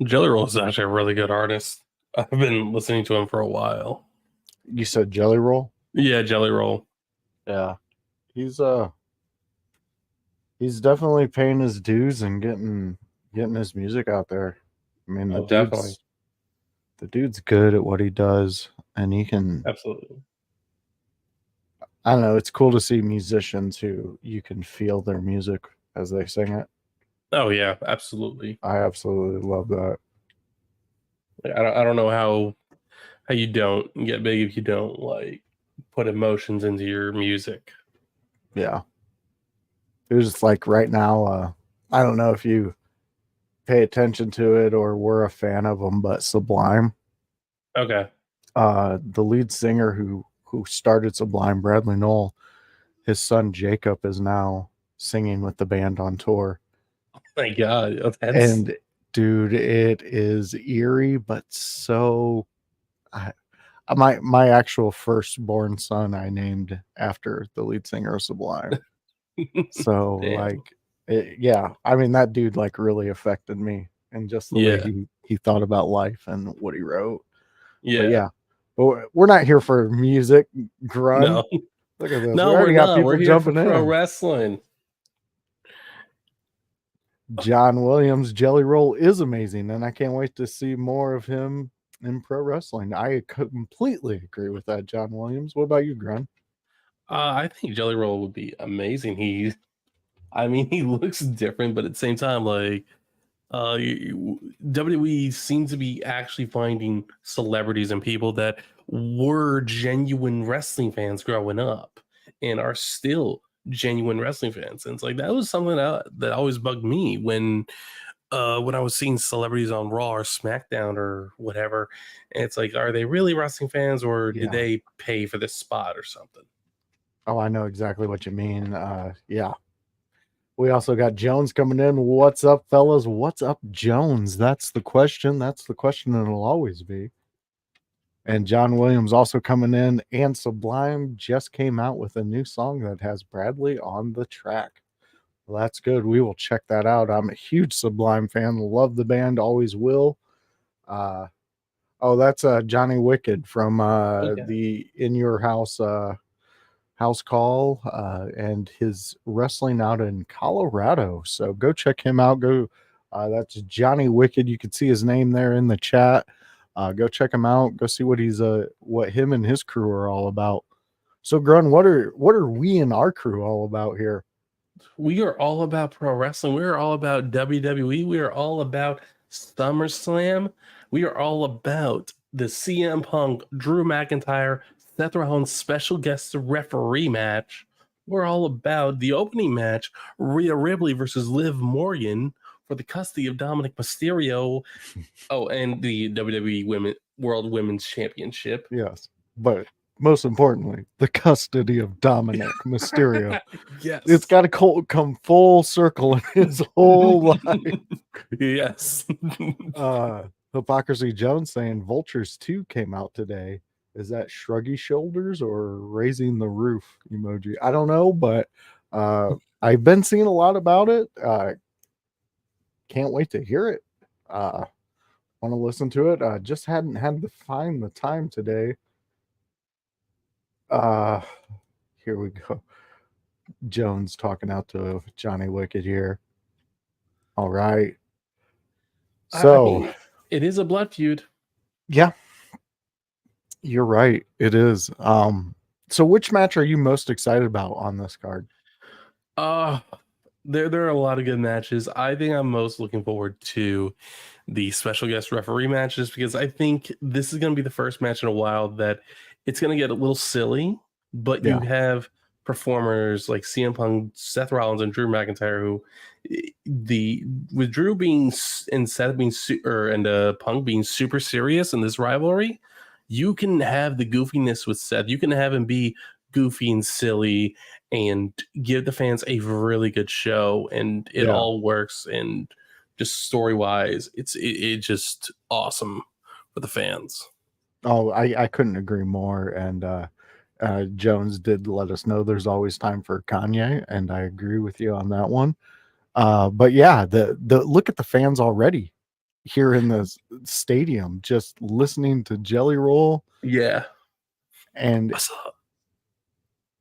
Jelly Roll is actually a really good artist. I've been listening to him for a while. You said Jelly Roll? Yeah, Jelly Roll. Yeah. He's definitely paying his dues and getting his music out there. I mean, Definitely. The dude's good at what he does, and he can. Absolutely. I don't know. It's cool to see musicians who you can feel their music as they sing it. Oh yeah, absolutely. I absolutely love that. I don't know how you don't get big if you don't like put emotions into your music. Yeah. It was just like right now. I don't know if you pay attention to it or were a fan of them, but Sublime. Okay. The lead singer who started Sublime, Bradley Knoll, his son Jacob is now singing with the band on tour. Oh my God. And dude, it is eerie, but so my actual firstborn son I named after the lead singer of Sublime. So like yeah, I mean that dude like really affected me and just the way he thought about life and what he wrote. Yeah. But we're not here for music, Grun. No. Look at this. No, we already we're got not. people We're here jumping for pro in. wrestling. John Williams, Jelly Roll is amazing, and I can't wait to see more of him in pro wrestling. I completely agree with that, John Williams. What about you, Grun? I think Jelly Roll would be amazing. He looks different, but at the same time, like, WWE seems to be actually finding celebrities and people that were genuine wrestling fans growing up and are still genuine wrestling fans. And it's like that was something that always bugged me when I was seeing celebrities on Raw or SmackDown or whatever. And it's like, are they really wrestling fans or did they pay for this spot or something? Oh, I know exactly what you mean. Yeah. We also got Jones coming in. What's up, fellas? What's up, Jones? That's the question. That's the question it'll always be. And John Williams also coming in. And Sublime just came out with a new song that has Bradley on the track. Well, that's good. We will check that out. I'm a huge Sublime fan. Love the band. Always will. That's Johnny Wicked from the In Your House house call and his wrestling out in Colorado. So go check him out. That's Johnny Wicked. You can see his name there in the chat. Go check him out. Go see what him and his crew are all about. So Grun, what are we and our crew all about here? We are all about pro wrestling. We are all about WWE. We are all about SummerSlam. We are all about the CM Punk, Drew McIntyre, Seth Rollins special guest referee match. We're all about the opening match, Rhea Ripley versus Liv Morgan for the custody of Dominic Mysterio. Oh, and the WWE World Women's Championship. Yes, but most importantly, the custody of Dominic Mysterio. Yes. It's got to come full circle in his whole life. Yes. Hypocrisy Jones saying Vultures 2 came out today. Is that shruggy shoulders or raising the roof emoji? I don't know, but I've been seeing a lot about it. Can't wait to hear it. Want to listen to it. Just hadn't had to find the time today. Here we go. Jones talking out to Johnny Wicked here. All right. So it is a blood feud. Yeah. You're right. It is. So which match are you most excited about on this card? There are a lot of good matches. I think I'm most looking forward to the special guest referee matches because I think this is going to be the first match in a while that it's going to get a little silly, but you have performers like CM Punk, Seth Rollins, and Drew McIntyre who with Drew being and Seth being and Punk being super serious in this rivalry, you can have the goofiness with Seth. You can have him be goofy and silly and give the fans a really good show, and it all works. And just story wise, it's just awesome for the fans. Oh, I couldn't agree more. And Jones did let us know there's always time for Kanye, and I agree with you on that one. But yeah, the look at the fans already here in the stadium, just listening to Jelly Roll. Yeah. And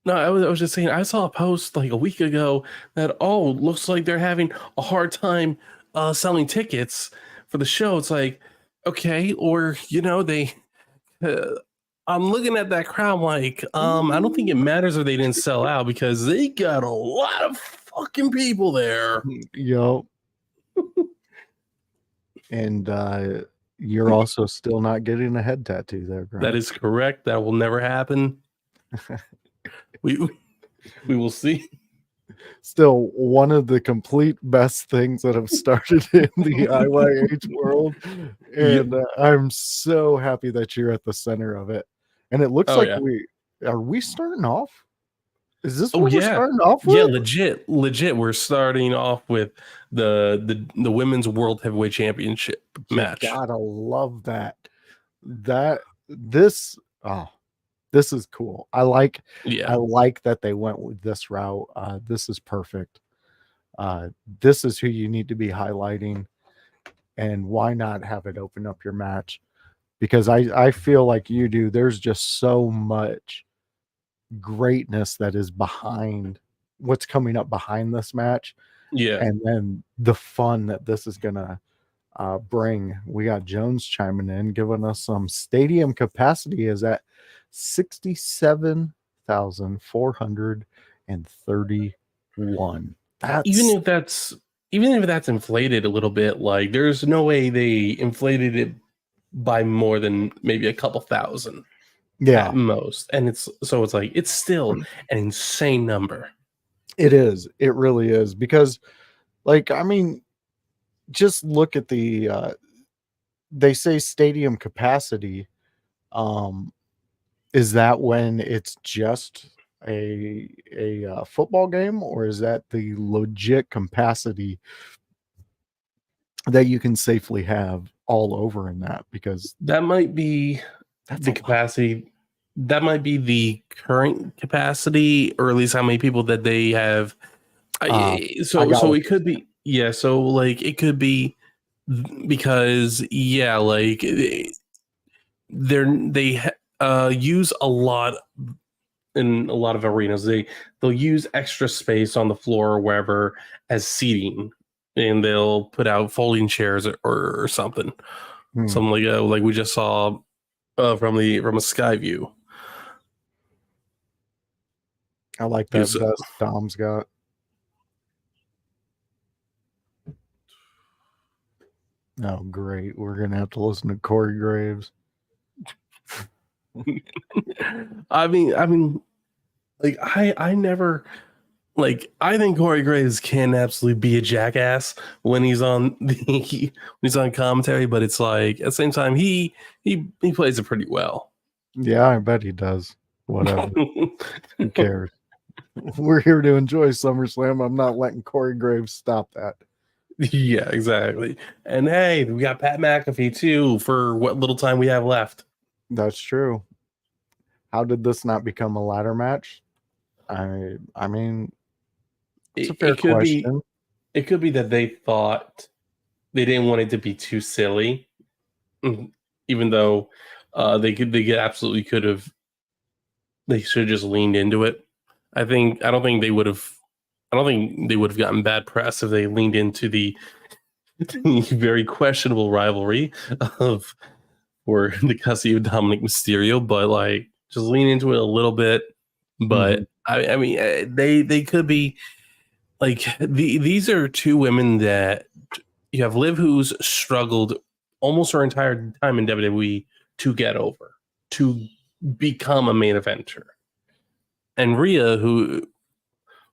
I was just saying, I saw a post like a week ago that, looks like they're having a hard time selling tickets for the show. It's like, okay, or they I'm looking at that crowd like, I don't think it matters if they didn't sell out because they got a lot of fucking people there. yo, and you're also still not getting a head tattoo there, Grant. That is correct. That will never happen. we will see. Still one of the complete best things that have started in the IYH world, and I'm so happy that you're at the center of it. And it looks like we starting off? Is this what we're starting off with? Yeah, legit. We're starting off with the women's world heavyweight championship match. Gotta love that. This is cool. I like that they went with this route. This is perfect. This is who you need to be highlighting, and why not have it open up your match? Because I feel like you do. There's just so much greatness that is behind what's coming up behind this match. Yeah. And then the fun that this is gonna bring. We got Jones chiming in, giving us some stadium capacity is at 67,431. Even if that's inflated a little bit, like there's no way they inflated it by more than maybe a couple thousand. Yeah. At most. And it's like it's still an insane number. It is. It really is. Because just look at the they say stadium capacity. Is that when it's just a football game, or is that the legit capacity that you can safely have all over in that? Because that might be the capacity. That might be the current capacity, or at least how many people that they have. So it could be, so like it could be because like they use a lot in a lot of arenas. They'll use extra space on the floor or wherever as seating, and they'll put out folding chairs or something, something like we just saw from a sky view. I like that vest Dom's got. Oh, great. We're going to have to listen to Corey Graves. I mean, like, I never, like, I think Corey Graves can absolutely be a jackass when he's on commentary, but it's like, at the same time, he plays it pretty well. Yeah, I bet he does. Whatever. Who cares? We're here to enjoy SummerSlam. I'm not letting Corey Graves stop that. Yeah, exactly. And hey, we got Pat McAfee too for what little time we have left. That's true. How did this not become a ladder match? I mean, it's a fair question. It could be that they thought they didn't want it to be too silly, even though they absolutely could have. They should have just leaned into it. I don't think they would have gotten bad press if they leaned into the very questionable rivalry for the custody of Dominic Mysterio, but like just lean into it a little bit. But I mean, they could be like these are two women that you have Liv, who's struggled almost her entire time in WWE to get over, to become a main eventer, and Rhea, who,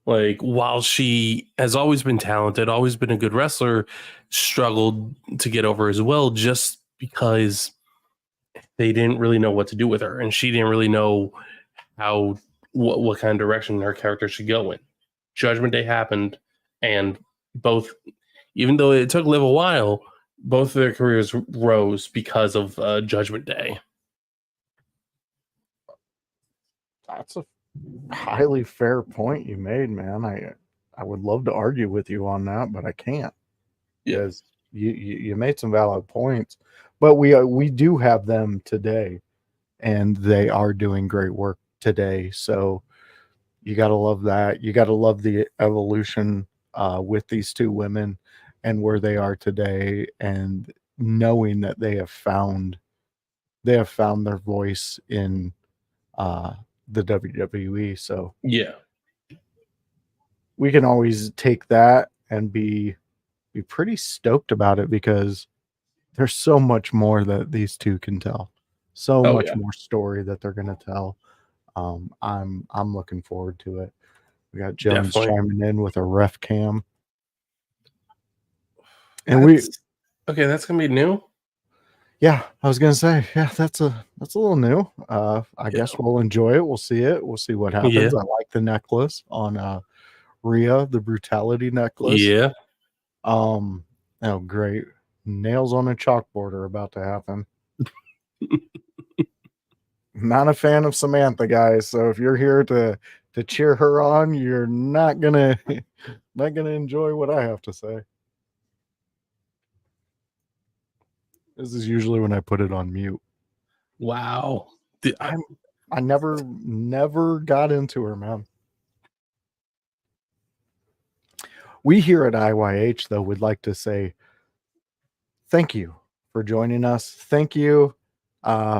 like, while she has always been talented, always been a good wrestler, struggled to get over as well, just because they didn't really know what to do with her, and she didn't really know what kind of direction her character should go in. Judgment Day happened, and both, even though it took Liv a while, both of their careers rose because of Judgment Day. That's a highly fair point you made, man. I would love to argue with you on that, but I can't Yeah. because you made some valid points. But we do have them today, and they are doing great work today. So you got to love that. You got to love the evolution with these two women and where they are today, and knowing that they have found their voice in uh, the WWE. So Yeah. we can always take that and be pretty stoked about it because there's so much more that these two can tell. So Oh much yeah. more story that they're going to tell. I'm looking forward to it. We got Jones Definitely. chiming in with a ref cam. And that's gonna be new. yeah, I was gonna say, yeah, that's a little new. I Yeah. guess we'll enjoy it. We'll see it. We'll see what happens. Yeah. I like the necklace on Rhea, the brutality necklace. Yeah. Oh great. Nails on a chalkboard are about to happen. Not a fan of Samantha, guys. So if you're here to cheer her on, you're not gonna not gonna enjoy what I have to say. This is usually when I put it on mute. Wow. I never got into her, man. We here at IYH, though, would like to say thank you for joining us. Thank you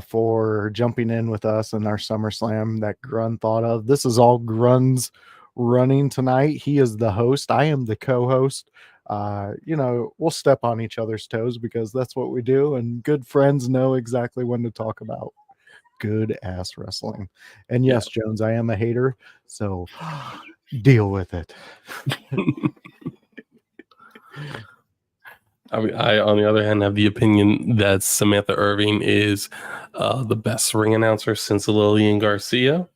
for jumping in with us in our SummerSlam that Grun thought of. This is all Grun's running tonight. He is the host. I am the co-host. We'll step on each other's toes because that's what we do. And good friends know exactly when to talk about good ass wrestling. And yes, Jones, I am a hater. So deal with it. I mean, I, on the other hand, have the opinion that Samantha Irving is the best ring announcer since Lillian Garcia.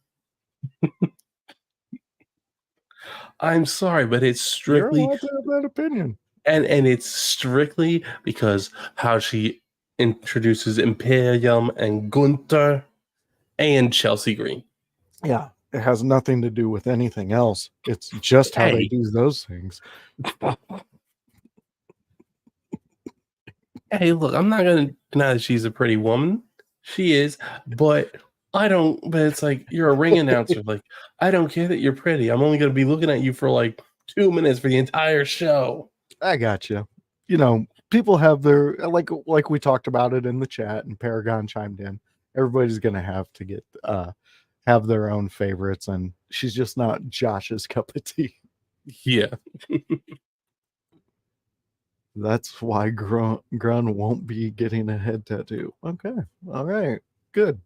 I'm sorry, but it's strictly You're allowed to have that opinion. And it's strictly because how she introduces Imperium and Gunther and Chelsea Green. Yeah, it has nothing to do with anything else. It's just how they do those things. Hey, look, I'm not going to deny that she's a pretty woman. She is, but it's like, you're a ring announcer. Like, I don't care that you're pretty. I'm only going to be looking at you for like 2 minutes for the entire show. I got you. People have their, like we talked about it in the chat and Paragon chimed in. Everybody's going to have to get, have their own favorites, and she's just not Josh's cup of tea. Yeah. That's why Grun won't be getting a head tattoo. Okay. All right. Good.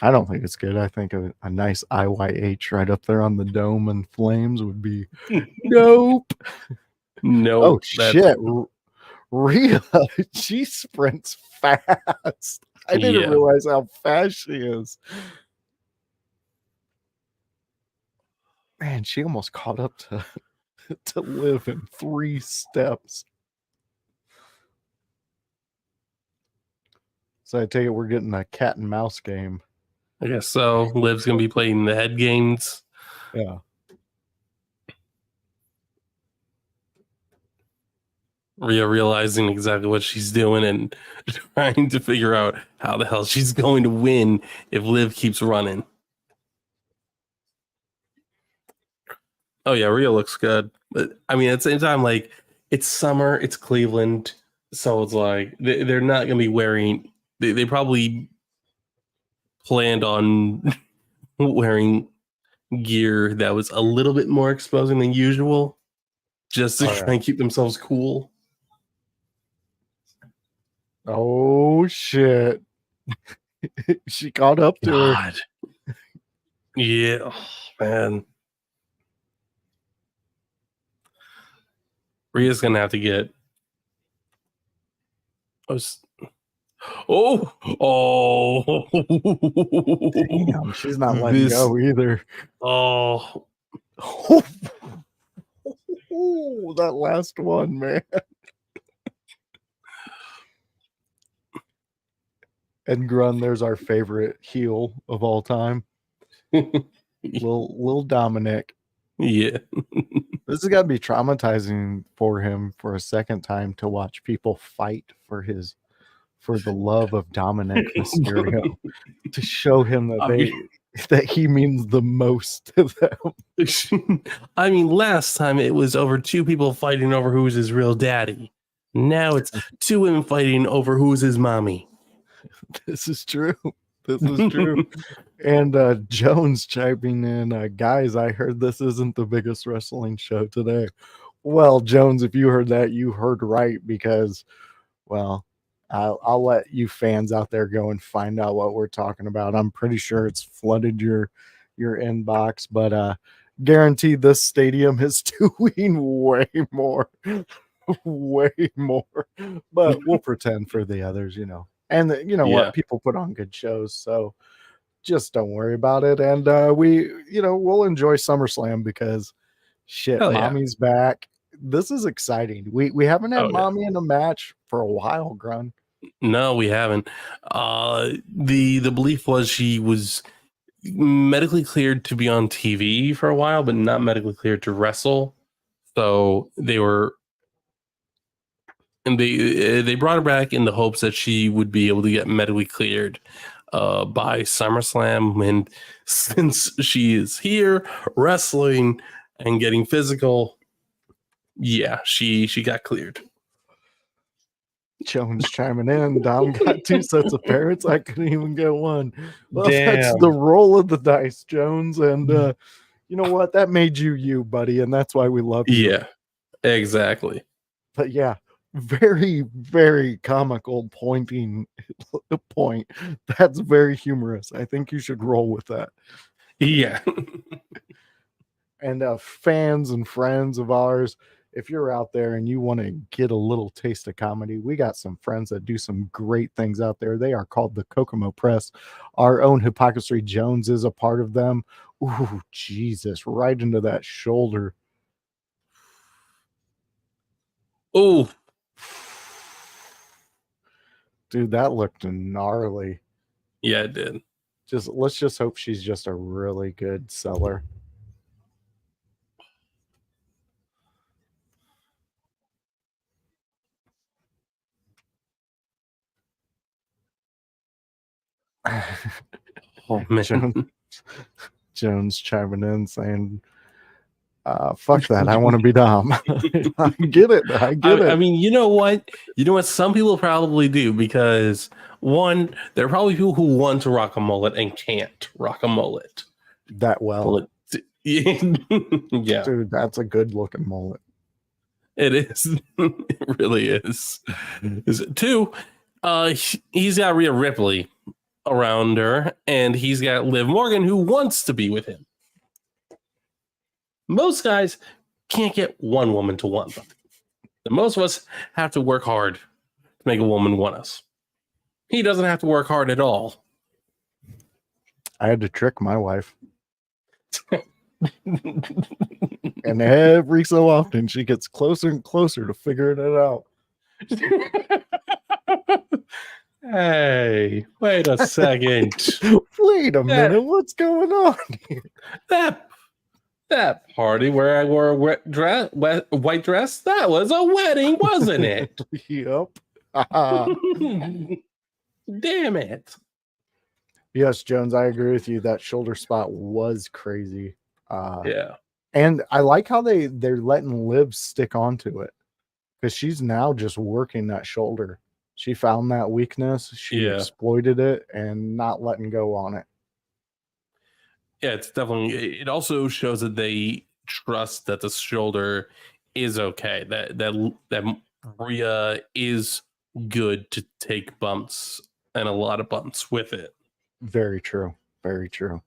I don't think it's good. I think a nice IYH right up there on the dome and flames would be nope. No. Oh, shit. Rhea, she sprints fast. I didn't realize how fast she is. Man, she almost caught up to Liv in 3 steps. So I take it we're getting a cat and mouse game. I guess so. Liv's going to be playing the head games. Yeah. Rhea realizing exactly what she's doing and trying to figure out how the hell she's going to win if Liv keeps running. Oh yeah, Rhea looks good. But I mean, at the same time, like, it's summer, it's Cleveland, so it's like they're not going to be wearing. They probably planned on wearing gear that was a little bit more exposing than usual, just to try and keep themselves cool. Oh shit. She caught up to her. Yeah, oh, man. Rhea's gonna have to get. Oh! Damn, she's not letting go either. Oh. That last one, man. And Grun, there's our favorite heel of all time. Little Dominic. Yeah. This has got to be traumatizing for him for a second time to watch people fight for the love of Dominic Mysterio, to show him I mean, that he means the most to them. I mean, last time it was over two people fighting over who's his real daddy. Now it's two women fighting over who's his mommy. This is true. This is true. And Jones chiming in, guys, I heard this isn't the biggest wrestling show today. Well, Jones, if you heard that, you heard right, because, well, I'll let you fans out there go and find out what we're talking about. I'm pretty sure it's flooded your inbox, but guaranteed this stadium is doing way more, way more. But we'll pretend for the others, you know. And you know Yeah. what? People put on good shows, so just don't worry about it. And we'll enjoy SummerSlam because shit, Hell yeah. Mommy's back. This is exciting. We haven't had Oh, yeah. Mommy in a match for a while, Grun. No, we haven't. The belief was she was medically cleared to be on TV for a while, but not medically cleared to wrestle. So they brought her back in the hopes that she would be able to get medically cleared by SummerSlam. And since she is here wrestling and getting physical, yeah, she got cleared. Jones chiming in. Dom got 2 sets of parrots. I couldn't even get one. Well, that's Damn. the roll of the dice, Jones. And you know what? That made you, buddy. And that's why we love you. Yeah, exactly. But yeah, very, very comical pointing point. That's very humorous. I think you should roll with that. Yeah. And fans and friends of ours, if you're out there and you want to get a little taste of comedy, we got some friends that do some great things out there. They are called the Kokomo Press. Our own Hypocrisy Jones is a part of them. Ooh, Jesus, right into that shoulder. Oh, Dude, that looked gnarly. yeah, it did. Let's just hope she's just a really good seller. Oh man. Jones chiming in saying, fuck that. I want to be Dom. I get it. I get it. I mean, you know what? Some people probably do, because one, there are probably people who want to rock a mullet and can't rock a mullet. That well. Yeah. Dude, that's a good looking mullet. It is. It really is. Two, he's got Rhea Ripley around her, and he's got Liv Morgan, who wants to be with him. Most guys can't get one woman to want them. Most of us have to work hard to make a woman want us. He doesn't have to work hard at all. I had to trick my wife. And every so often she gets closer and closer to figuring it out. Hey, wait a second. Wait a minute, what's going on here? That party where I wore a white dress, that was a wedding, wasn't it? Yep. Damn it. Yes, Jones, I agree with you. That shoulder spot was crazy. Yeah. And I like how they're letting Liv stick onto it, because she's now just working that shoulder. She found that weakness, she exploited it, and not letting go on it. Yeah, it's definitely. It also shows that they trust that the shoulder is okay. That Rhea is good to take bumps, and a lot of bumps with it. Very true. Very true.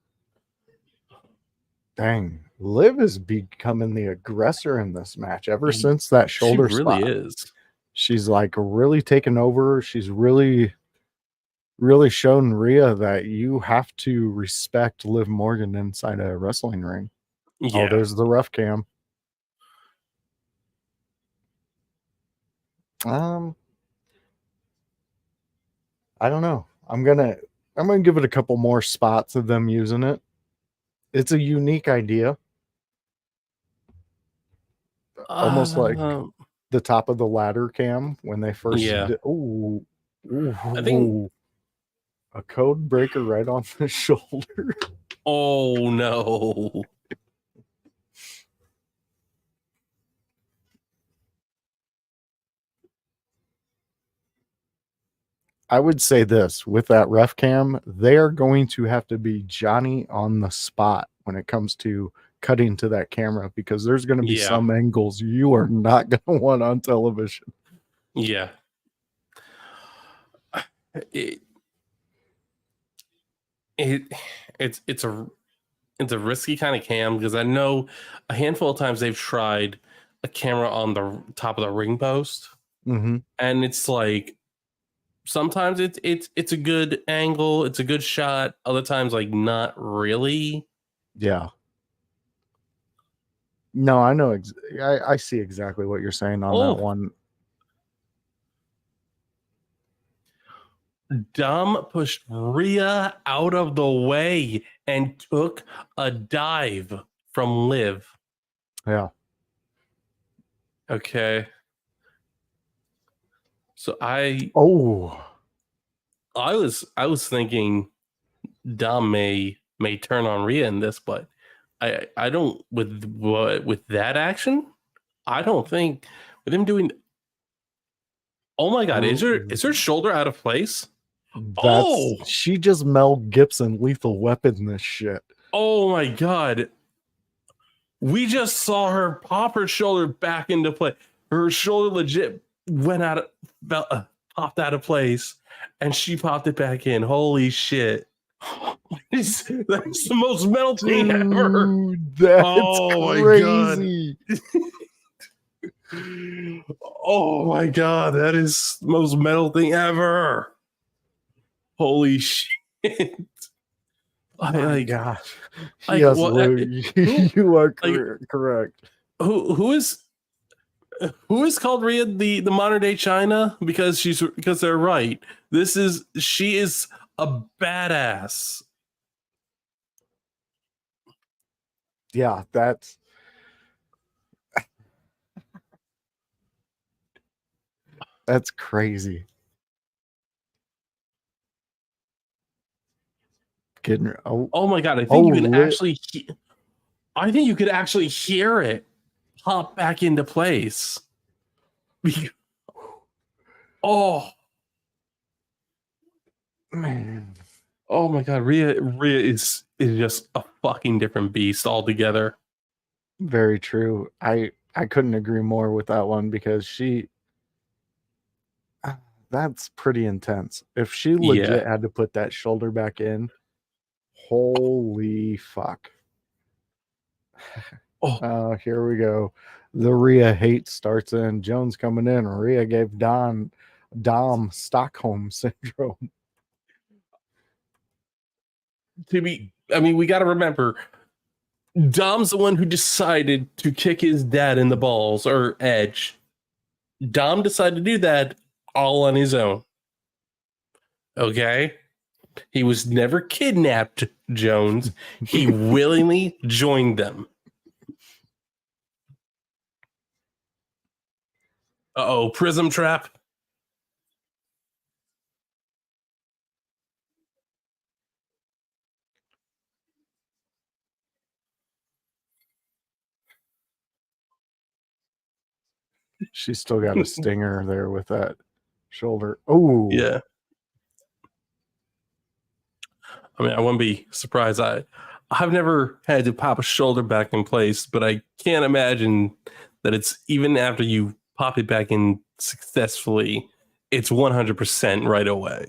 Dang, Liv is becoming the aggressor in this match ever since that shoulder spot. She really is. She's like really taken over. She's really shown Rhea that you have to respect Liv Morgan inside a wrestling ring. Yeah. Oh, there's the rough cam. I don't know. I'm gonna give it a couple more spots of them using it. It's a unique idea, almost like Um, the top of the ladder cam when they first yeah, did. Ooh, I think. ooh, a code breaker right on the shoulder. Oh no. I would say this with that ref cam, they are going to have to be Johnny on the spot when it comes to cutting to that camera, because there's going to be Yeah, some angles you are not going to want on television. yeah. It, it it's a risky kind of cam because I know a handful of times they've tried a camera on the top of the ring post, Mm-hmm. and it's like sometimes it's a good angle, it's a good shot. Other times, like not really. Yeah. No, I know. I see exactly what you're saying on that Oh, one. Dom pushed Rhea out of the way and took a dive from Liv. Yeah. Okay. So Oh, I was thinking Dom may turn on Rhea in this, but I don't with that action. I don't think with him doing. Oh my god, is her shoulder out of place? that's Oh, she just Mel Gibson lethal weapon this shit. oh my god. We just saw her pop her shoulder back into place. Her shoulder legit went out popped out of place, and she popped it back in. Holy shit! That's the most metal thing ever. Dude, that's Oh my god! crazy. Oh my god! That is the most metal thing ever. Holy shit! My God. like Yes, what? Lou, Who you are like correct. who is called Rhea the modern day China because they're right. She is a badass. Yeah, that's crazy. Getting Oh my god! oh, I think you could actually hear it pop back into place. Oh, man. oh my god! Rhea is just a fucking different beast altogether. Very true. I couldn't agree more with that one, because that's pretty intense. If she Yeah. legit had to put that shoulder back in, holy fuck. Oh, Here we go. The Rhea hate starts in. Jones coming in. Rhea gave Dom Stockholm syndrome. I mean, we got to remember Dom's the one who decided to kick his dad in the balls or Edge. Dom decided to do that all on his own. Okay? He was never kidnapped, Jones. He willingly joined them. Uh-oh, prism trap. She's still got a stinger there with that shoulder. Oh, Yeah. I mean, I wouldn't be surprised. I've never had to pop a shoulder back in place, but I can't imagine that it's even after you pop it back in successfully, it's 100% right away.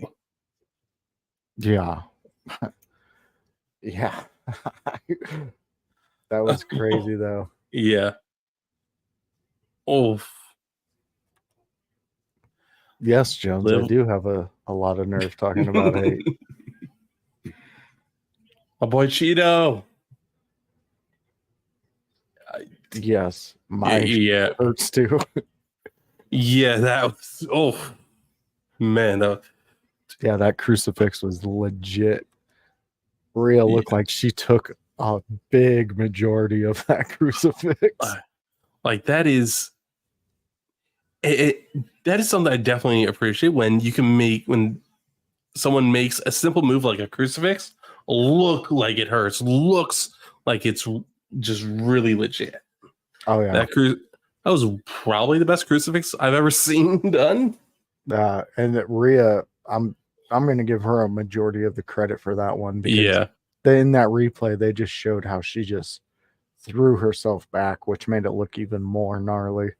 yeah. Yeah. That was crazy though. Yeah. Oh, Yes, Jones, I live. do have a lot of nerve talking about hate. My boy Cheeto. Yes, my Yeah. hurts too. Yeah, that was, oh, man. Yeah, that crucifix was legit. Rhea looked like she took a big majority of that crucifix. Like that is that is something I definitely appreciate when you can when someone makes a simple move like a crucifix look like it hurts, looks like it's just really legit. Oh yeah, That was probably the best crucifix I've ever seen done. and that Rhea, I'm going to give her a majority of the credit for that one because in that replay they just showed how she just threw herself back, which made it look even more gnarly.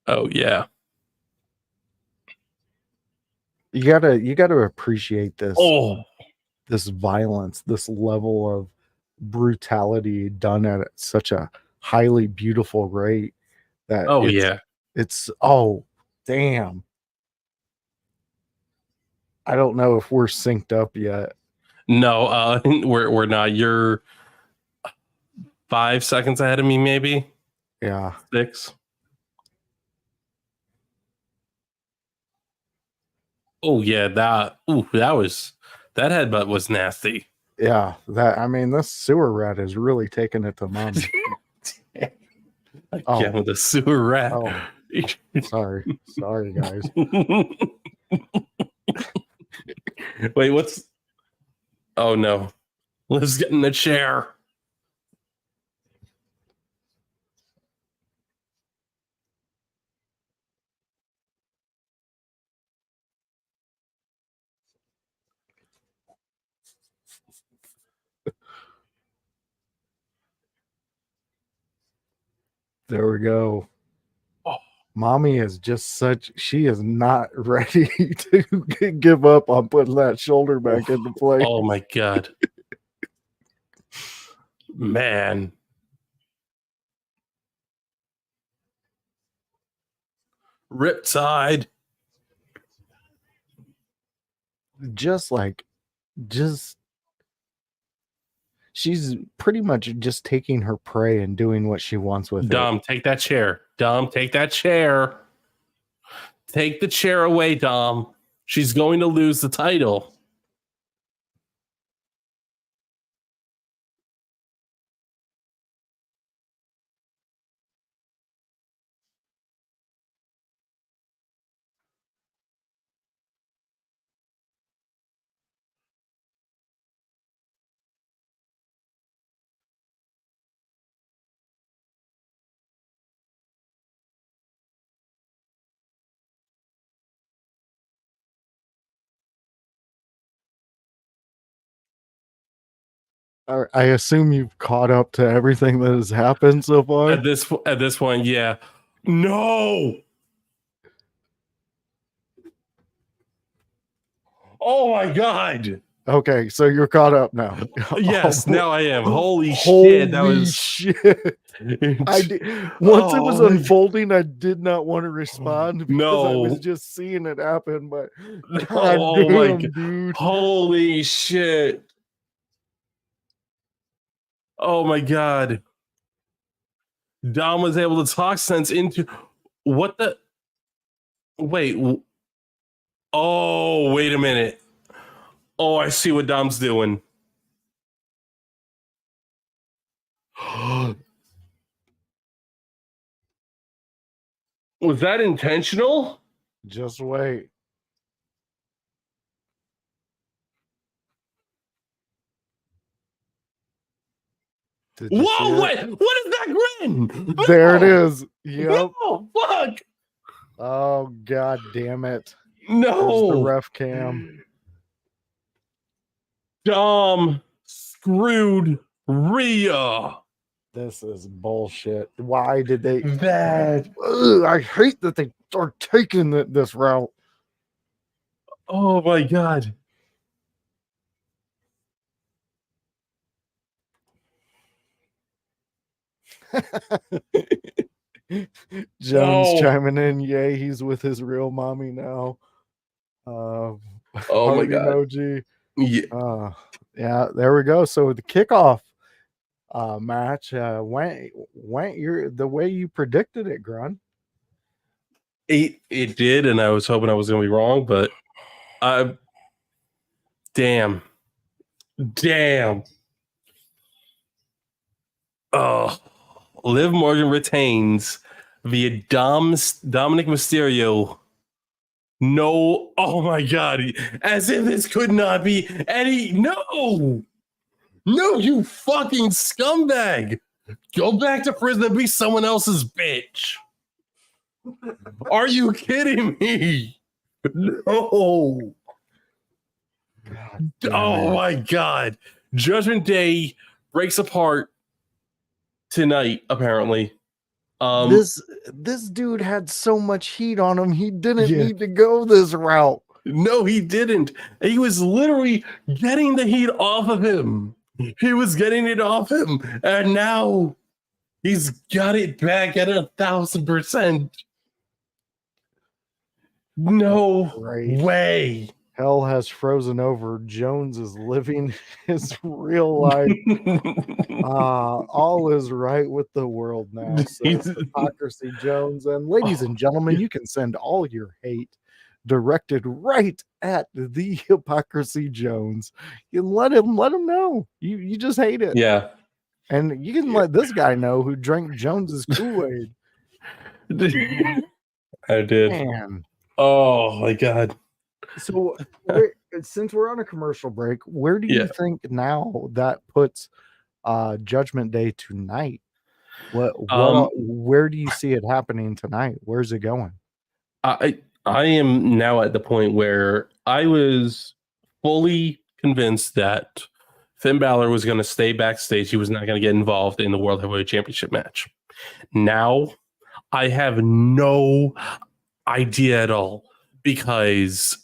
Oh yeah. You gotta appreciate this. This violence, this level of brutality done at such a highly beautiful rate that it's damn. I don't know if we're synced up yet. No, we're not. You're 5 seconds ahead of me, maybe. Yeah. 6. Oh yeah, that headbutt was nasty. Yeah, this sewer rat is really taking it to mommy. Again with the sewer rat. Oh, sorry, guys. Wait, what's? Oh no, Liv's getting the chair. There we go. Oh. Mommy is just she is not ready to give up on putting that shoulder back into place. Oh my God. Man. Riptide. She's pretty much just taking her prey and doing what she wants with it. Dom, take that chair. Dom, take that chair. Take the chair away, Dom. She's going to lose the title. I assume you've caught up to everything that has happened so far. At this point, yeah. No. Oh my God. Okay, so you're caught up now. Yes, now I am. Holy shit! That was shit. Once it was unfolding, I did not want to respond because I was just seeing it happen. But dude! Holy shit! Oh my God! Dom was able to talk sense into what the? Wait. Oh, wait a minute. Oh, I see what Dom's doing. Was that intentional? Just wait. Whoa, wait. What is that grin? There it is. Yep. Oh, fuck. Oh, God damn it. No. There's the ref cam. Dom screwed Rhea. This is bullshit. Why did they? I hate that they are taking this route. Oh my God. Jones chiming in. Yay, he's with his real mommy now. Oh my God. Emoji. Yeah, there we go. So the kickoff match went the way you predicted it, Grun. It did, and I was hoping I was gonna be wrong, but damn. Oh, Liv Morgan retains via Dominic Mysterio. No, oh my God. As if this could not be any. No, you fucking scumbag. Go back to prison and be someone else's bitch. Are you kidding me? No. Oh my God. Judgment Day breaks apart tonight, apparently. This dude had so much heat on him, he didn't need to go this route. No, he didn't. He was literally getting the heat off of him. He was getting it off him, and now he's got it back at 1,000%. No way. Hell has frozen over. Jones is living his real life. All is right with the world now. Says Hypocrisy Jones. And ladies and gentlemen, you can send all your hate directed right at the Hypocrisy Jones. You let him know. You just hate it. Yeah. And you can let this guy know who drank Jones's Kool-Aid. I did. Man. Oh my God. So since we're on a commercial break, where do you think now that puts Judgment Day tonight? Where do you see it happening tonight? Where's it going? I am now at the point where I was fully convinced that Finn Balor was going to stay backstage. He was not going to get involved in the World Heavyweight Championship match. Now I have no idea at all, because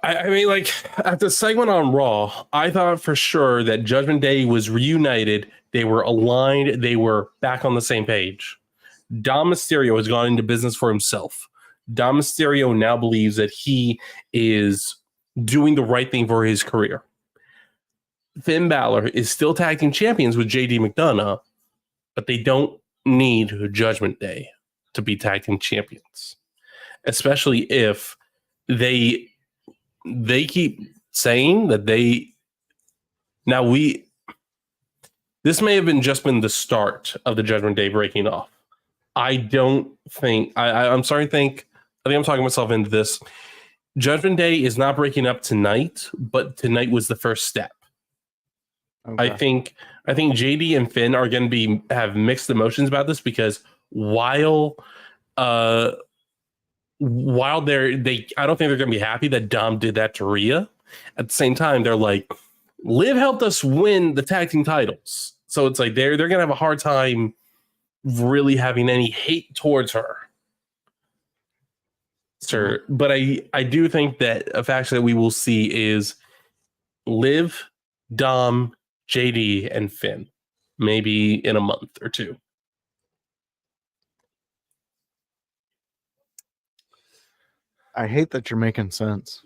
I mean, like, at the segment on Raw, I thought for sure that Judgment Day was reunited. They were aligned. They were back on the same page. Dom Mysterio has gone into business for himself. Dom Mysterio now believes that he is doing the right thing for his career. Finn Balor is still tag team champions with JD McDonough, but they don't need Judgment Day to be tag team champions, especially if they keep saying that this may have been just been the start of the Judgment Day breaking off. I don't think I'm sorry. I think I'm talking myself into this. Judgment Day is not breaking up tonight, but tonight was the first step. Okay. I think JD and Finn are going to have mixed emotions about this, because while I don't think they're going to be happy that Dom did that to Rhea. At the same time, they're like, Liv helped us win the tag team titles, so it's like they're going to have a hard time really having any hate towards her. Sure, but I do think that a faction that we will see is Liv, Dom, JD, and Finn, maybe in a month or two. I hate that you're making sense.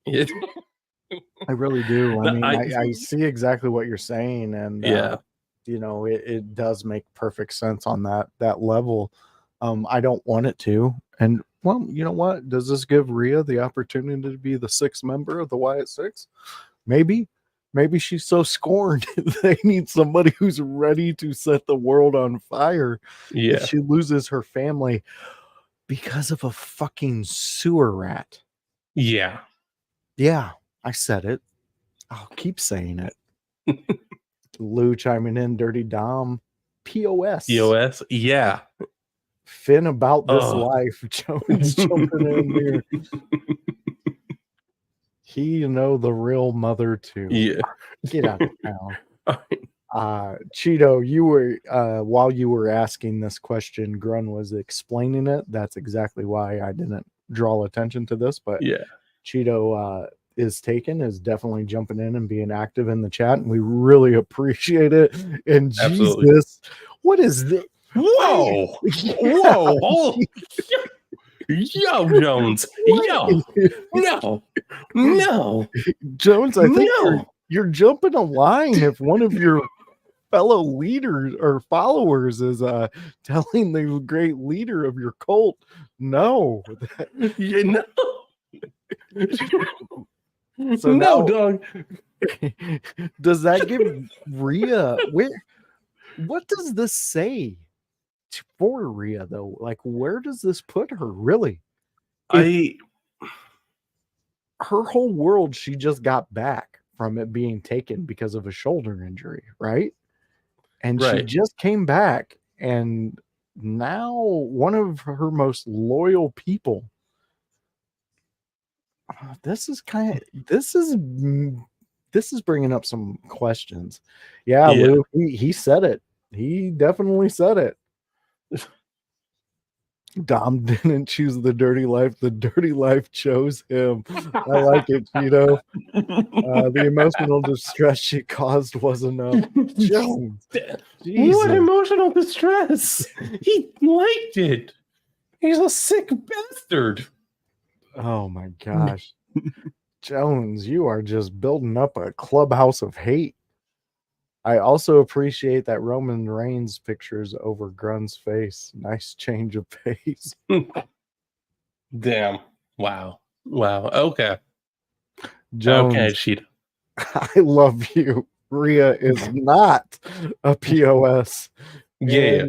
I really do. I mean, I see exactly what you're saying, and it does make perfect sense on that level. I don't want it to, and well, you know what? Does this give Rhea the opportunity to be the sixth member of the Wyatt Six? Maybe she's so scorned they need somebody who's ready to set the world on fire. Yeah, if she loses her family because of a fucking sewer rat. Yeah, I said it. I'll keep saying it. Lou chiming in, Dirty Dom, POS, yeah. Finn about this life. Jones jumping in there. He the real mother too. Yeah, get out of town. Cheeto, you were while you were asking this question, Grun was explaining it. That's exactly why I didn't draw attention to this. But yeah, Cheeto is definitely jumping in and being active in the chat, and we really appreciate it. And absolutely. Jesus, what is this? Whoa! Whoa! Oh. Yo, Jones! Yo! No! Jones, I think you're jumping a line if one of your fellow leaders or followers is telling the great leader of your cult no. So no, dog. Does that give Rhea what does this say for Rhea though? Like, where does this put her really? If her whole world, she just got back from it being taken because of a shoulder injury, right? And she Right. just came back, and now one of her most loyal people. This is bringing up some questions. Yeah, Yeah. Lou, he said it. He definitely said it. Dom didn't choose the dirty life. The dirty life chose him. I like it, Cheeto. The emotional distress she caused was enough. Jones. What emotional distress? He liked it. He's a sick bastard. Oh my gosh. Jones, you are just building up a clubhouse of hate. I also appreciate that Roman Reigns pictures over Grun's face. Nice change of pace. Damn. Wow. Okay. Jones, Okay, Cheetah. I love you. Rhea is not a POS. Yeah.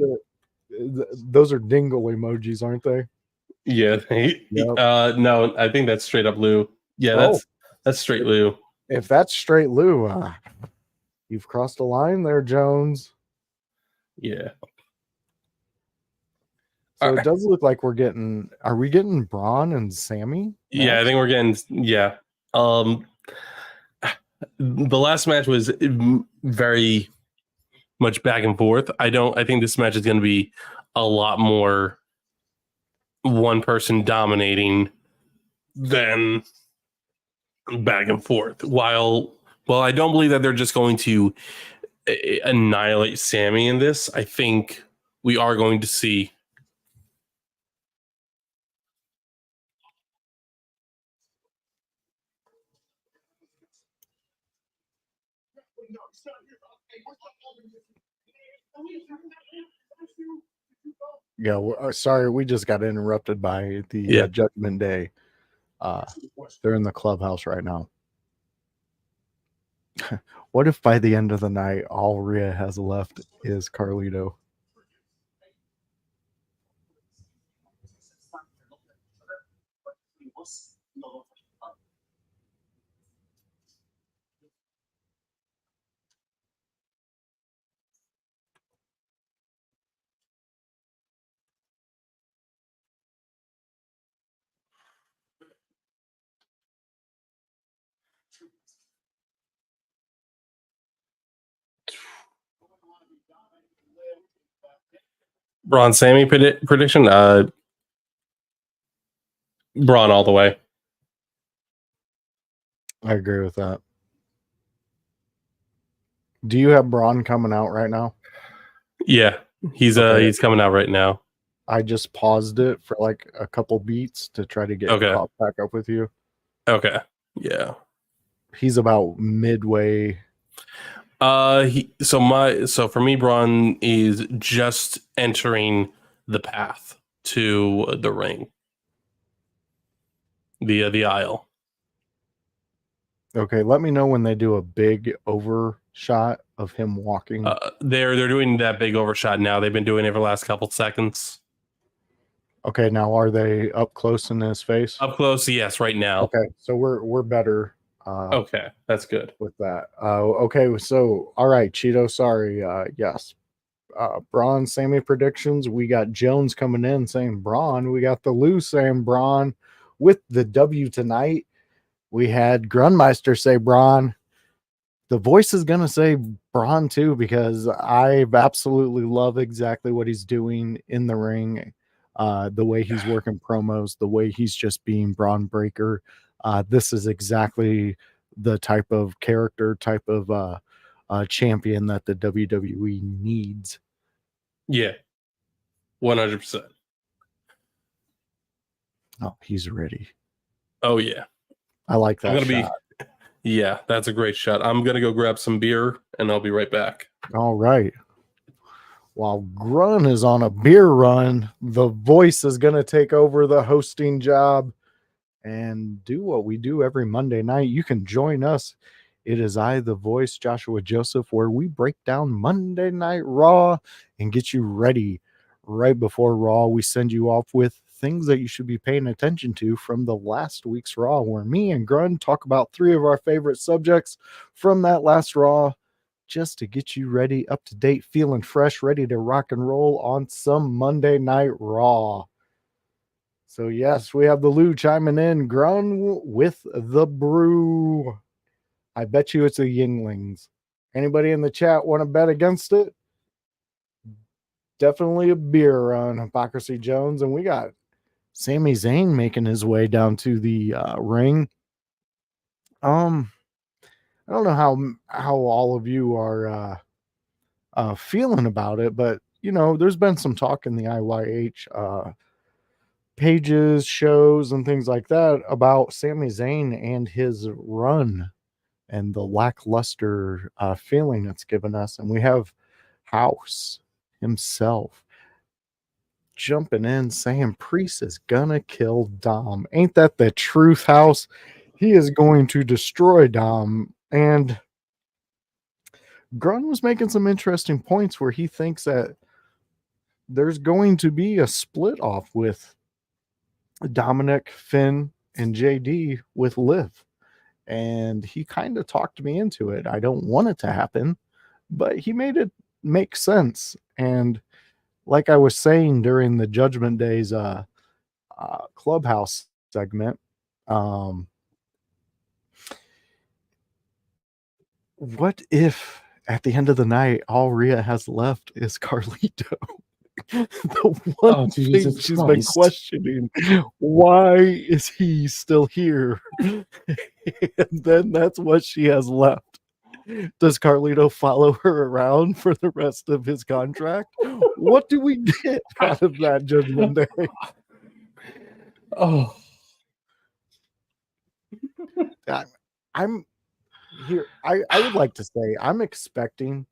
Those are dingle emojis, aren't they? Yeah. Yep. No, I think that's straight up Lou. Yeah, that's straight Lou. If that's straight Lou, you've crossed a line there, Jones. Yeah. So it does look like are we getting Braun and Sammy? Yeah, next? I think we're getting, yeah. The last match was very much back and forth. I think this match is going to be a lot more one person dominating than back and forth. While I don't believe that they're just going to annihilate Sammy in this, I think we are going to see Yeah, sorry, we just got interrupted by the Judgment Day. They're in the clubhouse right now. What if by the end of the night, all Rhea has left is Carlito? Braun Sammy prediction. Braun all the way. I agree with that. Do you have Braun coming out right now? Yeah, he's coming out right now. I just paused it for like a couple beats to try to get caught back up with you. Okay. Yeah. He's about midway. So for me, Braun is just entering the path to the ring. The aisle. Okay, let me know when they do a big overshot of him walking. They're doing that big overshot now. They've been doing it for the last couple seconds. Okay, now are they up close in his face? Up close, yes, right now. Okay, so we're better. Okay, that's good with that. Okay, so all right, Cheeto. Sorry. Yes. Braun, Sammy predictions. We got Jones coming in saying Braun. We got the Lou saying Braun with the W tonight. We had Grunmeister say Braun. The voice is going to say Braun too, because I absolutely love exactly what he's doing in the ring. The way he's working promos, the way he's just being Braun Breaker. This is exactly the type of character, type of champion that the WWE needs. Yeah, 100%. Oh, he's ready. Oh yeah, I like that shot. Yeah, that's a great shot. I'm gonna go grab some beer and I'll be right back. All right. While Grun is on a beer run, the voice is gonna take over the hosting job and do what we do every Monday night. You can join us It is I, the voice, Joshua Joseph, where we break down Monday Night Raw and get you ready right before Raw. We send you off with things that you should be paying attention to from the last week's Raw, where me and Grun talk about 3 of our favorite subjects from that last Raw, just to get you ready, up to date, feeling fresh, ready to rock and roll on some Monday Night Raw. So yes, we have the Lou chiming in, Grun with the brew. I bet you it's a Yinglings. Anybody in the chat want to bet against it? Definitely a beer on Hypocrisy Jones. And we got Sami Zayn making his way down to the ring. I don't know how all of you are feeling about it, but you know, there's been some talk in the IYH pages, shows, and things like that about Sami Zayn and his run and the lackluster feeling it's given us. And we have House himself jumping in saying Priest is gonna kill Dom. Ain't that the truth, House? He is going to destroy Dom. And Grun was making some interesting points where he thinks that there's going to be a split off with Dominic, Finn, and JD with Liv. And he kind of talked me into it. I don't want it to happen, but he made it make sense. And like I was saying during the Judgment Day's Clubhouse segment, what if at the end of the night all Rhea has left is Carlito? The one thing she's been questioning, why is he still here? And then that's what she has left. Does Carlito follow her around for the rest of his contract? What do we get out of that Judgment Day? Oh, I'm here. I would like to say I'm expecting,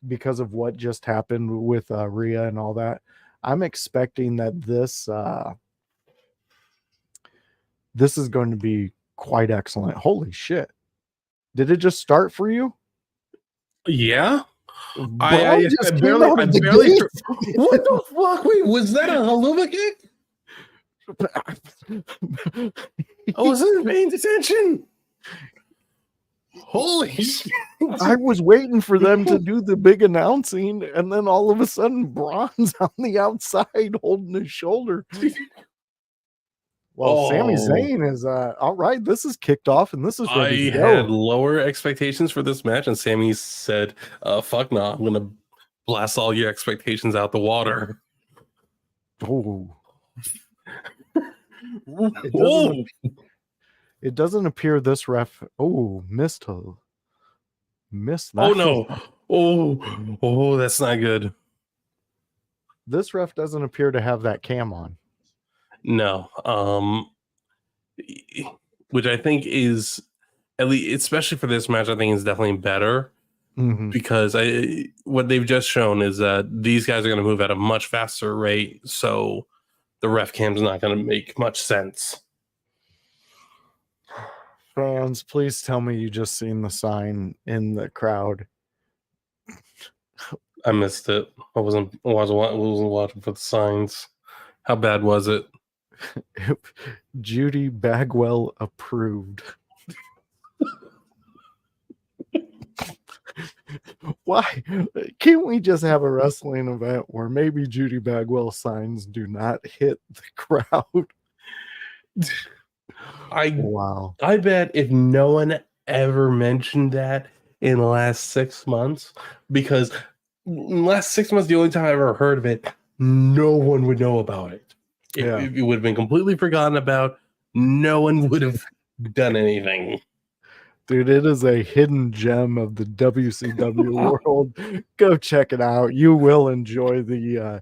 because of what just happened with Rhea and all that, I'm expecting that this is going to be quite excellent. Holy shit. Did it just start for you? yeah. I barely what the fuck? Wait, was that a haluva kick? I wasn't paying attention. Holy shit. I was waiting for them to do the big announcing, and then all of a sudden Braun's on the outside holding his shoulder. Well, Sami Zayn is all right. This is kicked off, and this is ready to go. I had lower expectations for this match, and Sami said, fuck nah, I'm gonna blast all your expectations out the water. Oh. It doesn't appear this ref. Oh, missed that. Oh no. Oh, that's not good. This ref doesn't appear to have that cam on. No. Which I think is, at least, especially for this match, I think is definitely better. Mm-hmm. Because what they've just shown is that these guys are going to move at a much faster rate, so the ref cam's not going to make much sense. Fans, please tell me you just seen the sign in the crowd. I missed it. I wasn't watching for the signs. How bad was it? Judy Bagwell approved. Why can't we just have a wrestling event where maybe Judy Bagwell signs do not hit the crowd? I bet if no one ever mentioned that in the last 6 months, because in the last 6 months, the only time I ever heard of it, no one would know about it. It would have been completely forgotten about. No one would have done anything. Dude, it is a hidden gem of the WCW world. Go check it out. You will enjoy the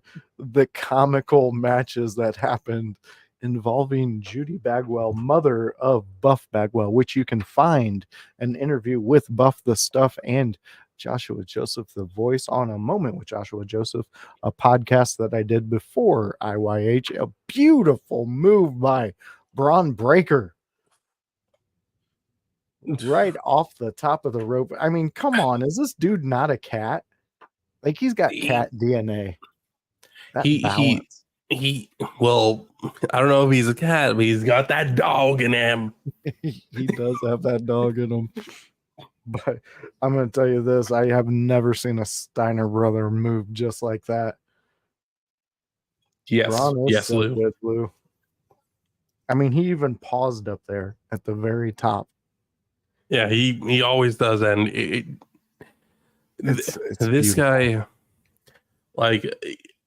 comical matches that happened involving Judy Bagwell, mother of Buff Bagwell, which you can find an interview with Buff the Stuff and Joshua Joseph, the voice, on A Moment with Joshua Joseph, a podcast that I did before IYH. A beautiful move by Braun Breaker. right off the top of the rope. I mean, come on, is this dude not a cat? Like he's got He cat DNA. That he he balance. he. Well, I don't know if he's a cat, but he's got that dog in him. He does have that dog in him. But I'm going to tell you this: I have never seen a Steiner brother move just like that. Yes, Braun is yes, so Lou. good, Lou. I mean, he even paused up there at the very top. Yeah, he always does that. And It's this beautiful. guy, like,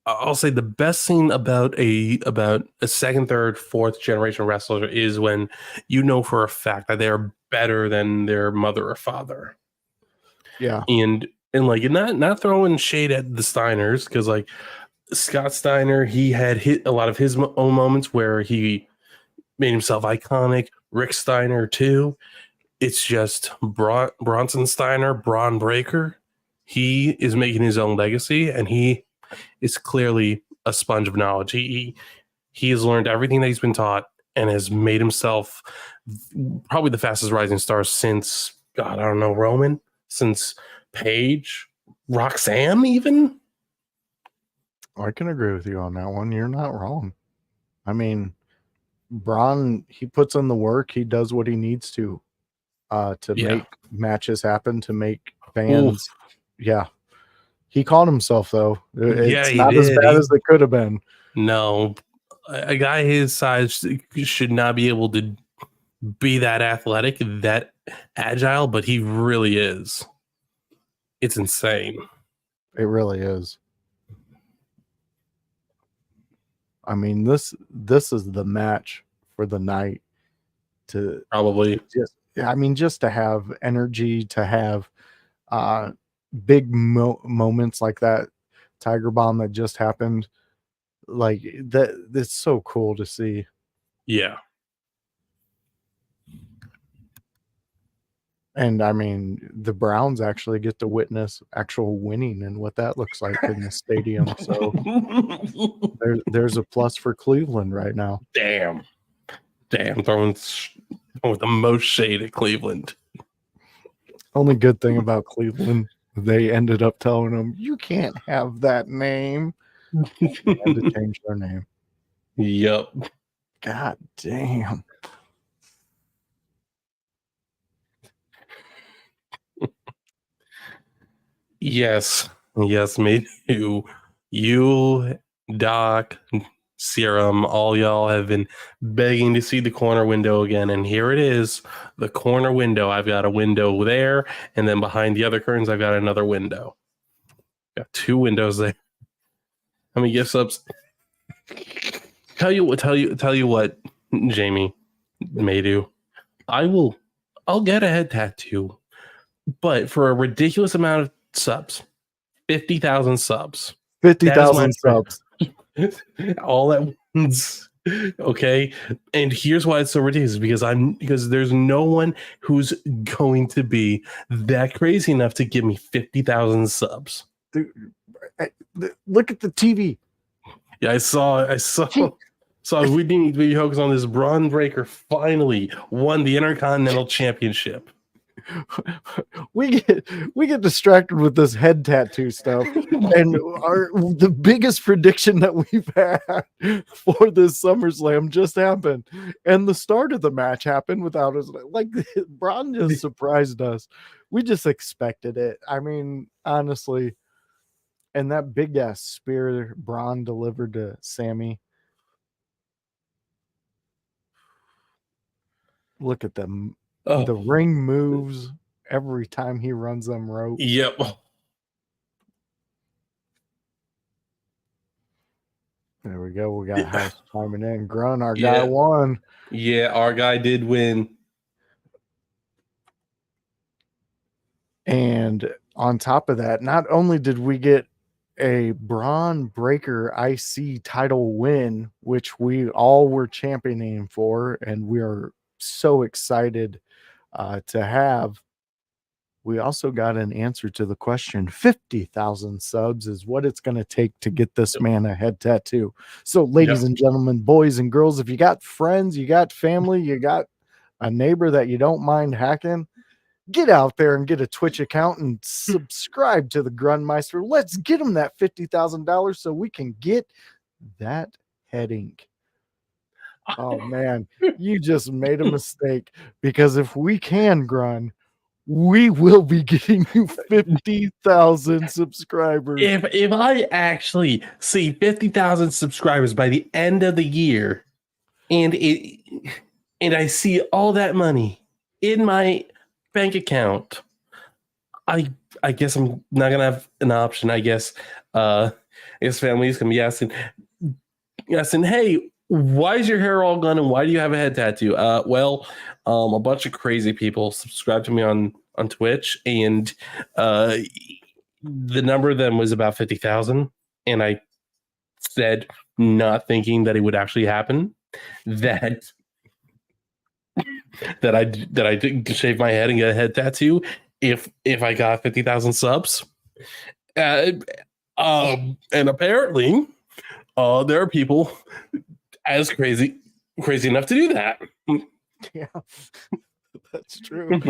I'll say the best thing about a second, third, fourth generation wrestler is when you know for a fact that they are better than their mother or father. Yeah. And like not throwing shade at the Steiners, because like Scott Steiner, he had hit a lot of his own moments where he made himself iconic. Rick Steiner too. It's just Bronson Steiner, Braun Breaker. He is making his own legacy, and he is clearly a sponge of knowledge. He has learned everything that he's been taught and has made himself probably the fastest rising star since, God, I don't know, Roman, since Paige, Roxanne, even. I can agree with you on that one. You're not wrong. I mean, Braun, he puts in the work. He does what he needs to Yeah. make matches happen, to make Ooh, fans. Yeah. He caught himself, though. yeah, It's he not as did. bad as it could have been. No, a guy his size should not be able to be that athletic, that agile, but he really is. It's insane. It really is. I mean, this is the match for the night. Probably. Just to have energy, to have uh big moments like that Tiger Bomb that just happened, like that's so cool to see. Yeah. And I mean, the Browns actually get to witness actual winning and what that looks like in the stadium. So there's a plus for Cleveland right now. Damn, throwing with the most shade at Cleveland. Only good thing about Cleveland, they ended up telling them, you can't have that name. They had to change their name. Yep. God damn. Yes, me too. You, Doc, Serum, all y'all have been begging to see the corner window again, and here it is, the corner window. I've got a window there, and then behind the other curtains, I've got another window. Got two windows there. How many gift subs? Tell you what, Jamie Maydew. I'll get a head tattoo, but for a ridiculous amount of subs, 50,000 subs. 50,000 subs. All at once. Okay. And here's why it's so ridiculous, because there's no one who's going to be that crazy enough to give me 50,000 subs. Dude, look at the TV. Yeah, I saw we need to be focused on this. Braun Breaker finally won the Intercontinental Championship. We get distracted with this head tattoo stuff, and the biggest prediction that we've had for this SummerSlam just happened, and the start of the match happened without us. Like Braun just surprised us. We just expected it. I mean, honestly, and that big ass spear Braun delivered to Sammy. Look at them. Oh, The ring moves every time he runs them ropes. yep. There we go. We got House chiming in. Grun, our guy won. Yeah, our guy did win. And on top of that, not only did we get a Braun Breaker IC title win, which we all were championing for, and we are so excited to have. We also got an answer to the question. 50,000 subs is what it's going to take to get this man a head tattoo. So, ladies and gentlemen, boys and girls, if you got friends, you got family, you got a neighbor that you don't mind hacking, get out there and get a Twitch account and subscribe to the Grunmeister. Let's get him that $50,000 so we can get that heading. Oh man, you just made a mistake, because if we can, Grun, we will be getting you 50,000 subscribers. If I actually see 50,000 subscribers by the end of the year, and I see all that money in my bank account, I guess I'm not gonna have an option. I guess families gonna be asking, hey, why is your hair all gone and why do you have a head tattoo? Well, a bunch of crazy people subscribe to me on Twitch, and the number of them was about 50,000, and I said, not thinking that it would actually happen, that I did shave my head and get a head tattoo if I got 50,000 subs. And apparently there are people as crazy enough to do that. Yeah, that's true.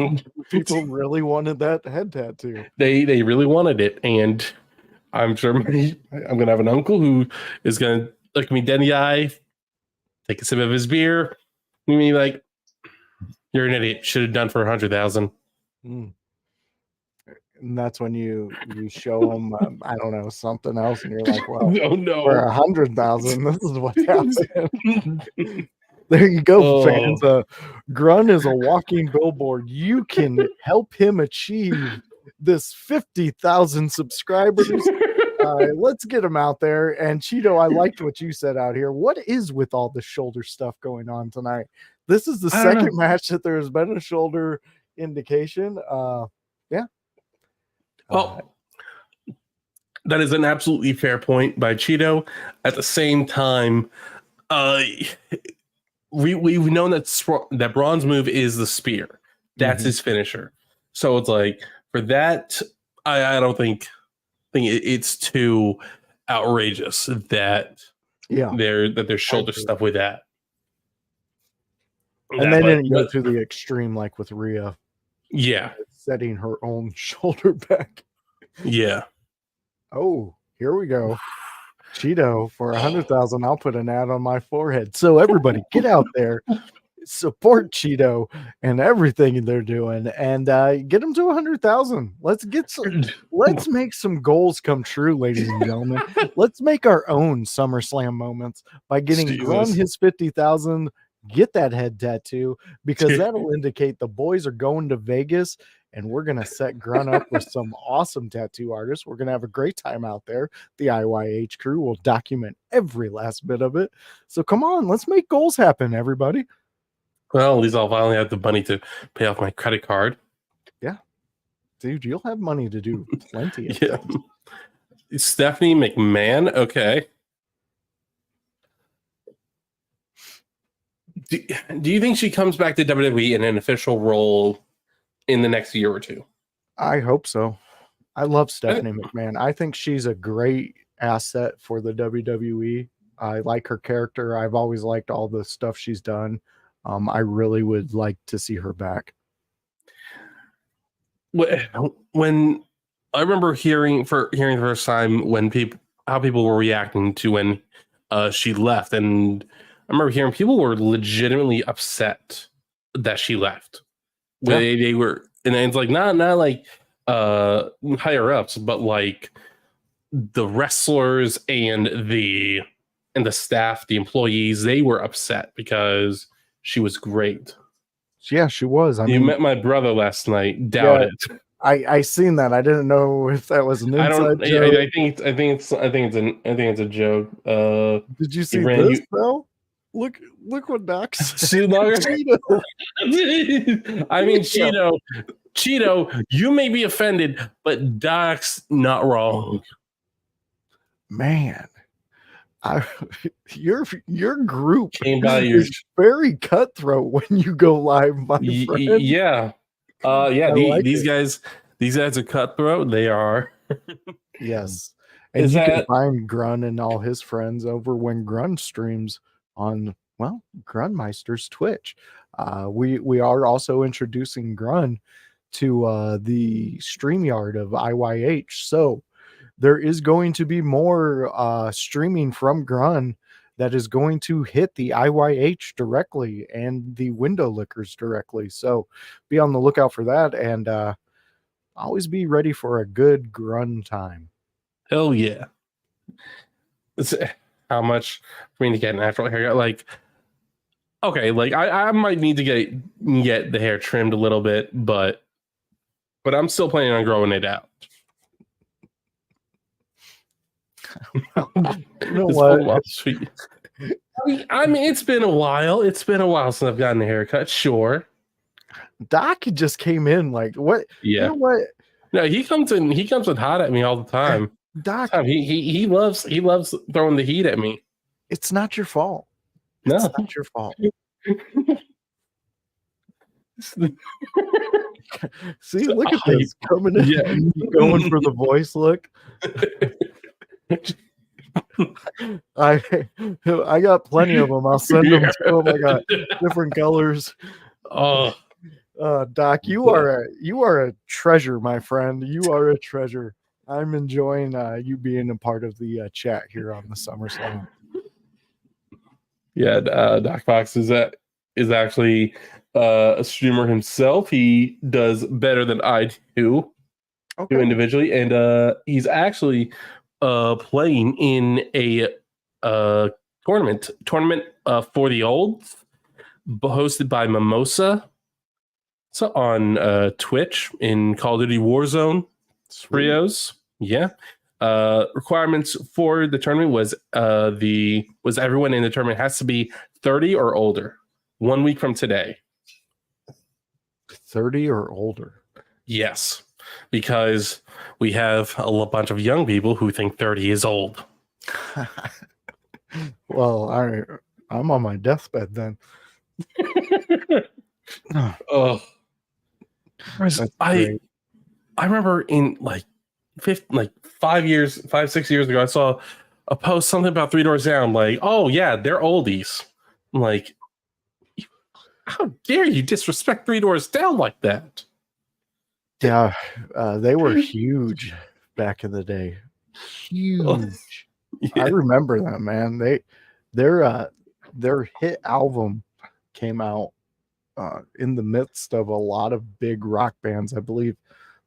People really wanted that head tattoo. They really wanted it, and I'm sure I'm gonna have an uncle who is gonna look me dead in the eye, take a sip of his beer, and be like, "You're an idiot. Should have done for 100,000." And that's when you show them, I don't know, something else, and you're like, "Well, no. for 100,000, this is what happened." There you go, fans. Grun is a walking billboard. You can help him achieve this 50,000 subscribers. Let's get him out there. And Cheeto, I liked what you said out here. What is with all the shoulder stuff going on tonight? This is the second match that there has been a shoulder indication. Yeah. Well, that is an absolutely fair point by Cheeto. At the same time, we've known that Braun's move is the spear. That's his finisher. So it's like, for that, I don't think it's too outrageous that there's shoulder stuff with that. And they didn't go to the extreme like with Rhea. Yeah. Setting her own shoulder back. Yeah. Oh, here we go. Cheeto, for 100,000, I'll put an ad on my forehead. So everybody, get out there, support Cheeto and everything they're doing, and get them to 100,000. Let's make some goals come true, ladies and gentlemen. Let's make our own SummerSlam moments by getting Grun his 50,000. Get that head tattoo, because that'll indicate the boys are going to Vegas, and we're going to set Grun up with some awesome tattoo artists. We're going to have a great time out there. The IYH crew will document every last bit of it. So come on, let's make goals happen, everybody. Well, at least I'll finally have the money to pay off my credit card. Yeah. Dude, you'll have money to do plenty of things. Stephanie McMahon, okay. Do you think she comes back to WWE in an official role in the next year or two? I hope so. I love Stephanie McMahon. I think she's a great asset for the WWE. I like her character. I've always liked all the stuff she's done. I really would like to see her back. When I remember hearing the first time how people were reacting to when she left, and I remember hearing people were legitimately upset that she left. Yeah. They were, and it's like not like higher ups, but like the wrestlers and the staff, the employees, they were upset because she was great. Yeah, she was. You met my brother last night. Doubt it. I seen that. I didn't know if that was an inside joke. I think it's a joke. Did you see this though? Look what Doc said. I mean, Cheeto, you may be offended, but Doc's not wrong. Man, your group is very cutthroat when you go live, my friend. Yeah. These guys are cutthroat. They are. Yes. And you can find Grun and all his friends over when Grun streams on, Grunmeister's Twitch. We are also introducing Grun to the StreamYard of IYH. So there is going to be more streaming from Grun that is going to hit the IYH directly and the window lickers directly. So be on the lookout for that, and always be ready for a good Grun time. Hell yeah. It's, how much for me to get an actual haircut? Like, okay, like I might need to get the hair trimmed a little bit, but I'm still planning on growing it out. You know what? I mean, it's been a while. It's been a while since I've gotten a haircut. Sure. Doc just came in like, what? Yeah. You know what? No, he comes in hot at me all the time. Doc, he loves throwing the heat at me. it's not your fault. No. It's not your fault. See, look at this coming in. Yeah. Going for the voice look. I got plenty of them. I'll send them to him. I got different colors. Oh, Doc, you are a treasure, my friend. You are a treasure. I'm enjoying you being a part of the chat here on the SummerSlam. Yeah, Doc Fox is actually a streamer himself. He does better than I do individually, and he's actually playing in a tournament for the olds, hosted by Mimosa. So on Twitch in Call of Duty Warzone trios. Yeah. Requirements for the tournament was everyone in the tournament has to be 30 or older 1 week from today. 30 or older. Yes, because we have a bunch of young people who think 30 is old. Well, I'm on my deathbed then. Oh, I remember in like 5 years, 6 years ago, I saw a post something about Three Doors Down. Like, oh yeah, they're oldies. I'm like, how dare you disrespect Three Doors Down like that? Yeah, they were huge back in the day. Huge. Yeah. I remember them, man. Their hit album came out in the midst of a lot of big rock bands. I believe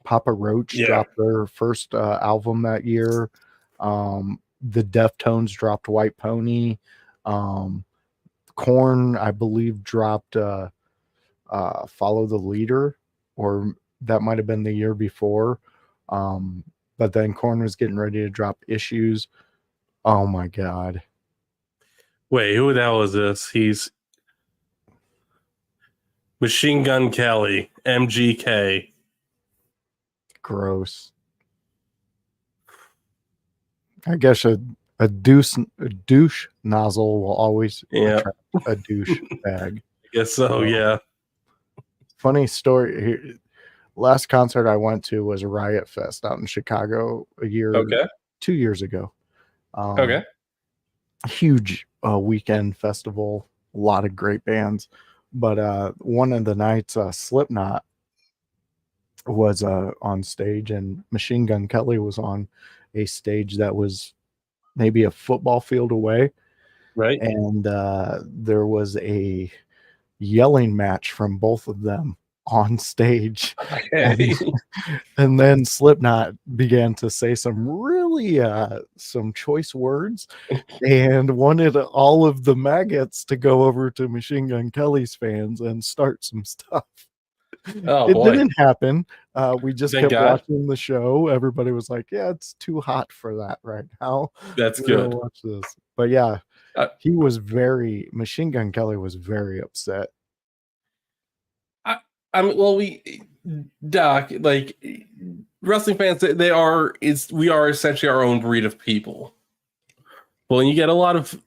Papa Roach dropped their first album that year. The Deftones dropped White Pony. Korn, I believe, dropped Follow the Leader, or that might have been the year before. But then Korn was getting ready to drop Issues. Oh my God. Wait, who the hell is this? He's Machine Gun Kelly, MGK. Gross. I guess a douche nozzle will always attract a douche bag. I guess so, yeah. Funny story here. Last concert I went to was Riot Fest out in Chicago 2 years ago. Huge weekend festival, a lot of great bands. But one of the nights, Slipknot was on stage, and Machine Gun Kelly was on a stage that was maybe a football field away. Right. And there was a yelling match from both of them on stage. Okay. And then Slipknot began to say some really some choice words and wanted all of the maggots to go over to Machine Gun Kelly's fans and start some stuff. It didn't happen. We just kept watching the show. Everybody was like, yeah, it's too hot for that right now. That's good. Watch this. But yeah, Machine Gun Kelly was very upset. I mean, Doc, like wrestling fans, we are essentially our own breed of people. Well, and you get a lot of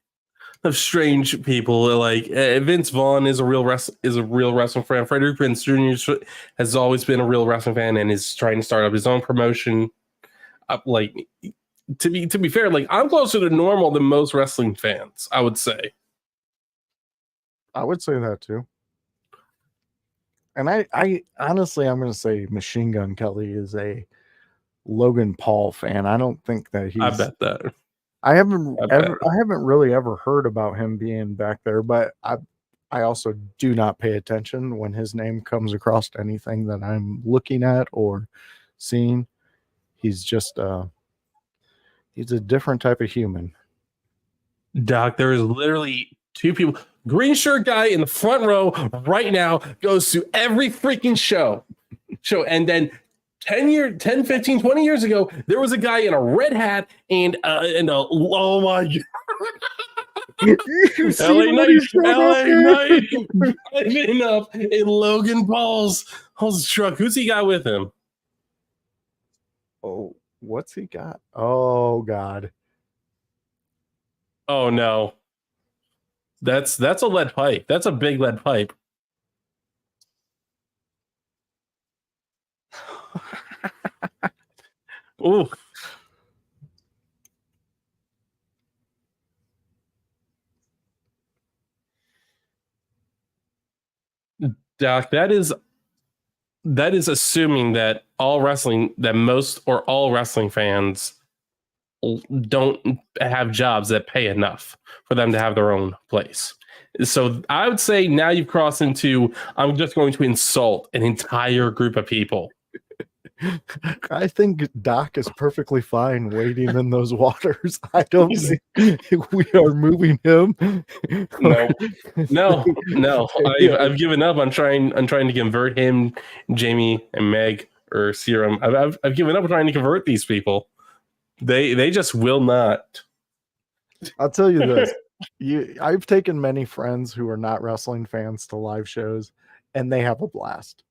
strange people. Like Vince Vaughn is a real wrestling fan. Frederick Prinze Jr. has always been a real wrestling fan and is trying to start up his own promotion. Like to be fair, like I'm closer to normal than most wrestling fans, I would say. I would say that too. And I honestly, I'm going to say Machine Gun Kelly is a Logan Paul fan. I don't think that I he's. bet that. I haven't I bet. ever. I haven't really ever heard about him being back there, but I also do not pay attention when his name comes across anything that I'm looking at or seeing. He's just he's a different type of human. Doc, there is literally two people. Green shirt guy in the front row right now goes to every freaking show. And then 10, 15, 20 years ago, there was a guy in a red hat and oh my God. You see LA what he Knight, showed up LA here? Knight driving up in Logan Paul's truck. Who's he got with him? Oh, what's he got? Oh God. Oh no. That's a lead pipe. That's a big lead pipe. Ooh. Doc, that is assuming that most or all wrestling fans don't have jobs that pay enough for them to have their own place. So I would say now you've crossed into, I'm just going to insult an entire group of people. I think Doc is perfectly fine waiting in those waters. I don't see we are moving him. No. I've given up on trying to convert him, Jamie, and Meg or Serum. I've given up on trying to convert these people. They just will not. I'll tell you this. I've taken many friends who are not wrestling fans to live shows, and they have a blast.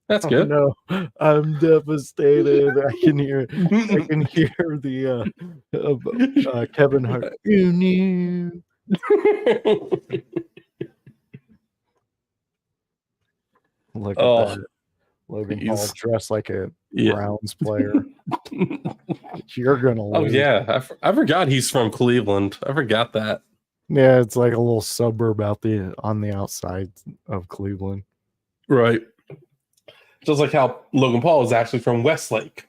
That's good. No, I'm devastated. I can hear the Kevin Hart. You knew. Look at that. Logan Paul dressed like a Browns player. You're gonna lose. Oh yeah, I forgot he's from Cleveland. I forgot that. Yeah, it's like a little suburb on the outside of Cleveland. Right. Just like how Logan Paul is actually from Westlake.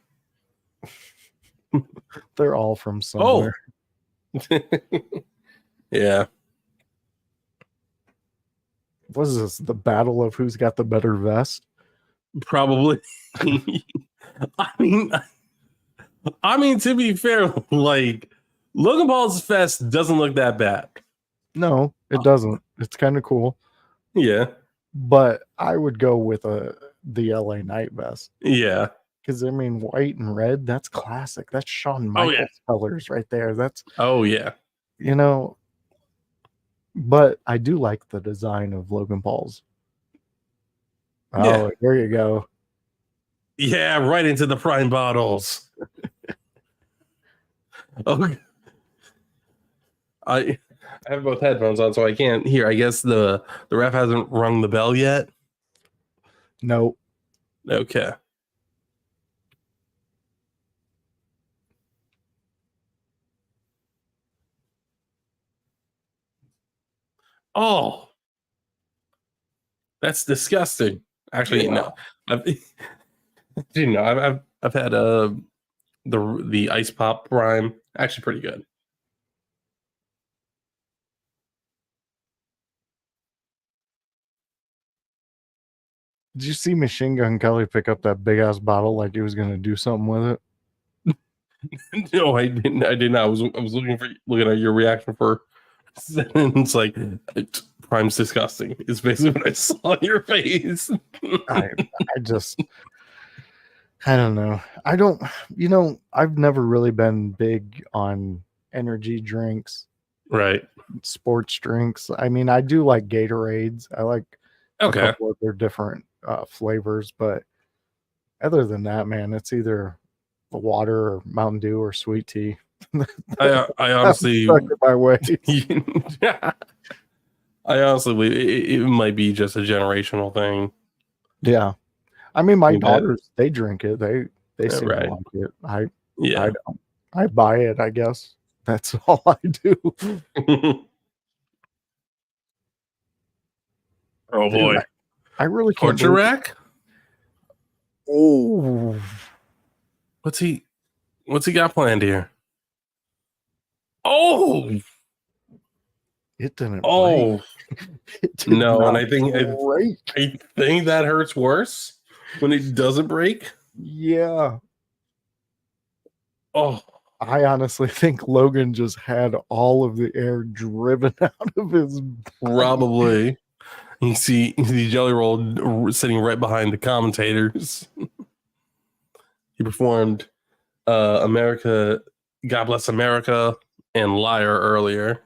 They're all from somewhere. Oh. Yeah. What is this? The battle of who's got the better vest? Probably. I mean, to be fair, like Logan Paul's vest doesn't look that bad. No, it doesn't. It's kind of cool. Yeah. But I would go with the LA Knight vest. Yeah. Because I mean, white and red, that's classic. That's Shawn Michaels colors right there. That's but I do like the design of Logan Paul's. Oh, here you go. Yeah, right into the prime bottles. Okay. I have both headphones on, so I can't hear. I guess the ref hasn't rung the bell yet. No. Okay. Oh, that's disgusting. Actually, no. I've had the ice pop prime. Actually, pretty good. Did you see Machine Gun Kelly pick up that big ass bottle like he was going to do something with it? No, I didn't. I did not. I was looking at your reaction for. It's like prime's disgusting. It's basically what I saw on your face. I don't know. I've never really been big on energy drinks, right? Sports drinks. I mean, I do like Gatorades. I like a couple of their different flavors, but other than that, man, it's either the water or Mountain Dew or sweet tea. I honestly stuck in my way. I honestly believe it might be just a generational thing. Yeah, I mean, my daughters, they drink it. They seem to like it. I don't. I buy it, I guess. That's all I do. Oh boy. I really can't Torture believe. rack? Oh, What's he got planned here? Oh, it didn't break. oh It did no, and not break. I think that hurts worse when it doesn't break. Yeah. Oh, I honestly think Logan just had all of the air driven out of his body. probably. You see Jelly Roll sitting right behind the commentators. He performed America, God Bless America, and Liar earlier.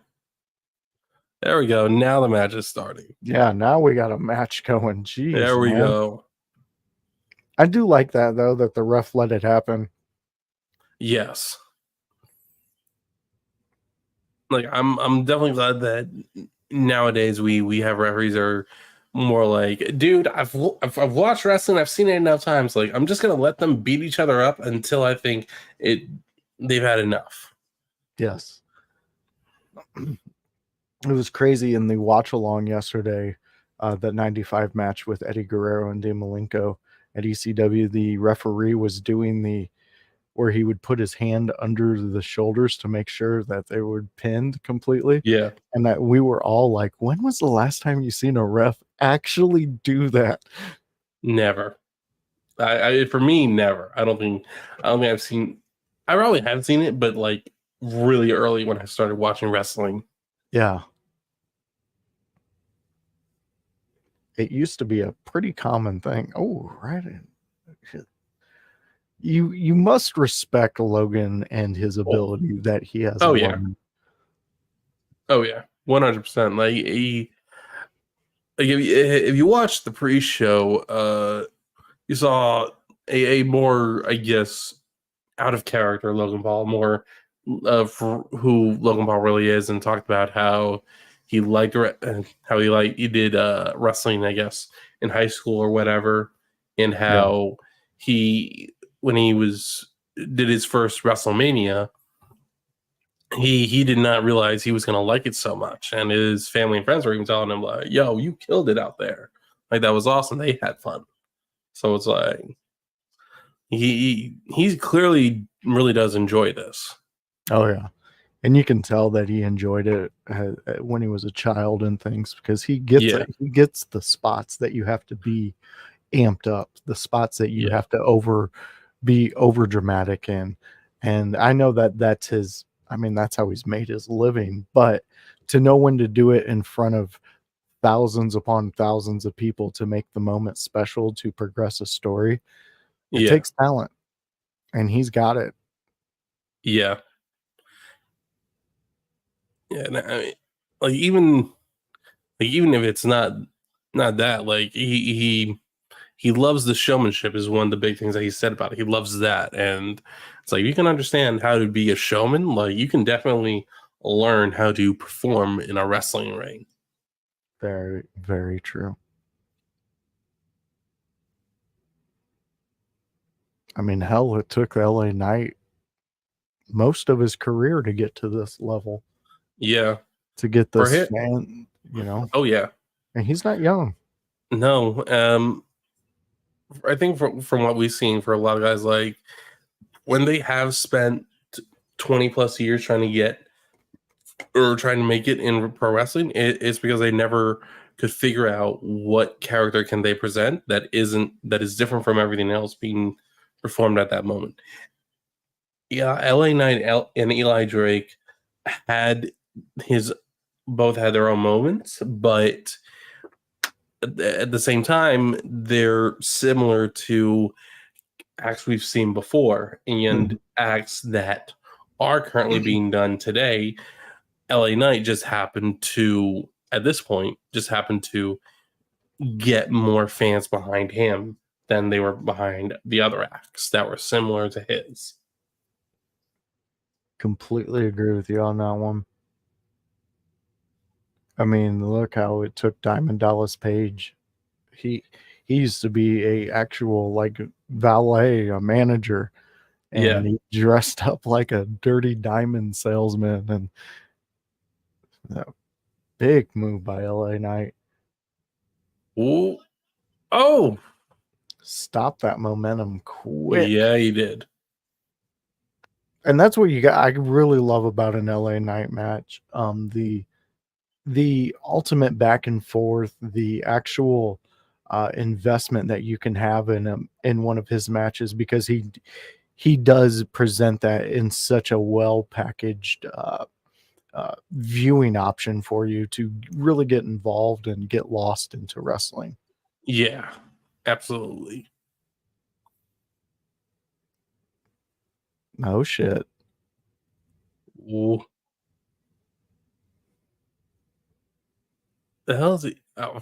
There we go. Now the match is starting. Yeah, now we got a match going. Jeez, There we man. go. I do like that though, that the ref let it happen. Yes. Like I'm definitely glad that nowadays we have referees that are more like, dude, I've watched wrestling, I've seen it enough times. Like, I'm just gonna let them beat each other up until I think they've had enough. Yes. It was crazy in the watch along yesterday, that 95 match with Eddie Guerrero and Dean Malenko at ECW. The referee was doing where he would put his hand under the shoulders to make sure that they were pinned completely. Yeah, And that we were all like, when was the last time you seen a ref actually do that? never. I for me, never. I don't think I've seen. I probably have seen it, but like really early when I started watching wrestling. Yeah. It used to be a pretty common thing. Oh, right. You must respect Logan and his ability that he has Oh yeah, learned. oh yeah, 100%. Like if you watch the pre-show, you saw a more, I guess, out of character Logan Paul, more of who Logan Paul really is, and talked about how he liked he did wrestling, I guess, in high school or whatever, and Yeah. how he when he did his first WrestleMania, he did not realize he was going to like it so much, and his family and friends were even telling him like, "Yo, you killed it out there! Like that was awesome. They had fun." So it's like he clearly really does enjoy this. Oh yeah. And you can tell that he enjoyed it when he was a child and things, because he gets Yeah, it. He gets the spots that you have to be amped up, the spots that you yeah, have to be over dramatic in. And I know that that's his, I mean, that's how he's made his living, but to know when to do it in front of thousands upon thousands of people to make the moment special, to progress a story, it yeah, takes talent, and he's got it. yeah, yeah. And I mean, like even if it's not that, like he loves the showmanship is one of the big things that he said about it. He loves that, and it's like you can understand how to be a showman. Like you can definitely learn how to perform in a wrestling ring. Very, very true. I mean, hell, it took LA Knight most of his career to get to this level, Yeah, to get for this him. fan, Oh yeah, and he's not young. no. I think from what we've seen for a lot of guys, like when they have spent 20 plus years trying to get or trying to make it in pro wrestling, it's because they never could figure out what character can they present that is different from everything else being performed at that moment. Yeah, LA Knight and Eli Drake had his both had their own moments, but at the same time, they're similar to acts we've seen before and acts that are currently being done today. LA Knight just happened to, at this point, just happened to get more fans behind him than they were behind the other acts that were similar to his. Completely agree with you on that one. I mean, look how it took Diamond Dallas Page. He he used to be a actual like valet, a manager, Yeah. and he dressed up like a dirty diamond salesman, and a big move by LA Knight. Ooh. Oh, Stop that momentum quick. yeah, he did. And that's what you got. I really love about an LA Knight match. The ultimate back and forth, the actual investment that you can have in one of his matches, because he does present that in such a well packaged viewing option for you to really get involved and get lost into wrestling. Yeah, absolutely. No shit. Ooh. The hell is he? Oh.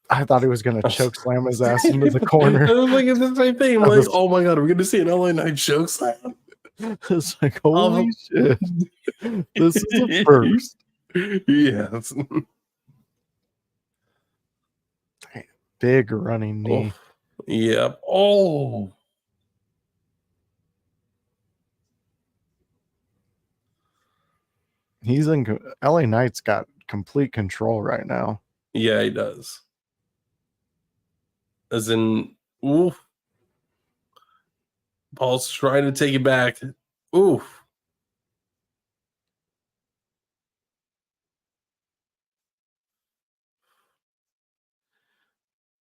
I thought he was going to I was- choke slam his ass into the corner. I was like, it's the same thing. I'm I like, was- oh my god, are we going to see an LA Knight choke slam? It's like, holy shit. This is a first. Yes. Big running knee. Oh, yep. Oh, He's in LA Knight's got complete control right now. yeah, he does. As in, ooh, Paul's trying to take it back. Ooh.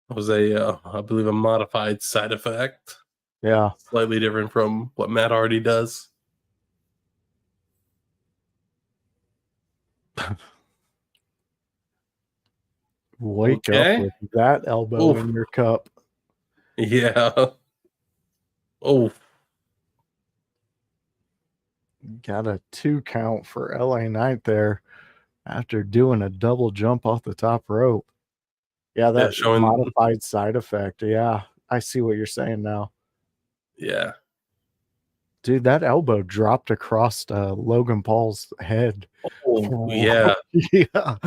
It was I believe, a modified side effect. Yeah. Slightly different from what Matt already does. Wake Okay. up with that elbow Oof. in your cup. Yeah. Oh, Got a 2 count for LA Knight there after doing a double jump off the top rope. Yeah, that showing. modified side effect. Yeah, I see what you're saying now. Yeah. Dude, that elbow dropped across Logan Paul's head. Oh, yeah. Yeah.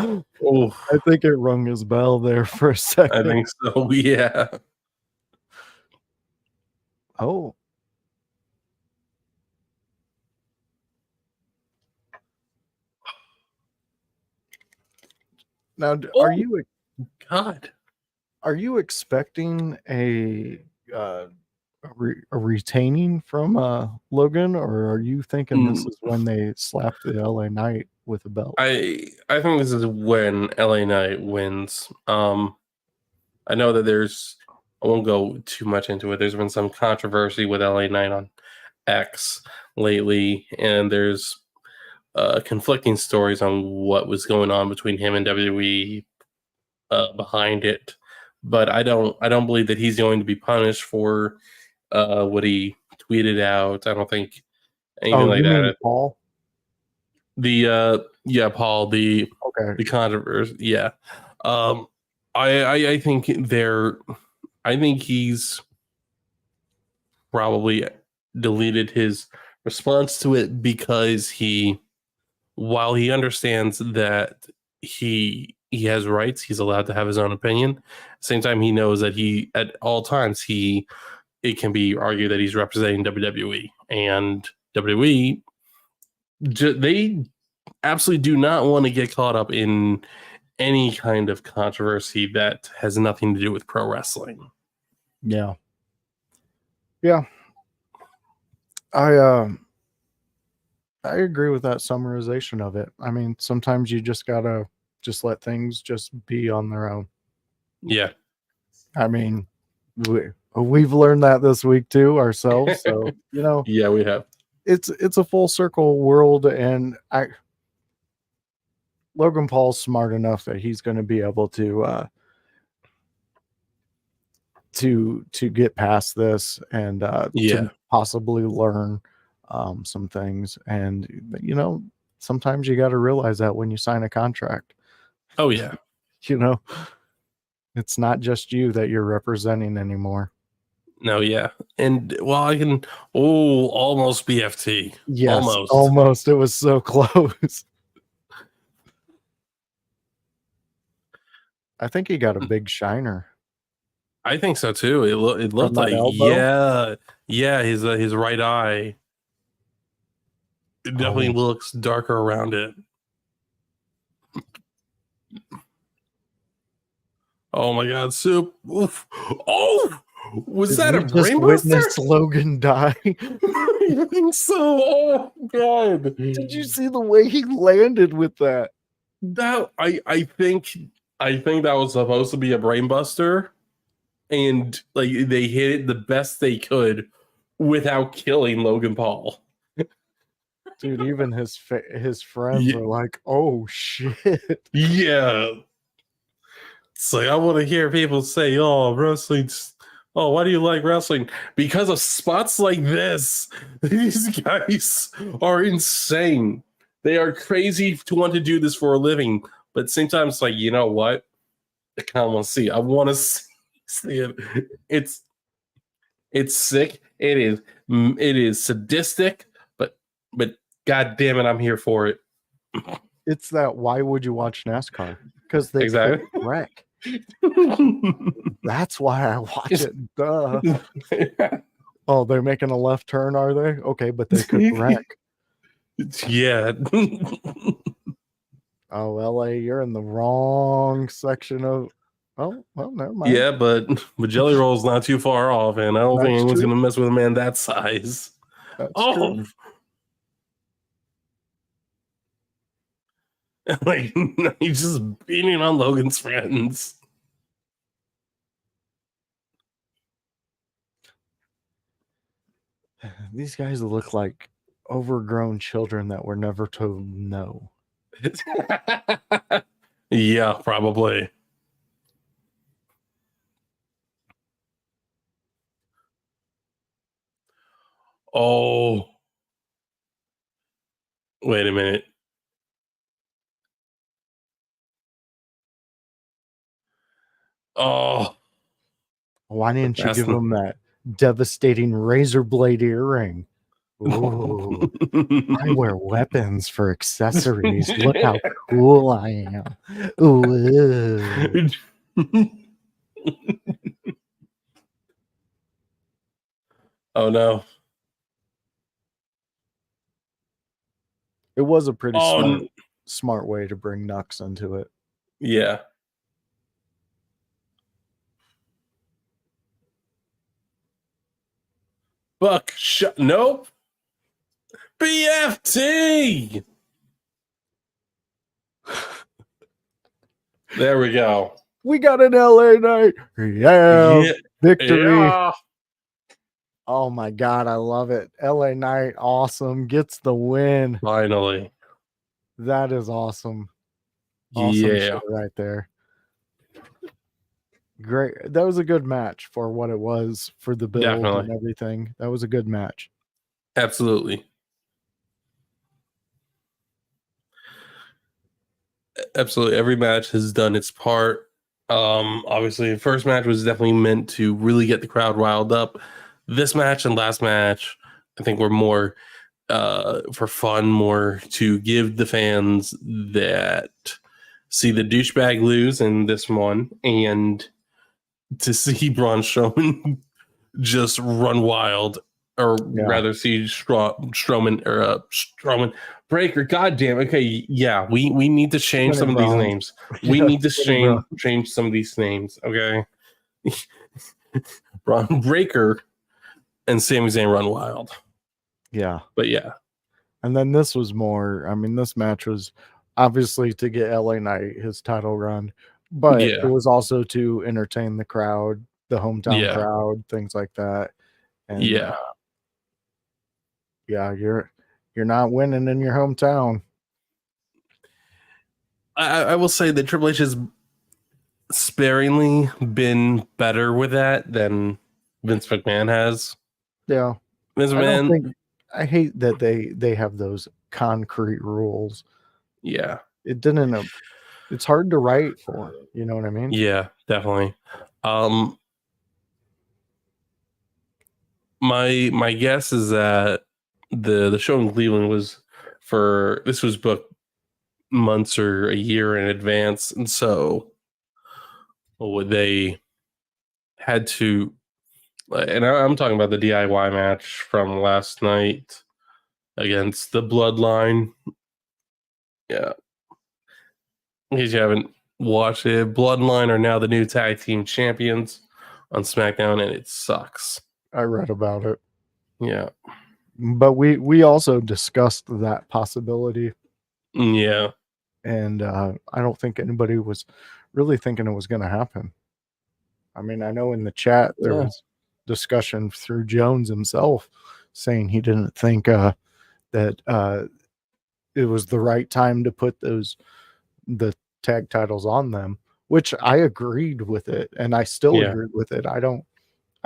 Oh, I think it rung his bell there for a I second. think so. Yeah. Oh. Now, Oh, God. are you expecting a retaining from Logan, or are you thinking this is when they slap the LA Knight with a belt? I think this is when LA Knight wins. I know that I won't go too much into it. There's been some controversy with LA Knight on X lately, and there's conflicting stories on what was going on between him and WWE behind it. But I don't believe that he's going to be punished for what he tweeted out. I don't think anything like You mean that. Paul? Paul, the controversy. Yeah. I think I think he's probably deleted his response to it because while he understands that he has rights, he's allowed to have his own opinion. At the same time, he knows that at all times it can be argued that he's representing WWE, and WWE they absolutely do not want to get caught up in any kind of controversy that has nothing to do with pro wrestling. Yeah. Yeah. I agree with that summarization of it. I mean, sometimes you just gotta just let things just be on their own. Yeah. I mean, we've learned that this week too ourselves. So, Yeah, we have. It's a full circle world, and Logan Paul's smart enough that he's going to be able to get past this and to possibly learn some things. And sometimes you got to realize that when you sign a contract. Oh yeah. It's not just you that you're representing anymore. No, yeah. And I can almost BFT. Yes, almost. It was so close. I think he got a big shiner. I think so too. It looked like elbow? his right eye. It definitely looks darker around it. Oh my God, soup. Oof. Oh, was Did that we a just witness brainbuster? Logan die? I think so. Oh God. Did you see the way he landed with that? That I think that was supposed to be a brainbuster, and like they hit it the best they could without killing Logan Paul. Dude, even his friends Yeah, are like, "Oh shit." yeah. It's like I want to hear people say, "Oh, wrestling's. Oh, why do you like wrestling?" Because of spots like this. These guys are insane. They are crazy to want to do this for a living, but at the same time, it's like, you know what? I kind of want to see. I want to see it. It's it's sick. It is sadistic, but god damn it, I'm here for it. It's that why would you watch NASCAR? Because they could Exactly. wreck. That's why I watch it. Duh. Oh, they're making a left turn, are they? Okay, but they could wreck. Yeah. Oh, LA, you're in the wrong section of. Oh, well, never mind. Yeah, but Jelly Roll's not too far off, and I don't think That's anyone's true. gonna mess with a man that size. That's true. Oh, like he's just beating on Logan's friends. These guys look like overgrown children that were never told no. Yeah, probably. Oh, wait a minute. Oh, Why didn't you that's give them that devastating razor blade earring? Ooh, I wear weapons for accessories. Look how cool I am. Ooh. Oh no. It was a pretty Oh smart way to bring Nux into it. yeah. Nope. BFT. There we go. We got an LA night. Yeah. Yeah. Victory. Yeah. Oh my God. I love it. LA Knight. Awesome. Gets the win. Finally. That is awesome. Awesome Yeah. shit right there. Great. That was a good match for what it was for the build and Definitely. everything. That was a good match. Absolutely. Absolutely. Every match has done its part. Obviously, the first match was definitely meant to really get the crowd riled up. This match and last match, I think, were more for fun, more to give the fans that see the douchebag lose in this one, and to see Braun Strowman just run wild, or rather see Strowman Breaker. God damn. Okay, yeah, we need to change some of these Braun. names. We Yeah, need to Skinny Braun. change some of these names. Okay, Braun Breaker and Sami Zayn run wild. Yeah. But yeah, And then this was more, I mean, this match was obviously to get LA Knight his title run, but it yeah, was also to entertain the crowd, the hometown yeah, crowd, things like that. And yeah. yeah, you're not winning in your hometown. I will say that Triple H has sparingly been better with that than Vince McMahon has. Yeah. Vince I don't McMahon, think I hate that they have those concrete rules. yeah, It didn't it's hard to write for, you know what I mean? yeah, definitely. Um, my guess is that the show in Cleveland was booked months or a year in advance, and so they had to. And I'm talking about the DIY match from last night against the Bloodline. Yeah, in case you haven't Watch it. Bloodline are now the new tag team champions on SmackDown, and it sucks. I read about it. Yeah. But we also discussed that possibility. Yeah. And I don't think anybody was really thinking it was going to happen. I mean, I know in the chat there was discussion through Jones himself saying he didn't think that it was the right time to put the tag titles on them, which I agreed with it, and I still agree with it. I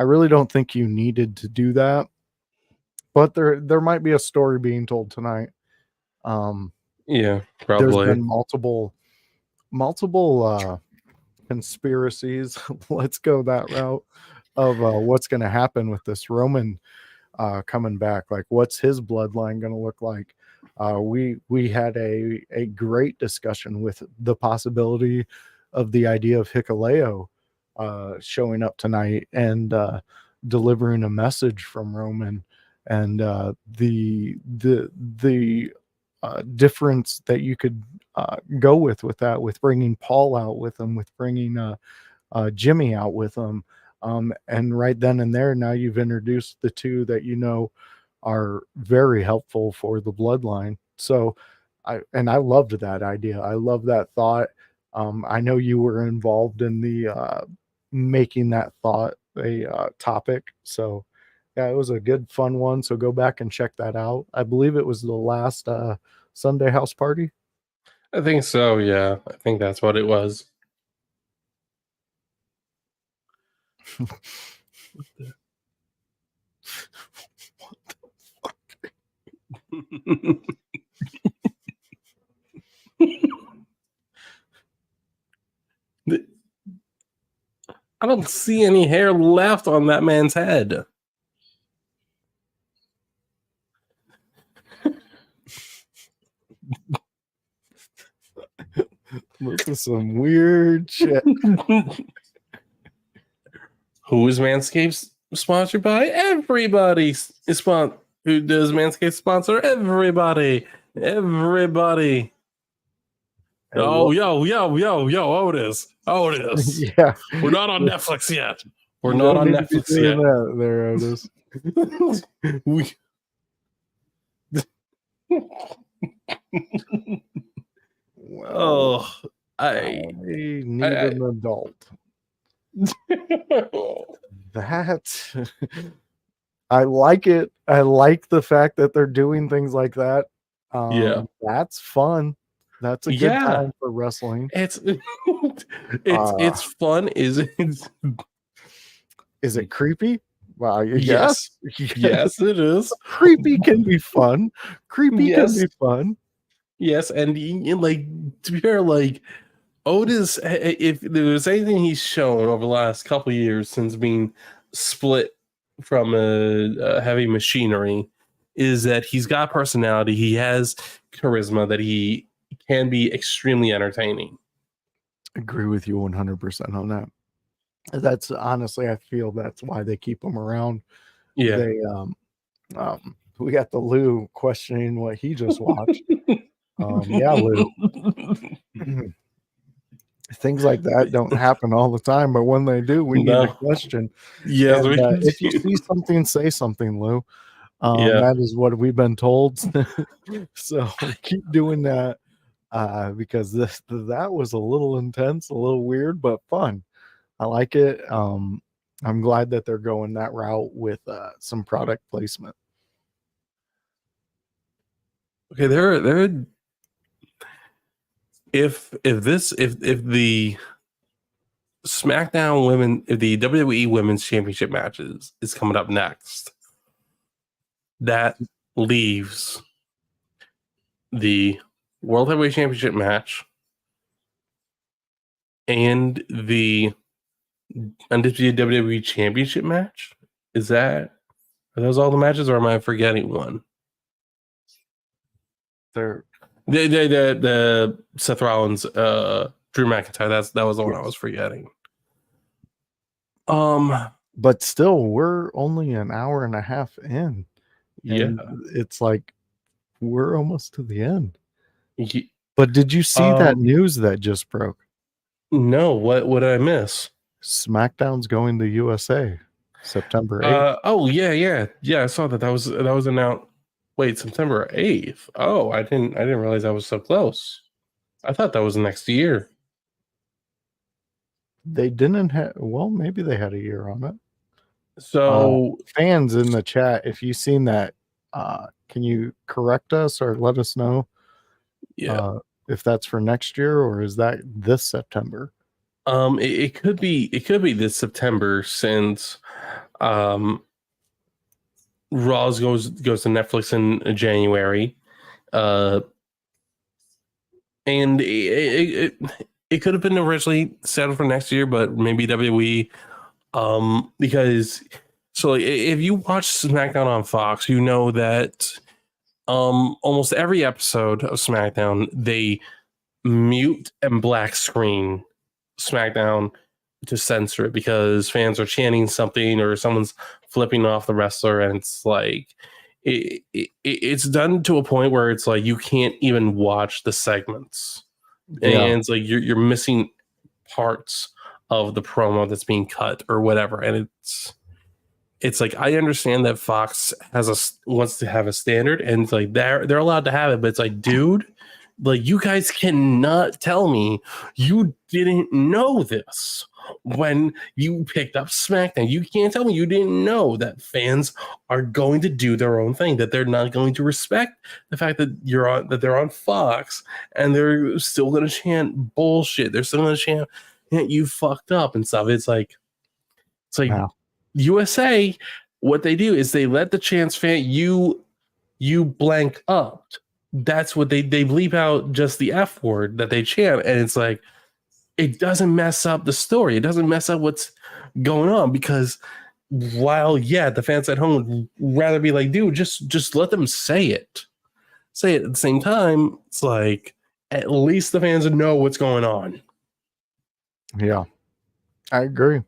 really don't think you needed to do that, but there might be a story being told tonight. Yeah, There's probably. been multiple conspiracies. Let's go that route of what's going to happen with this Roman coming back. Like, what's his bloodline going to look like? We had a great discussion with the possibility of the idea of Hikuleo showing up tonight and delivering a message from Roman, and the difference that you could go with that, with bringing Paul out with him, with bringing Jimmy out with him. And right then and there, now you've introduced the two that are very helpful for the bloodline. So I loved that idea. I love that thought. I know you were involved in the making that thought a topic. So yeah, it was a good, fun one. So go back and check that out. I believe it was the last Sunday house party. I think so. Yeah, I think that's what it was. What the fuck? I don't see any hair left on that man's head. This is some weird shit. Who is Manscaped sponsored by? Everybody is who does Manscaped sponsor? Everybody. Everybody. Oh, yo, Otis. Otis. Yeah. We're not on Netflix yet. We're You not don't on need to be Netflix doing yet. that there, Otis. Well, I need an adult. That I like it. I like the fact that they're doing things like that. Yeah. That's fun. That's a good time for wrestling. It's fun. Is it creepy? Well, yes. Yes, it is. Creepy can be fun. Creepy can be fun. Yes, and like, to be fair, like Otis, if there was anything he's shown over the last couple of years since being split from a heavy machinery, is that he's got personality. He has charisma, that he can be extremely entertaining. Agree with you 100% on that. That's honestly, I feel that's why they keep him around. Yeah. They we got the Lou questioning what he just watched. Yeah, Lou. Things like that don't happen all the time, but when they do, we need a question. Yes, and, if you see something, say something, Lou. That is what we've been told. So keep doing that because that was a little intense, a little weird, but fun. I like it. I'm glad that they're going that route with some product placement. Okay, if the SmackDown women, if the WWE Women's Championship matches is coming up next, that leaves the World Heavyweight Championship match and the Undisputed WWE Championship match. Are those all the matches, or am I forgetting one? They're the Seth Rollins, Drew McIntyre. That was the one I was forgetting. But still, we're only an hour and a half in. And it's like we're almost to the end. But did you see that news that just broke? No, what did I miss? SmackDown's going to USA September 8th. Oh yeah. I saw that was announced. Wait, September 8th. Oh, I didn't realize that was so close. I thought that was next year. They didn't have, well, maybe they had a year on it. So Fans in the chat, if you've seen that, can you correct us or let us know yeah. if that's for next year or is that this September? It could be this September since Raws goes to Netflix in January. And it could have been originally settled for next year, but maybe WWE, because so if you watch SmackDown on Fox, you know that almost every episode of SmackDown they mute and black screen SmackDown to censor it because fans are chanting something or someone's flipping off the wrestler, and it's like it's done to a point where it's like you can't even watch the segments, Yeah. and it's like you're missing parts of the promo that's being cut or whatever, and it's like I understand that Fox wants to have a standard, and it's like they're allowed to have it, but it's like, dude, like you guys cannot tell me you didn't know this when you picked up SmackDown. You can't tell me you didn't know that fans are going to do their own thing, that they're not going to respect the fact that they're on Fox and they're still going to chant bullshit. They're still going to chant you fucked up and stuff. It's like Wow. USA, what they do is they let the chance fan you blank up. That's what they bleep out just the F word that they chant, and it's like it doesn't mess up the story. It doesn't mess up what's going on because while the fans at home would rather be like, dude, just let them say it. Say it at the same time. It's like at least the fans know what's going on. Yeah, I agree.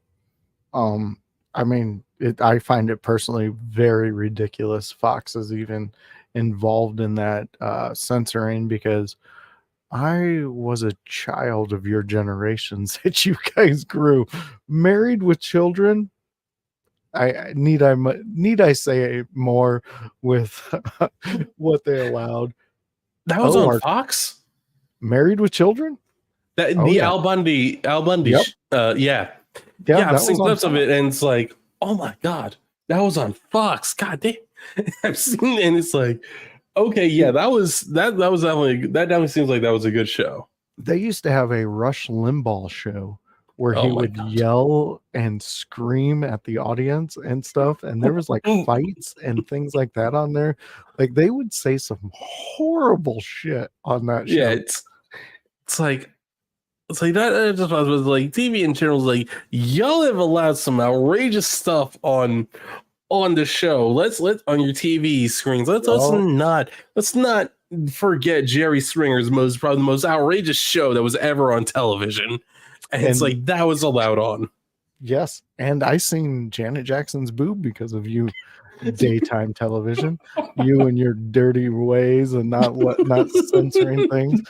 I mean, I find it personally very ridiculous Fox is even involved in that censoring because I was a child of your generations that you guys grew married with children. Need I say more with what they allowed? That was on Fox. Married with Children. Al Bundy. Yep. I've seen clips of it, and it's like, oh my god, that was on Fox. God damn, I've seen it, and it's like, okay, that was definitely seems like that was a good show. They used to have a Rush Limbaugh show where he would yell and scream at the audience and stuff, and there was like fights and things like that on there. Like they would say some horrible shit on that show. Yeah, it's like that just was like TV in general is like y'all have allowed some outrageous stuff on the show. Let's on your TV screens. Let's not forget Jerry Springer's probably the most outrageous show that was ever on television. And it's like that was allowed on. Yes, and I seen Janet Jackson's boob because of you. Daytime television, you and your dirty ways and not censoring things.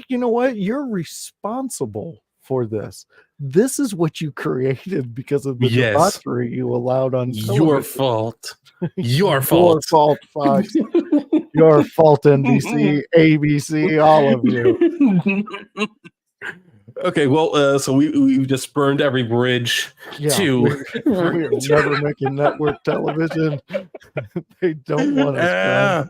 You know what? You're responsible for this. This is what you created because of the debauchery you allowed on television. Your fault. Your fault. Your fault, Fox. Your fault, NBC, ABC, all of you. Okay, well, so we just burned every bridge to we're never making network television. They don't want us.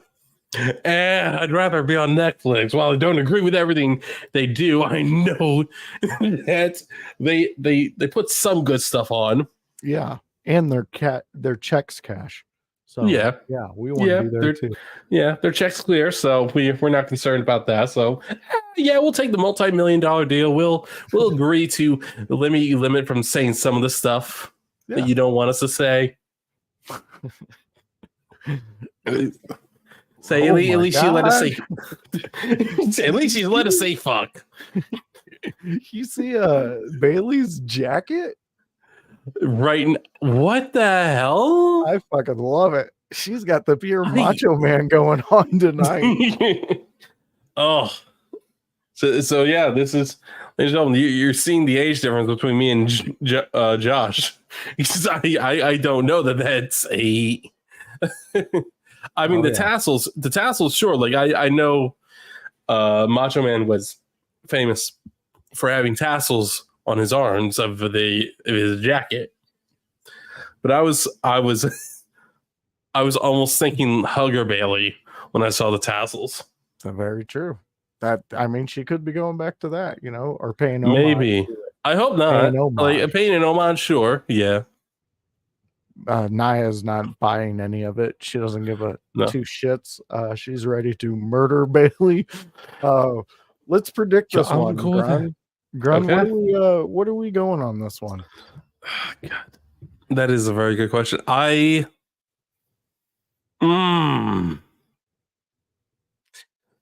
I'd rather be on Netflix. While I don't agree with everything they do, I know that they put some good stuff on. Yeah, and their checks cash. So yeah, we want to be there too. Yeah, their check's clear, so we're not concerned about that. So we'll take the multi-million-dollar deal. We'll agree to limit from saying some of the stuff that you don't want us to say. Say at least you let us say. At least you let us say fuck. You see Bailey's jacket? Right. What the hell? I fucking love it. She's got the pure Macho Man going on tonight. So So yeah, this is, ladies and gentlemen, you're seeing the age difference between me and Josh. He says, I don't know that that's a. I mean, Oh, the tassels, sure. Like I know, Macho Man was famous for having tassels on his arms of his jacket, but I was almost thinking Hugger Bailey when I saw the tassels. very true. That, I mean, she could be going back to that, you know, or paying homage. Maybe. I hope Paying not. Like homage. paying an homage, sure. Yeah. Naya's not buying any of it. She doesn't give a No. two shits. She's ready to murder Bailey. Let's predict this I'm one, cool with that. Grun, Okay. what are we going on this one? God, that is a very good question.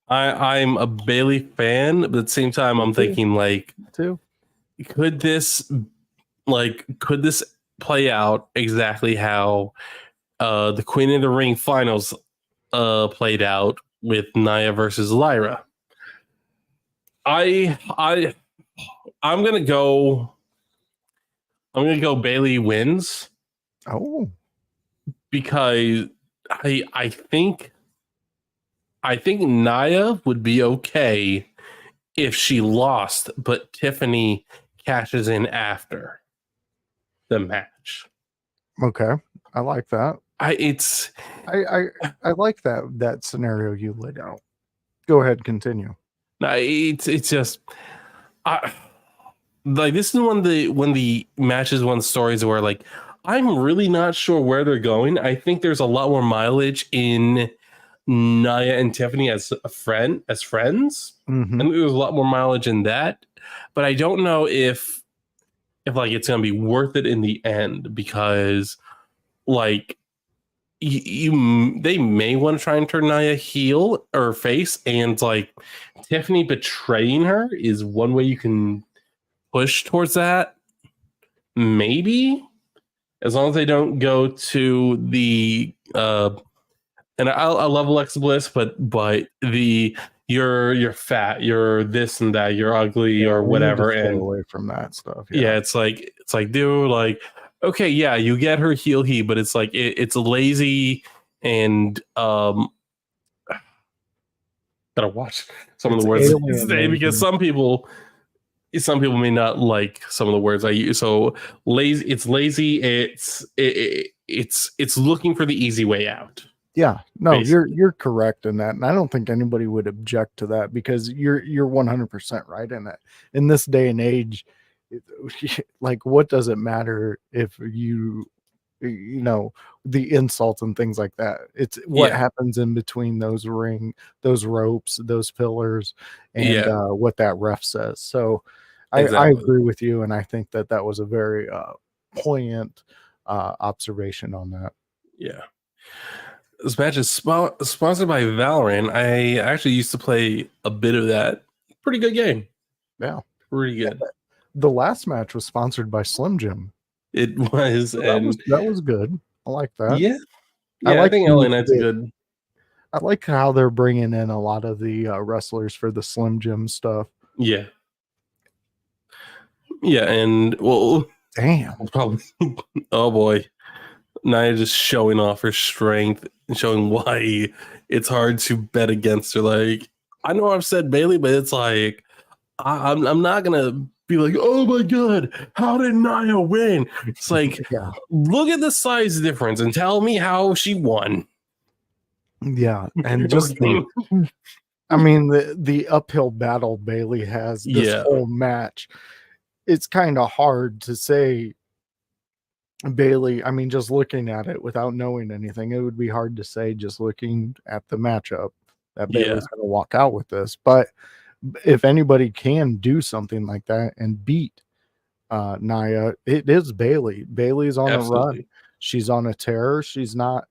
I'm a Bailey fan, but at the same time, I'm thinking like, Too. could this play out exactly how the Queen of the Ring finals played out with Nia versus Lyra? I'm gonna go. I'm gonna go Bailey wins Oh, because I think Nia would be okay if she lost, but Tiffany cashes in after the match. okay. I like that. I like that scenario you laid out. Go ahead, continue. it's just like this is one of the matches, one of the stories where like I'm really not sure where they're going. I think there's a lot more mileage in Nia and Tiffany as friends, Mm-hmm. and there's a lot more mileage in that. But I don't know if like it's gonna be worth it in the end, because like they may want to try and turn Nia heel or face, and like Tiffany betraying her is one way you can push towards that. Maybe, as long as they don't go to the and I love Alexa Bliss, but you're fat, you're this and that, you're ugly, Yeah, or we need to whatever, stay and away from that stuff. yeah, it's like dude, like okay, yeah, you get her heel heat, but it's like it's lazy, and gotta watch some of It's the words I say, because alienating. some people may not like some of the words I use. So lazy, it's lazy. It's looking for the easy way out. Yeah, no, Basically. you're correct in that, and I don't think anybody would object to that, because you're 100% right in that. In this day and age, like, what does it matter if you know, the insults and things like that? It's what Yeah, happens in between those ropes, those pillars, and yeah, what that ref says. So I exactly. agree with you, and I think that was a very poignant observation on that. Yeah. This match is sponsored by Valorant. I actually used to play a bit of that. Pretty good game. Yeah. Pretty good. The last match was sponsored by Slim Jim. It was, So and that was good. I like that. yeah, I I like think LA Knight's a good. I like how they're bringing in a lot of the wrestlers for the Slim Jim stuff. Yeah, yeah, and well, Damn. probably. Oh boy, Nia just showing off her strength and showing why it's hard to bet against her. Like, I know I've said Bailey, but it's like I'm not gonna be like, oh my god, how did Nia win? It's like, Yeah. look at the size difference and tell me how she won. Yeah. And just the uphill battle Bailey has this Yeah, whole match. It's kind of hard to say Bailey. I mean, just looking at it without knowing anything, it would be hard to say, just looking at the matchup, that yeah, Bailey's going to walk out with this. But if anybody can do something like that and beat Nia, it is Bailey. Bailey's on a run. absolutely. She's on a tear. She's not.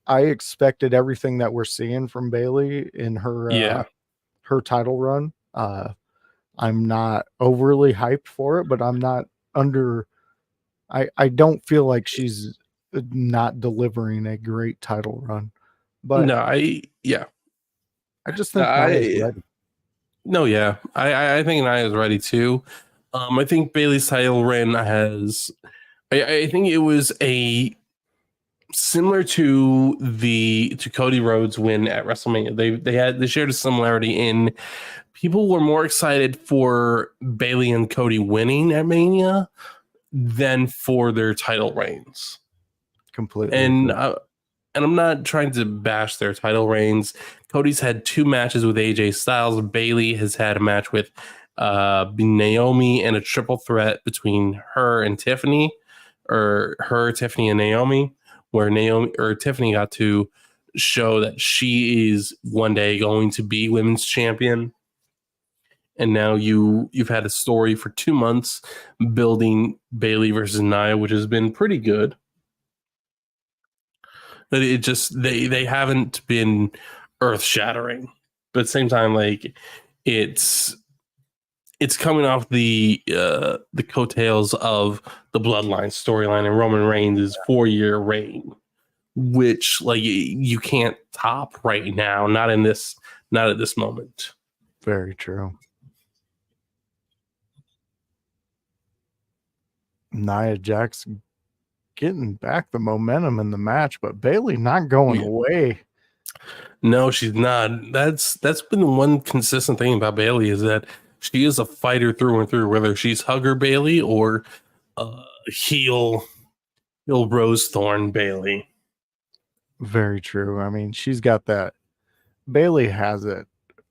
I expected everything that we're seeing from Bailey in Yeah, her title run. I'm not overly hyped for it, but I'm not under. I don't feel like she's not delivering a great title run, but no, yeah, I just think Nia's I ready. No, yeah, I think Nia is ready too. I think Bailey's title reign has. I think it was a similar to Cody Rhodes win at WrestleMania. They shared a similarity in people were more excited for Bailey and Cody winning at Mania than for their title reigns. Completely And agree. and I'm not trying to bash their title reigns. Cody's had 2 matches with AJ Styles. Bailey has had a match with Naomi and a triple threat between her and Tiffany, or her, Tiffany, and Naomi, where Naomi or Tiffany got to show that she is one day going to be women's champion. And now you've had a story for 2 months building Bailey versus Nia, which has been pretty good. But it just they haven't been earth shattering. But at the same time, like it's coming off the coattails of the Bloodline storyline and Roman Reigns' 4-year reign, which like you can't top right now, not at this moment. Very true. Nia Jax getting back the momentum in the match, but Bailey not going away. No, she's not. That's been the one consistent thing about Bailey, is that she is a fighter through and through, whether she's Hugger Bailey or heel Rose Thorn Bailey. Very true. I mean, she's got that. Bailey has it.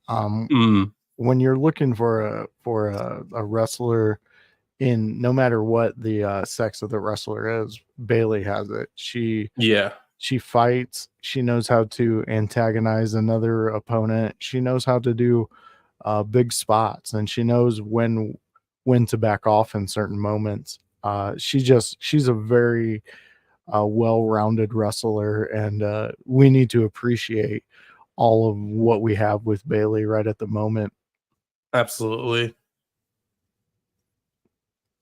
When you're looking for a wrestler, in no matter what the sex of the wrestler is, Bailey has it. She fights. She knows how to antagonize another opponent. She knows how to do big spots, and she knows when to back off in certain moments. She's a very well-rounded wrestler, and we need to appreciate all of what we have with Bailey right at the moment. Absolutely.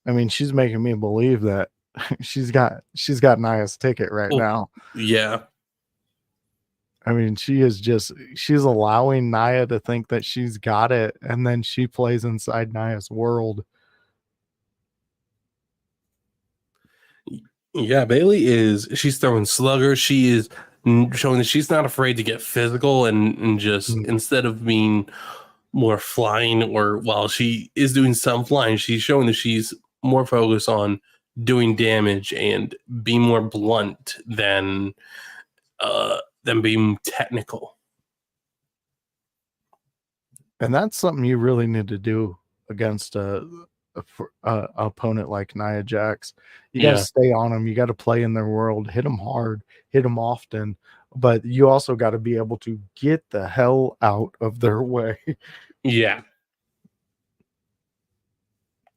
I mean, she's making me believe that she's got Nia's ticket right now. Yeah. I mean, she's allowing Nia to think that she's got it, and then she plays inside Nia's world. Yeah, she's throwing sluggers. She is showing that she's not afraid to get physical, and just instead of being more flying, or while she is doing some flying, she's showing that she's more focused on doing damage and being more blunt than being technical. And that's something you really need to do against a opponent like Nia Jax. You got to stay on them. You got to play in their world, hit them hard, hit them often, but you also got to be able to get the hell out of their way. Yeah.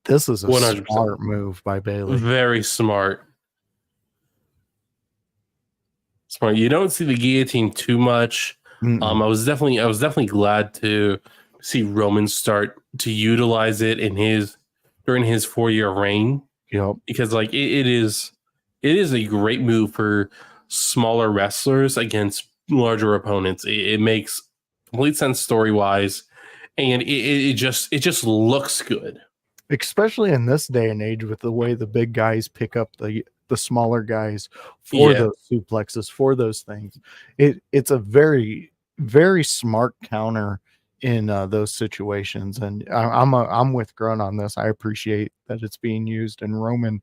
This is a 100%. smart move by Bailey. Very smart. Smart. You don't see the guillotine too much. I was definitely glad to see Roman start to utilize it during his 4-year reign. Yep. Because like it is a great move for smaller wrestlers against larger opponents. It makes complete sense story wise, and it just looks good, especially in this day and age with the way the big guys pick up the smaller guys for those suplexes, for those things. It's a very, very smart counter in those situations, and I'm with Grunt on this. I appreciate that it's being used, and Roman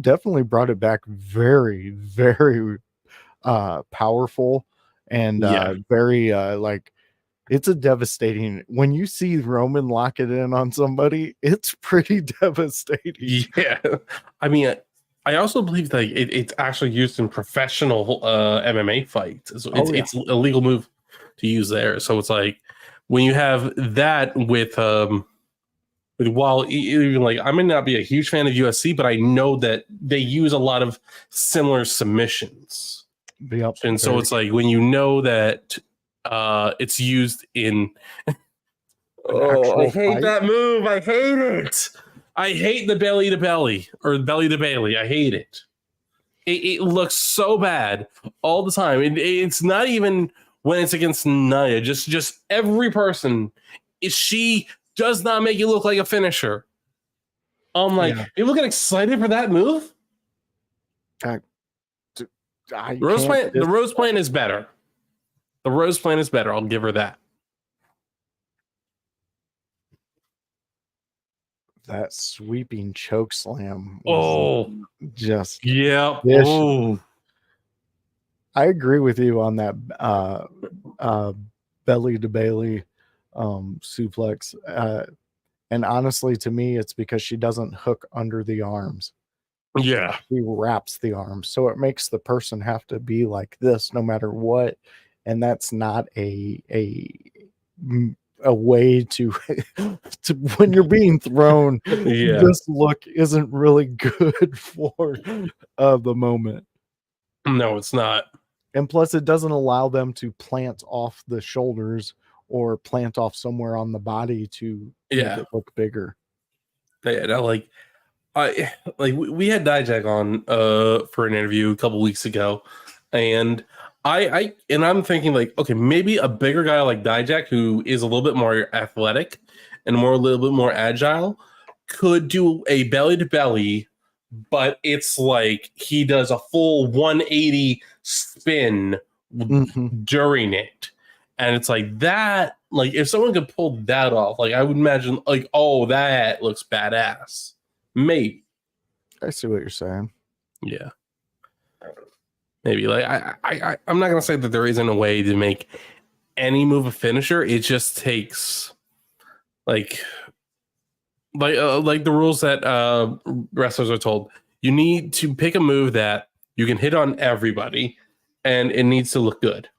definitely brought it back very, very powerful, and very like, it's a devastating when you see Roman lock it in on somebody. It's pretty devastating. Yeah, I mean, I also believe that it's actually used in professional MMA fights. So it's a legal move to use there. So it's like when you have that with while even like, I may not be a huge fan of UFC, but I know that they use a lot of similar submissions. Yep. And so it's like when you know that it's used in I hate that move. I hate it. I hate the belly to belly or belly to Bailey. I hate it. It looks so bad all the time. It's not even when it's against Nia. Just every person she does not make it look like a finisher. I'm like, Yeah. people get excited for that move. I The Rose Plant is better. The Rose Plant is better. I'll give her that. That sweeping choke slam Oh, just yeah. vicious. Oh, I agree with you on that belly to Bailey suplex. And honestly, to me, it's because she doesn't hook under the arms. yeah. She wraps the arms. So it makes the person have to be like this no matter what. And that's not a way to, to when you're being thrown. Yeah. This look isn't really good for the moment. No, it's not. And plus, it doesn't allow them to plant off the shoulders or plant off somewhere on the body to make it look bigger. Yeah, no, we had Dijak on for an interview a couple weeks ago, and I'm thinking like, okay, maybe a bigger guy like Dijak, who is a little bit more athletic and a little bit more agile, could do a belly to belly, but it's like he does a full 180 spin during it. And it's like that, like if someone could pull that off, like I would imagine like, oh, that looks badass. Maybe. I see what you're saying. Yeah. Maybe. Like I'm not gonna say that there isn't a way to make any move a finisher. It just takes like the rules that wrestlers are told. You need to pick a move that you can hit on everybody, and it needs to look good.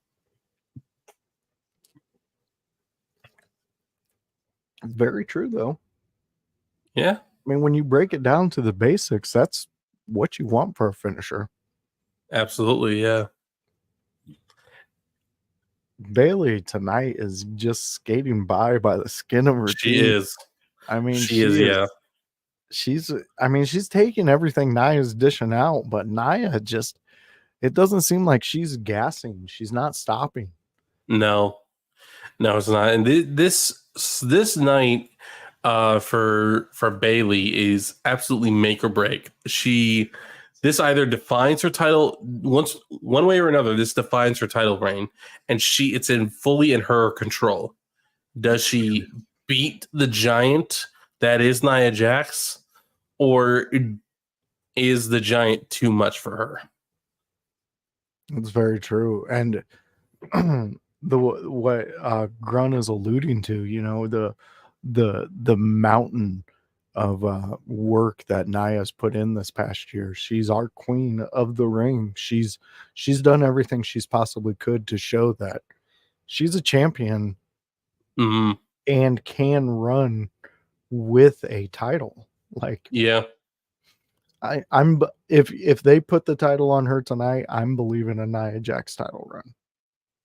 Very true, though. Yeah. I mean, when you break it down to the basics, that's what you want for a finisher. Absolutely, yeah. Bailey tonight is just skating by the skin of her teeth. She is. I mean, she is, yeah. She's taking everything Nia's dishing out, but Nia just, it doesn't seem like she's gassing. She's not stopping. No, it's not. And this night for Bailey is absolutely make or break. This either defines her title one way or another. This defines her title reign, and it's fully in her control. Does she beat the giant that is Nia Jax, or is the giant too much for her? That's very true. And what Grun is alluding to, you know, the mountain of work that Nia's put in this past year. She's our queen of the ring. She's done everything she's possibly could to show that she's a champion and can run with a title. Like, yeah, I'm if they put the title on her tonight, I'm believing a Nia Jax title run.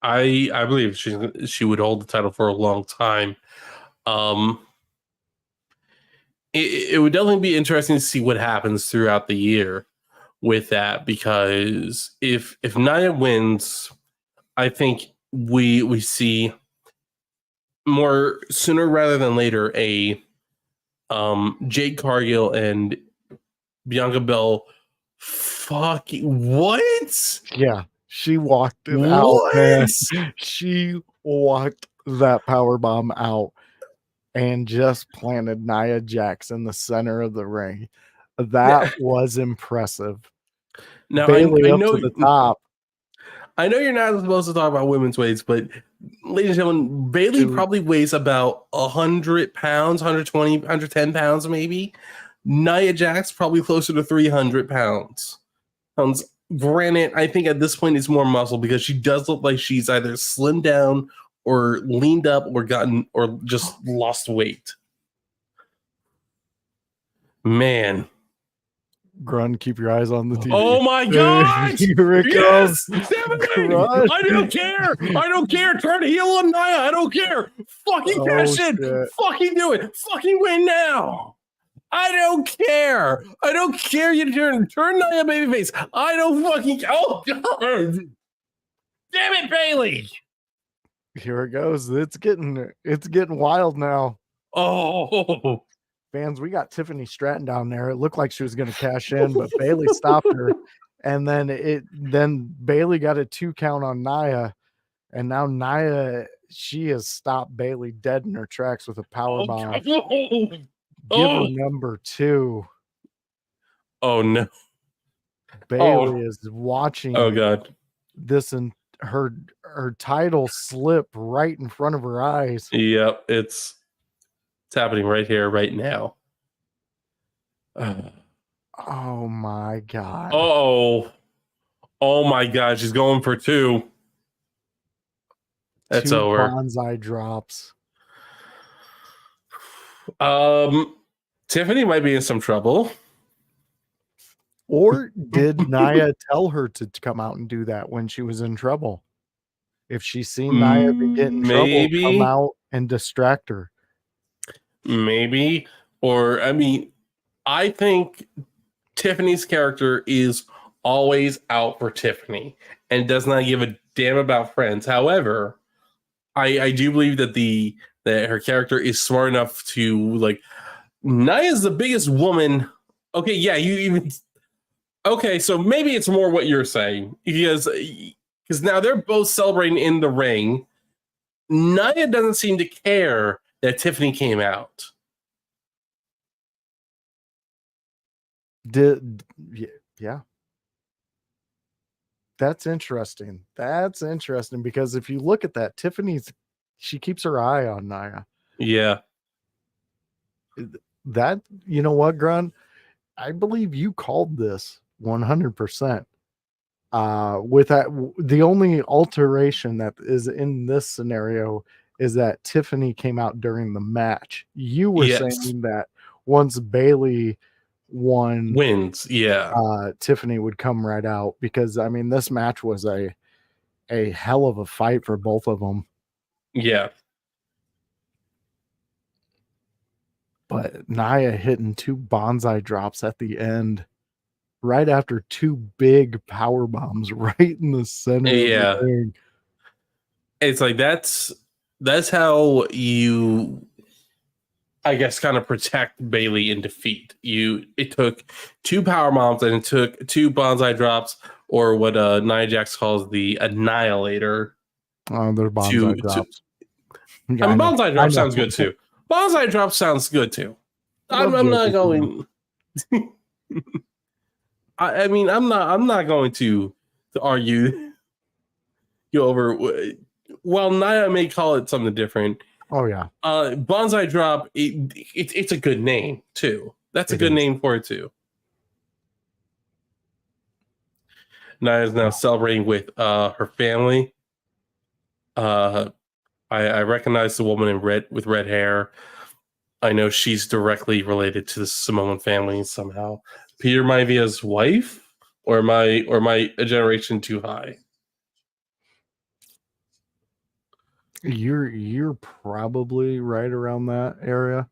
I believe she would hold the title for a long time. It would definitely be interesting to see what happens throughout the year with that, because if Nia wins, I think we see more sooner rather than later a Jade Cargill and Bianca Belair. Fucking what? Yeah, she walked it out, man. She walked that power bomb out and just planted Nia Jax in the center of the ring. That was impressive. Now Bailey I up know to the top. I know you're not supposed to talk about women's weights, but ladies and gentlemen, Bailey probably weighs about 100 pounds, 120, 110 pounds, maybe. Nia Jax probably closer to 300 pounds. Granted, I think at this point it's more muscle, because she does look like she's either slimmed down or leaned up or just lost weight. Man. Grun, keep your eyes on the TV. Oh my God! Here it comes. Grun. I don't care. I don't care. Turn heel on Nia. I don't care. Fucking cash in. Fucking do it. Fucking win now. I don't care. I don't care. You turn Nia babyface. I don't fucking. Oh God! Damn it, Bailey. Here it goes. It's getting wild now. Oh, Fans, we got Tiffany Stratton down there. It looked like she was going to cash in, but Bailey stopped her. And then Bailey got a 2 count on Nia. And now Nia, she has stopped Bailey dead in her tracks with a power bomb. Give her number 2. Oh no. Bailey is watching. Oh god. This and her title slip right in front of her eyes. Yep, it's happening right here, right now. Oh my god. Oh my god, she's going for 2. That's 2 over. bonsai drops. Tiffany might be in some trouble. Or did Nia tell her to come out and do that when she was in trouble? If she's seen Nia be getting trouble, come out and distract her. Maybe. Or, I mean, I think Tiffany's character is always out for Tiffany and does not give a damn about friends. However, I do believe that her character is smart enough to, like, Nia's the biggest woman. Okay, yeah, okay, so maybe it's more what you're saying because now they're both celebrating in the ring. Nia doesn't seem to care that Tiffany came out. Yeah. That's interesting. That's interesting because if you look at that, she keeps her eye on Nia. Yeah. That, you know what, Grun? I believe you called this 100%. With that, the only alteration that is in this scenario is that Tiffany came out during the match. You were saying that once Bailey wins, Tiffany would come right out because I mean this match was a hell of a fight for both of them. Yeah. But Nia hitting 2 bonsai drops at the end, right after 2 big power bombs right in the center of the ring. It's like that's how you, I guess, kind of protect Bailey in defeat. It took 2 power bombs and it took 2 bonsai drops, or what Nia Jax calls the Annihilator. Oh, they're bonsai drops. I mean, bonsai drop sounds good too. Bonsai drop sounds good too. I'm not going. I mean, I'm not going to argue over. Well, Nia may call it something different. Oh yeah. Bonsai drop. It's a good name too. That's a good name for it too. Nia is now celebrating with her family. I recognize the woman in red with red hair. I know she's directly related to the Samoan family somehow. Peter Maivia's wife, or am I a generation too high? You're probably right around that area.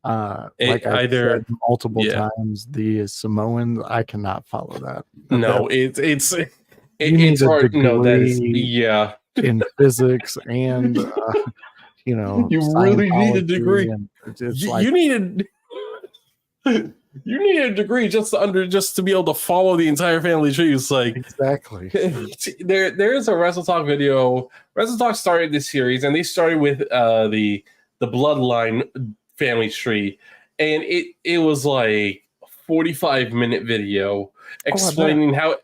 Like I either said multiple times, the Samoans, I cannot follow that. No, it's hard to know that is in physics and you know, you really need a degree. You need a degree just to be able to follow the entire family tree. It's like exactly. There is a Wrestle Talk video. Wrestle Talk started this series, and they started with the Bloodline family tree, and it was like a 45-minute video explaining how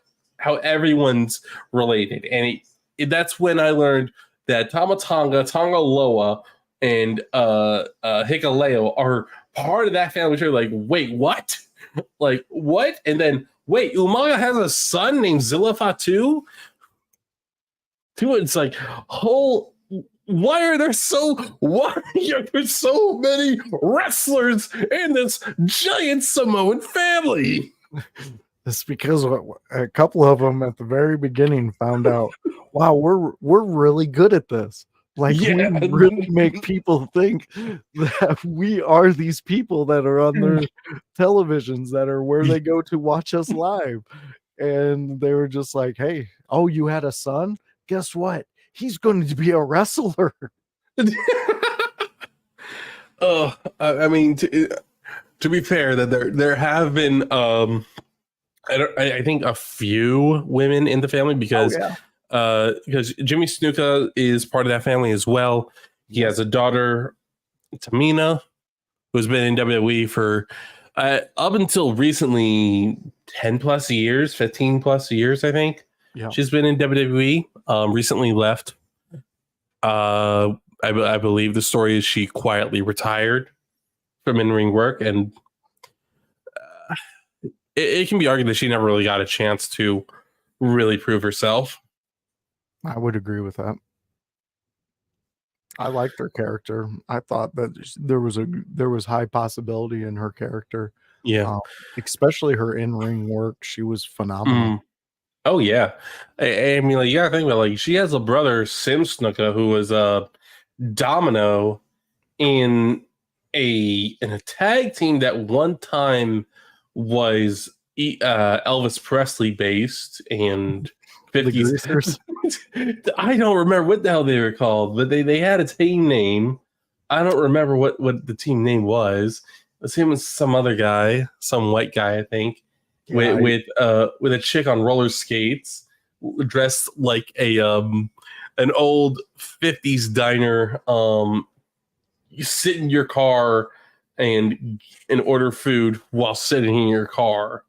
everyone's related, and that's when I learned that Tama Tonga, Tonga Loa, and Hikaleo are part of that family tree. Like, wait, what? Like, what? And then, wait, Umaga has a son named Zillifa too? It's like, why are there so many wrestlers in this giant Samoan family? It's because a couple of them at the very beginning found out, wow, we're really good at this. Like, we really make people think that we are these people that are on their televisions, that are where they go to watch us live. And they were just like, hey, oh, you had a son? Guess what? He's going to be a wrestler. Oh, I mean, to be fair, that there have been I think a few women in the family because Jimmy Snuka is part of that family as well. He has a daughter, Tamina, who's been in WWE for up until recently 10 plus years, 15 plus years, I think. Yeah. She's been in WWE, recently left. I believe the story is she quietly retired from in-ring work, and it can be argued that she never really got a chance to really prove herself. I would agree with that. I liked her character. I thought that there was high possibility in her character. Yeah. Especially her in-ring work. She was phenomenal. Oh yeah. I mean, like, you gotta think about, like, she has a brother, Sim Snuka, who was a Domino in a tag team that one time was Elvis Presley based and 50s. I don't remember what the hell they were called, but they had a team name. I don't remember what the team name was. It was him and some other guy, some white guy, I think, with a chick on roller skates, dressed like a an old 50s diner. You sit in your car and order food while sitting in your car.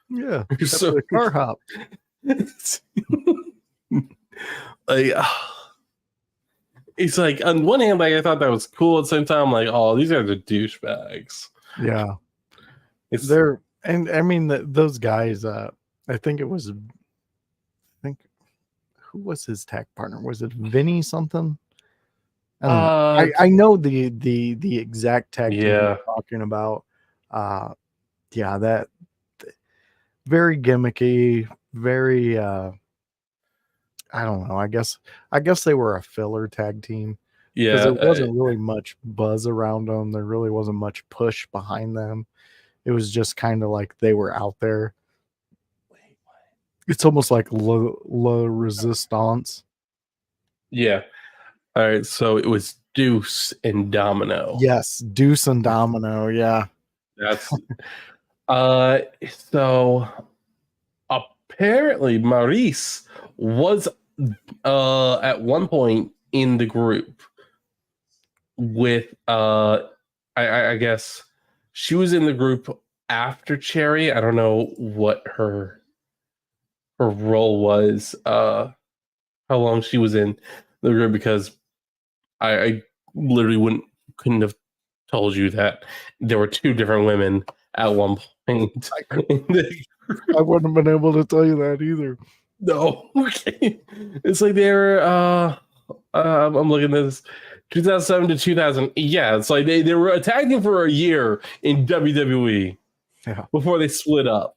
Yeah, so the car hop. Like, it's like, on one hand, like, I thought that was cool. At the same time, like, oh, these guys are douchebags. Yeah, they're, and I mean those guys. I think it was. Who was his tag partner? Was it Vinny something? I know the exact tag team you're talking about. Yeah, that very gimmicky, very I don't know. I guess they were a filler tag team. Yeah, because there wasn't really much buzz around them. There really wasn't much push behind them. It was just kind of like they were out there. It's almost like La Resistance. Yeah. All right. So it was Deuce and Domino. Yes, Deuce and Domino. Yeah. That's so apparently Maurice was at one point in the group with I guess she was in the group after Cherry. I don't know what her role was, how long she was in the group, because I literally couldn't have told you that there were two different women at one point. I wouldn't have been able to tell you that either. No, okay. It's like they were I'm looking at this 2007 to 2000. Yeah, it's like they were attacking for a year in WWE before they split up.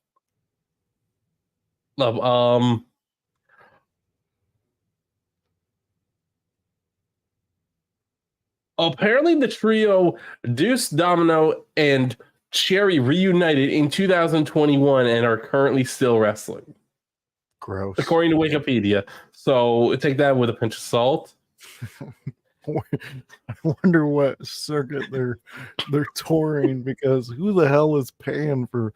Apparently the trio Deuce, Domino, and Cherry reunited in 2021 and are currently still wrestling. Gross. According to Wikipedia. So take that with a pinch of salt. I wonder what circuit they're touring, because who the hell is paying for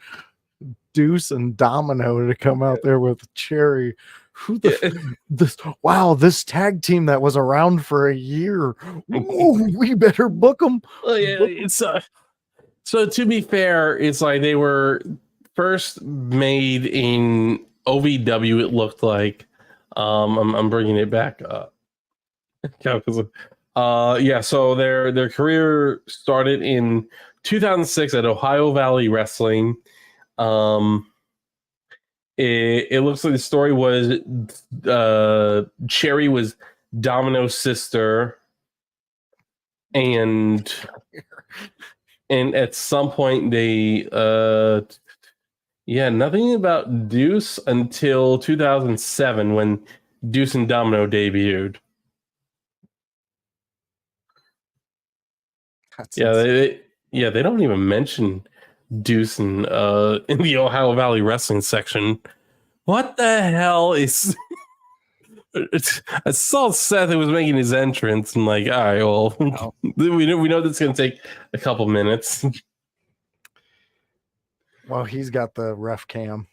Deuce and Domino to come out there with Cherry? Who this tag team that was around for a year. Ooh, we better book them. It's so to be fair, it's like they were first made in OVW. It looked like I'm bringing it back up. So their career started in 2006 at Ohio Valley Wrestling. It looks like the story was Cherry was Domino's sister, and at some point they nothing about Deuce until 2007 when Deuce and Domino debuted. They don't even mention Deuce in the Ohio Valley Wrestling section. What the hell is I saw Seth was making his entrance, and like, all right, well, Oh. we know that's going to take a couple minutes. Well, he's got the ref cam.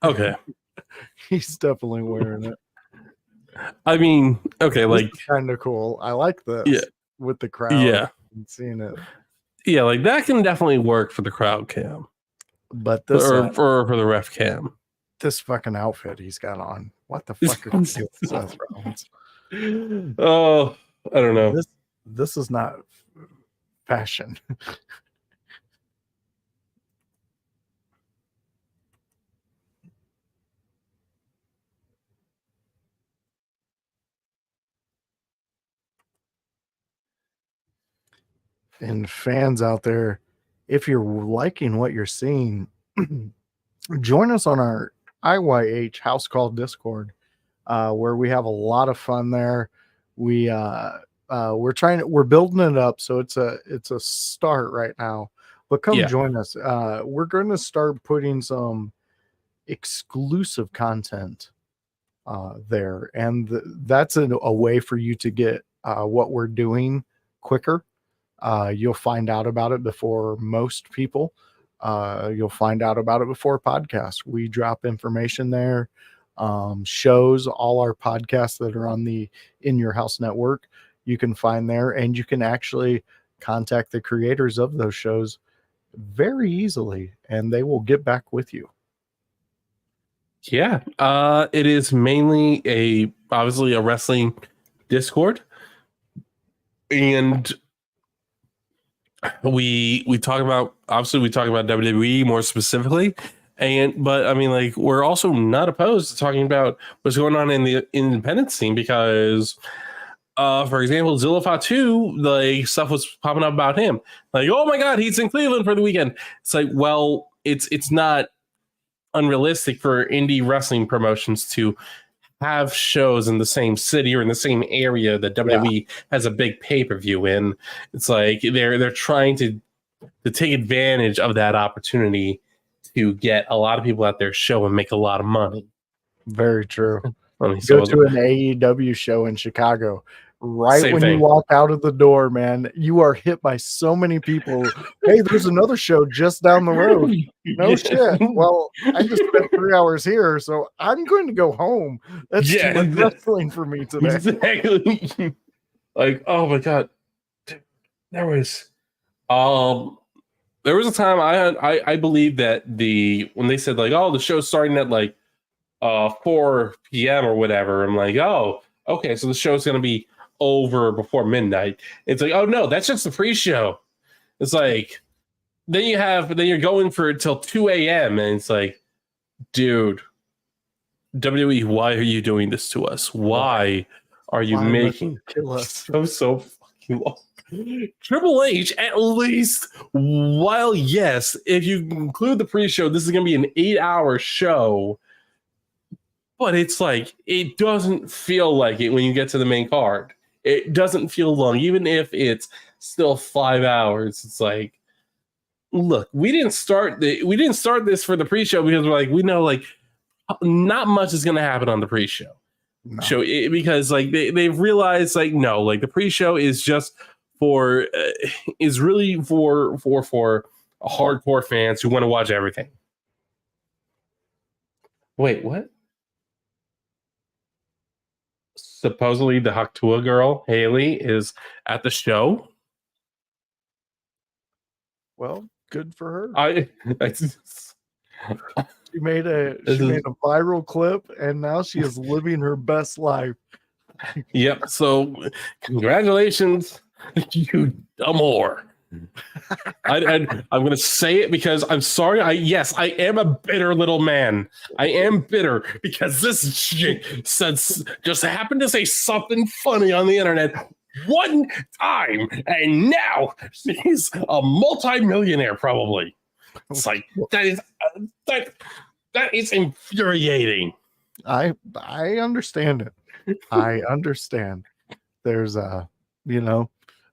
Okay. He's definitely wearing it. I mean, okay, like kind of cool. I like this. Yeah. With the crowd. Yeah. And seeing it. Yeah, like that can definitely work for the crowd cam, but this or for the ref cam. This fucking outfit he's got on. What the fuck are you doing, Seth Rollins? Oh, I don't know. This is not fashion. And fans out there, if you're liking what you're seeing, join us on our IYH House Call Discord, where we have a lot of fun there. We're building it up, so it's a start right now. But come join us. We're going to start putting some exclusive content there, and that's a way for you to get what we're doing quicker. You'll find out about it before most people. You'll find out about it before podcasts. We drop information there, shows, all our podcasts that are on the In Your House network, you can find there, and you can actually contact the creators of those shows very easily, and they will get back with you. Yeah, it is mainly obviously a wrestling Discord, and we talk about WWE more specifically, but I mean, like, we're also not opposed to talking about what's going on in the independent scene, because for example, Zilla Fatu, like, stuff was popping up about him, like, oh my god, he's in Cleveland for the weekend. It's like, well, it's not unrealistic for indie wrestling promotions to have shows in the same city or in the same area that WWE has a big pay-per-view in. It's like they're trying to take advantage of that opportunity to get a lot of people at their show and make a lot of money. Very true. Go to an AEW show in Chicago. Right when you walk out of the door, man, you are hit by so many people. Hey, there's another show just down the road. No shit. Well, I just spent 3 hours here, so I'm going to go home. That's too much wrestling for me today. Exactly. Like, oh my god, there was a time I believe that when they said, like, oh, the show's starting at like 4 p.m. or whatever, I'm like, oh, okay, so the show's gonna be over before midnight. It's like, oh no, that's just the pre-show. It's like then you're going for it till 2 a.m. and it's like, dude, WWE, why are you doing this to us? Why are you making kill us so fucking long? Triple H, at least, while yes, if you include the pre-show, this is gonna be an 8-hour show, but it's like, it doesn't feel like it when you get to the main card. It doesn't feel long, even if it's still 5 hours. It's like, look, we didn't start this for the pre-show because we're like, we know, like, not much is going to happen on the pre-show show, because like they've realized, like, no, like, the pre-show is just is really for hardcore fans who want to watch everything. Wait, what? Supposedly the Haktua girl, Haley, is at the show. Well, good for her. She made a viral clip, and now she is living her best life. Yep. So, congratulations, you dumb whore. I'm going to say it because I'm sorry. I am a bitter little man. I am bitter because this chick just happened to say something funny on the internet one time, and now she's a multi-millionaire, probably. It's like, that is infuriating. I understand it. I understand. There's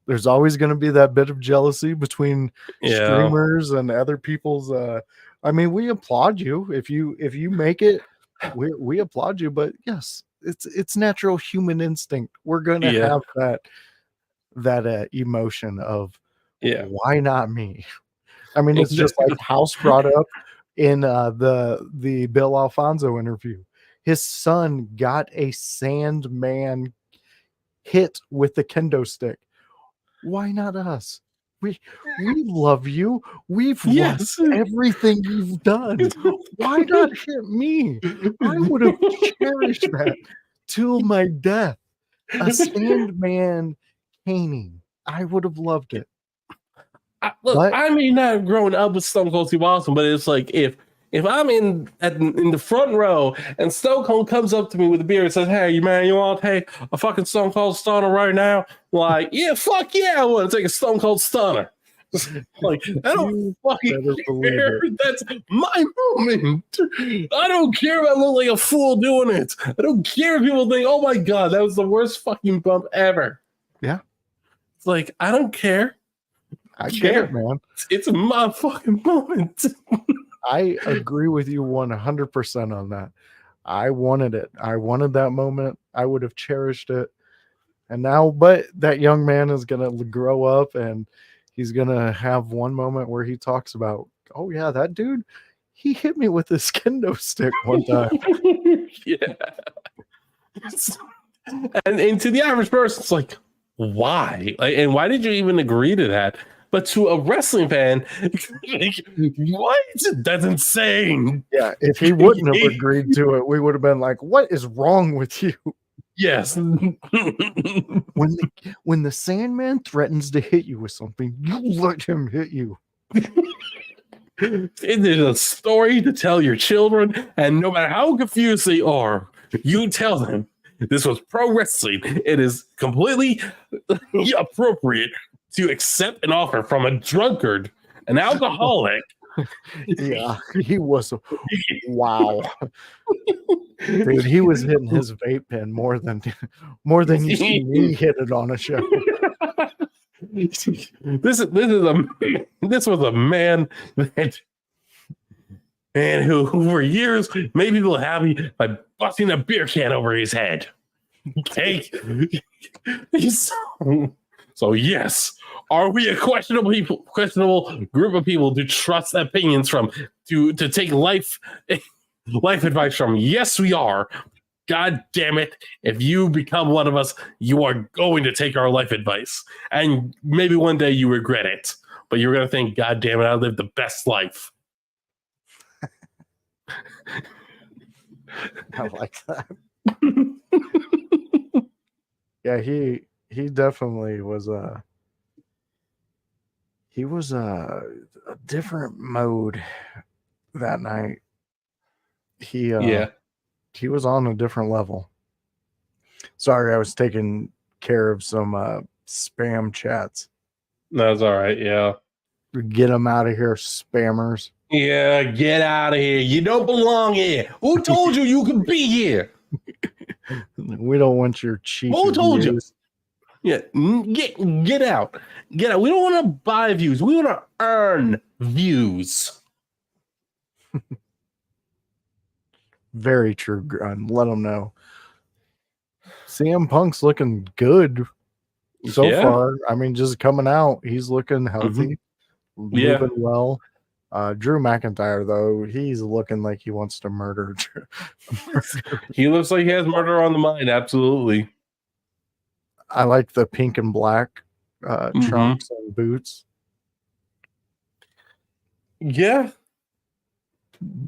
there's always going to be that bit of jealousy between streamers and other people's. I mean, we applaud you if you make it we applaud you, but yes, it's natural human instinct. We're gonna Yeah. have that emotion of Yeah. why not me? I mean, it's just like House brought up in the Bill Alfonso interview. His son got a Sandman hit with the kendo stick. Why not us? We love you. We've watched Yes. everything you've done. Why not hit me? I would have cherished that till my death. A Sandman caning. I would have loved it. Look, But I may not have grown up with Stone Cold Steve Austin, but it's like if I'm in the front row and Stone Cold comes up to me with a beer and says, "Hey, you man, you want to take a fucking Stone Cold Stunner right now?" Like, yeah, fuck yeah, I want to take a Stone Cold Stunner. Like, I don't you fucking better believe care. it. That's my moment. I don't care if I look like a fool doing it. I don't care if people think, "Oh my god, that was the worst fucking bump ever." Yeah. It's like, I don't care. I get it, man. It's my fucking moment. I agree with you 100% on that. I wanted it. I wanted that moment. I would have cherished it. And now, but that young man is going to grow up and he's going to have one moment where he talks about, oh, yeah, that dude, he hit me with this kendo stick one time. Yeah. And to the average person, it's like, why? Like, and why did you even agree to that? But to a wrestling fan, like, what? That's insane. Yeah, if he wouldn't have agreed to it, we would have been like, what is wrong with you? Yes. When the Sandman threatens to hit you with something, you let him hit you. It is a story to tell your children, and no matter how confused they are, you tell them this was pro wrestling. It is completely appropriate to accept an offer from a drunkard, an alcoholic. Yeah, he was. Wow, dude, he was hitting his vape pen more than you see me hit it on a show. This was a man who for years made people happy by busting a beer can over his head. Okay, so yes, are we a questionable group of people to trust opinions from, to take life advice from? Yes, we are. God damn it. If you become one of us, you are going to take our life advice. And maybe one day you regret it. But you're going to think, God damn it, I lived the best life. I like that. Yeah, he definitely was a different mode that night. He was on a different level. Sorry, I was taking care of some spam chats. That's all right. Yeah. Get them out of here, spammers. Yeah, get out of here. You don't belong here. Who told you could be here? We don't want your cheap Who told views. you? Yeah, get out. Get out. We don't want to buy views. We want to earn views. Very true, Grun. Let them know. CM Punk's looking good so far. I mean, just coming out, he's looking healthy, moving well. Drew McIntyre, though, he's looking like he wants to murder. He looks like he has murder on the mind. Absolutely. I like the pink and black trunks and boots. Yeah.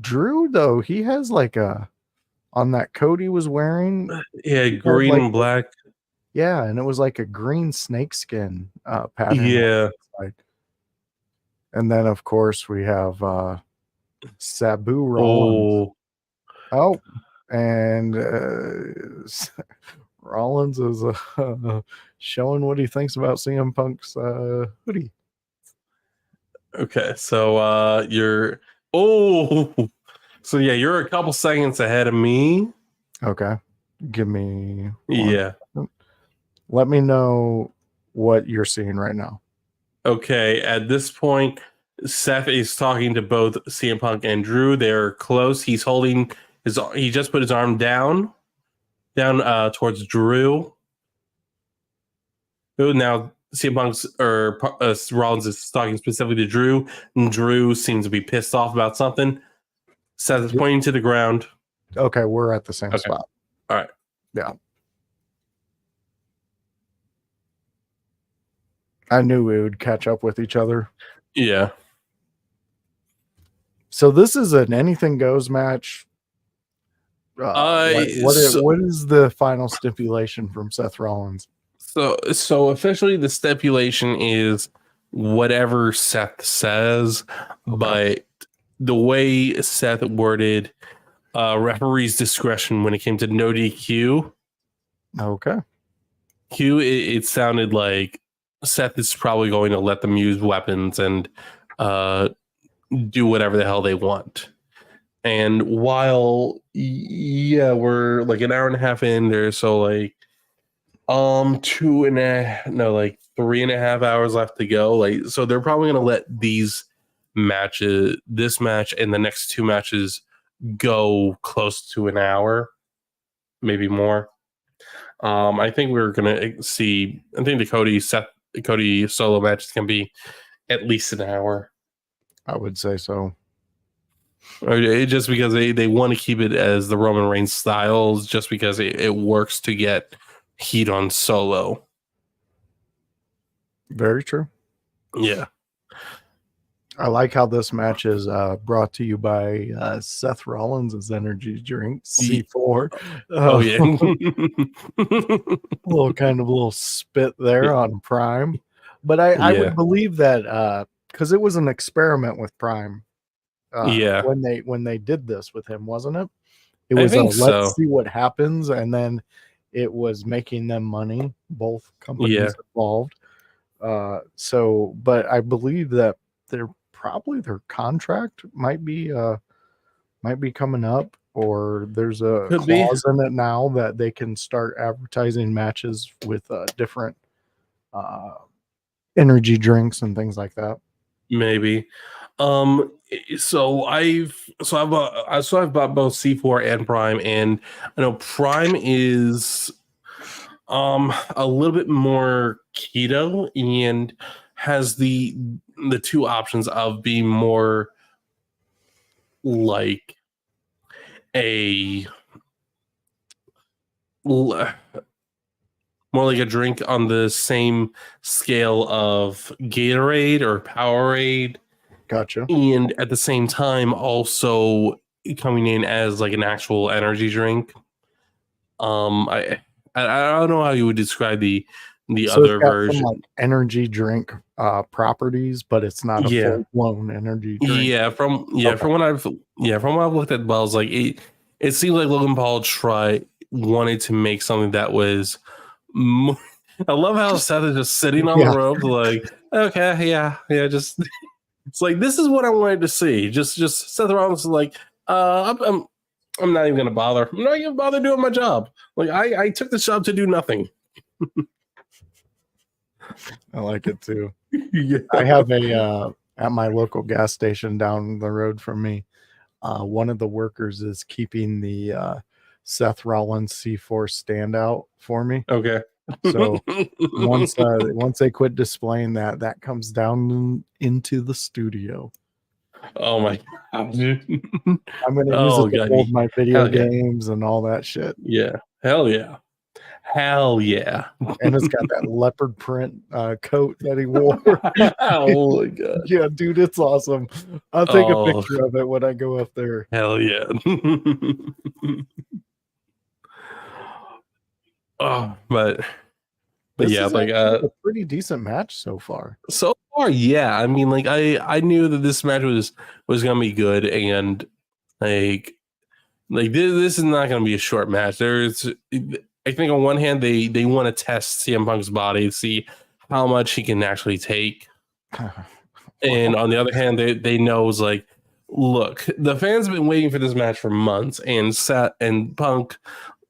Drew, though, he has like on that coat he was wearing. Yeah, green and black. Yeah, and it was like a green snakeskin pattern. Yeah. And then, of course, we have Sabu Rollins. Oh, and Rollins is showing what he thinks about CM Punk's hoodie. Okay, so you're so yeah, you're a couple seconds ahead of me. Okay, give me one. Let me know what you're seeing right now. Okay, at this point, Seth is talking to both CM Punk and Drew. They're close. He's holding He just put his arm down towards Drew. Now CM Punk's or Rollins is talking specifically to Drew, and Drew seems to be pissed off about something. Seth is pointing to the ground. Okay, we're at the same spot. All right. Yeah. I knew we would catch up with each other. Yeah. So this is an anything goes match. What is the final stipulation from Seth Rollins? So officially the stipulation is whatever Seth says, but the way Seth worded referee's discretion when it came to no DQ. Okay. It sounded like Seth is probably going to let them use weapons and do whatever the hell they want. And while we're like an hour and a half in there, so like 3.5 hours left to go. Like, so they're probably gonna let this match and the next two matches go close to an hour, maybe more. I think we're gonna see. I think the Cody solo match is gonna be at least an hour. I would say so. Just because they want to keep it as the Roman Reigns styles, just because it works to get heat on Solo. Very true. Yeah. I like how this match is brought to you by Seth Rollins' energy drink, C4. Oh, yeah. little spit there on Prime. But I would believe that because it was an experiment with Prime. When they did this with him, wasn't it? It was let's see what happens, and then it was making them money, both companies involved. But I believe that their contract might be coming up, or there's a clause in it now that they can start advertising matches with different energy drinks and things like that. Maybe. So I've bought both C4 and Prime, and I know Prime is a little bit more keto and has the two options of being more like a drink on the same scale of Gatorade or Powerade. Gotcha. And at the same time, also coming in as like an actual energy drink. I don't know how you would describe the other version. Some, like, energy drink properties, but it's not a full blown energy drink. From what I've looked at, Wells, like it seems like Logan Paul wanted to make something that was more, I love how Seth is just sitting on the ropes, like, okay, just it's like, this is what I wanted to see. Just Seth Rollins is like, I'm not even gonna bother. I'm not gonna bother doing my job. Like, I took this job to do nothing. I like it too. I have at my local gas station down the road from me, one of the workers is keeping the Seth Rollins C4 standout for me. Okay. So once they quit displaying that comes down into the studio. Oh my god, dude. I'm gonna use it to hold my video games and all that shit. Yeah. Hell yeah. Hell yeah. And it's got that leopard print coat that he wore. Oh my god. Yeah, dude, it's awesome. I'll take a picture of it when I go up there. Hell yeah. But yeah, like a pretty decent match so far. So far, yeah. I mean, like I knew that this match was gonna be good, and like this is not gonna be a short match. I think on one hand they want to test CM Punk's body, see how much he can actually take, and on the other hand they know is like, look, the fans have been waiting for this match for months, and Seth and Punk.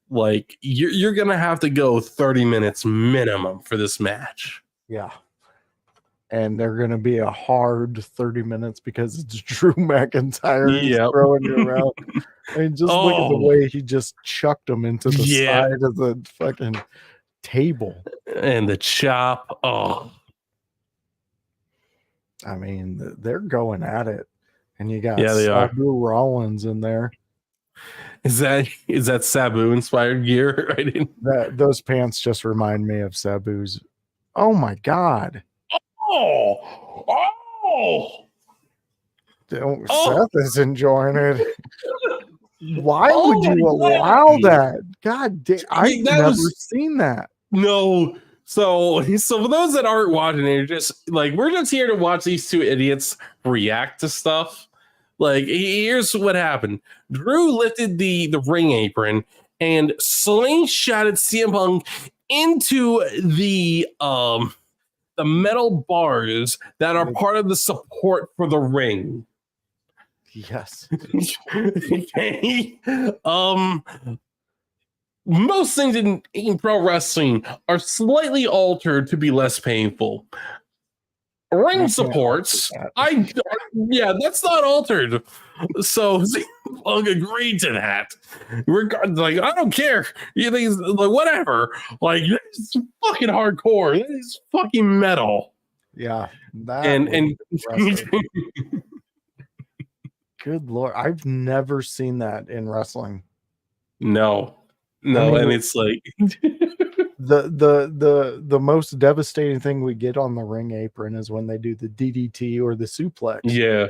Like, you're gonna have to go 30 minutes minimum for this match. Yeah. and they're going to be a hard 30 minutes because it's Drew McIntyre who's Yep. throwing you around. I mean, just look at the Oh, way he just chucked him into the yeah. side of the fucking table. And the chop. Oh, I mean, they're going at it. And you got yeah, they are. Sabu Rollins in there. Is that Sabu inspired gear? I didn't. Those pants just remind me of Sabu's. Oh my God. Oh, oh, Seth is enjoying it. Why Oh would you my allow God. that? God damn, I've That never was- seen that. No. So for those that aren't watching, they're just like, we're just here to watch these two idiots react to stuff. Like, here's what happened. Drew lifted the ring apron and slingshotted CM Punk into the metal bars that are part of the support for the ring. Yes. Okay. Most things in pro wrestling are slightly altered to be less painful. Ring supports, yeah, that's not altered. So Punk agreed to that. Like, I don't care. You think like whatever. Like, it's fucking hardcore. It's fucking metal. Yeah. And Good Lord. I've never seen that in wrestling. no, I mean, and it's like the most devastating thing we get on the ring apron is when they do the DDT or the suplex. yeah.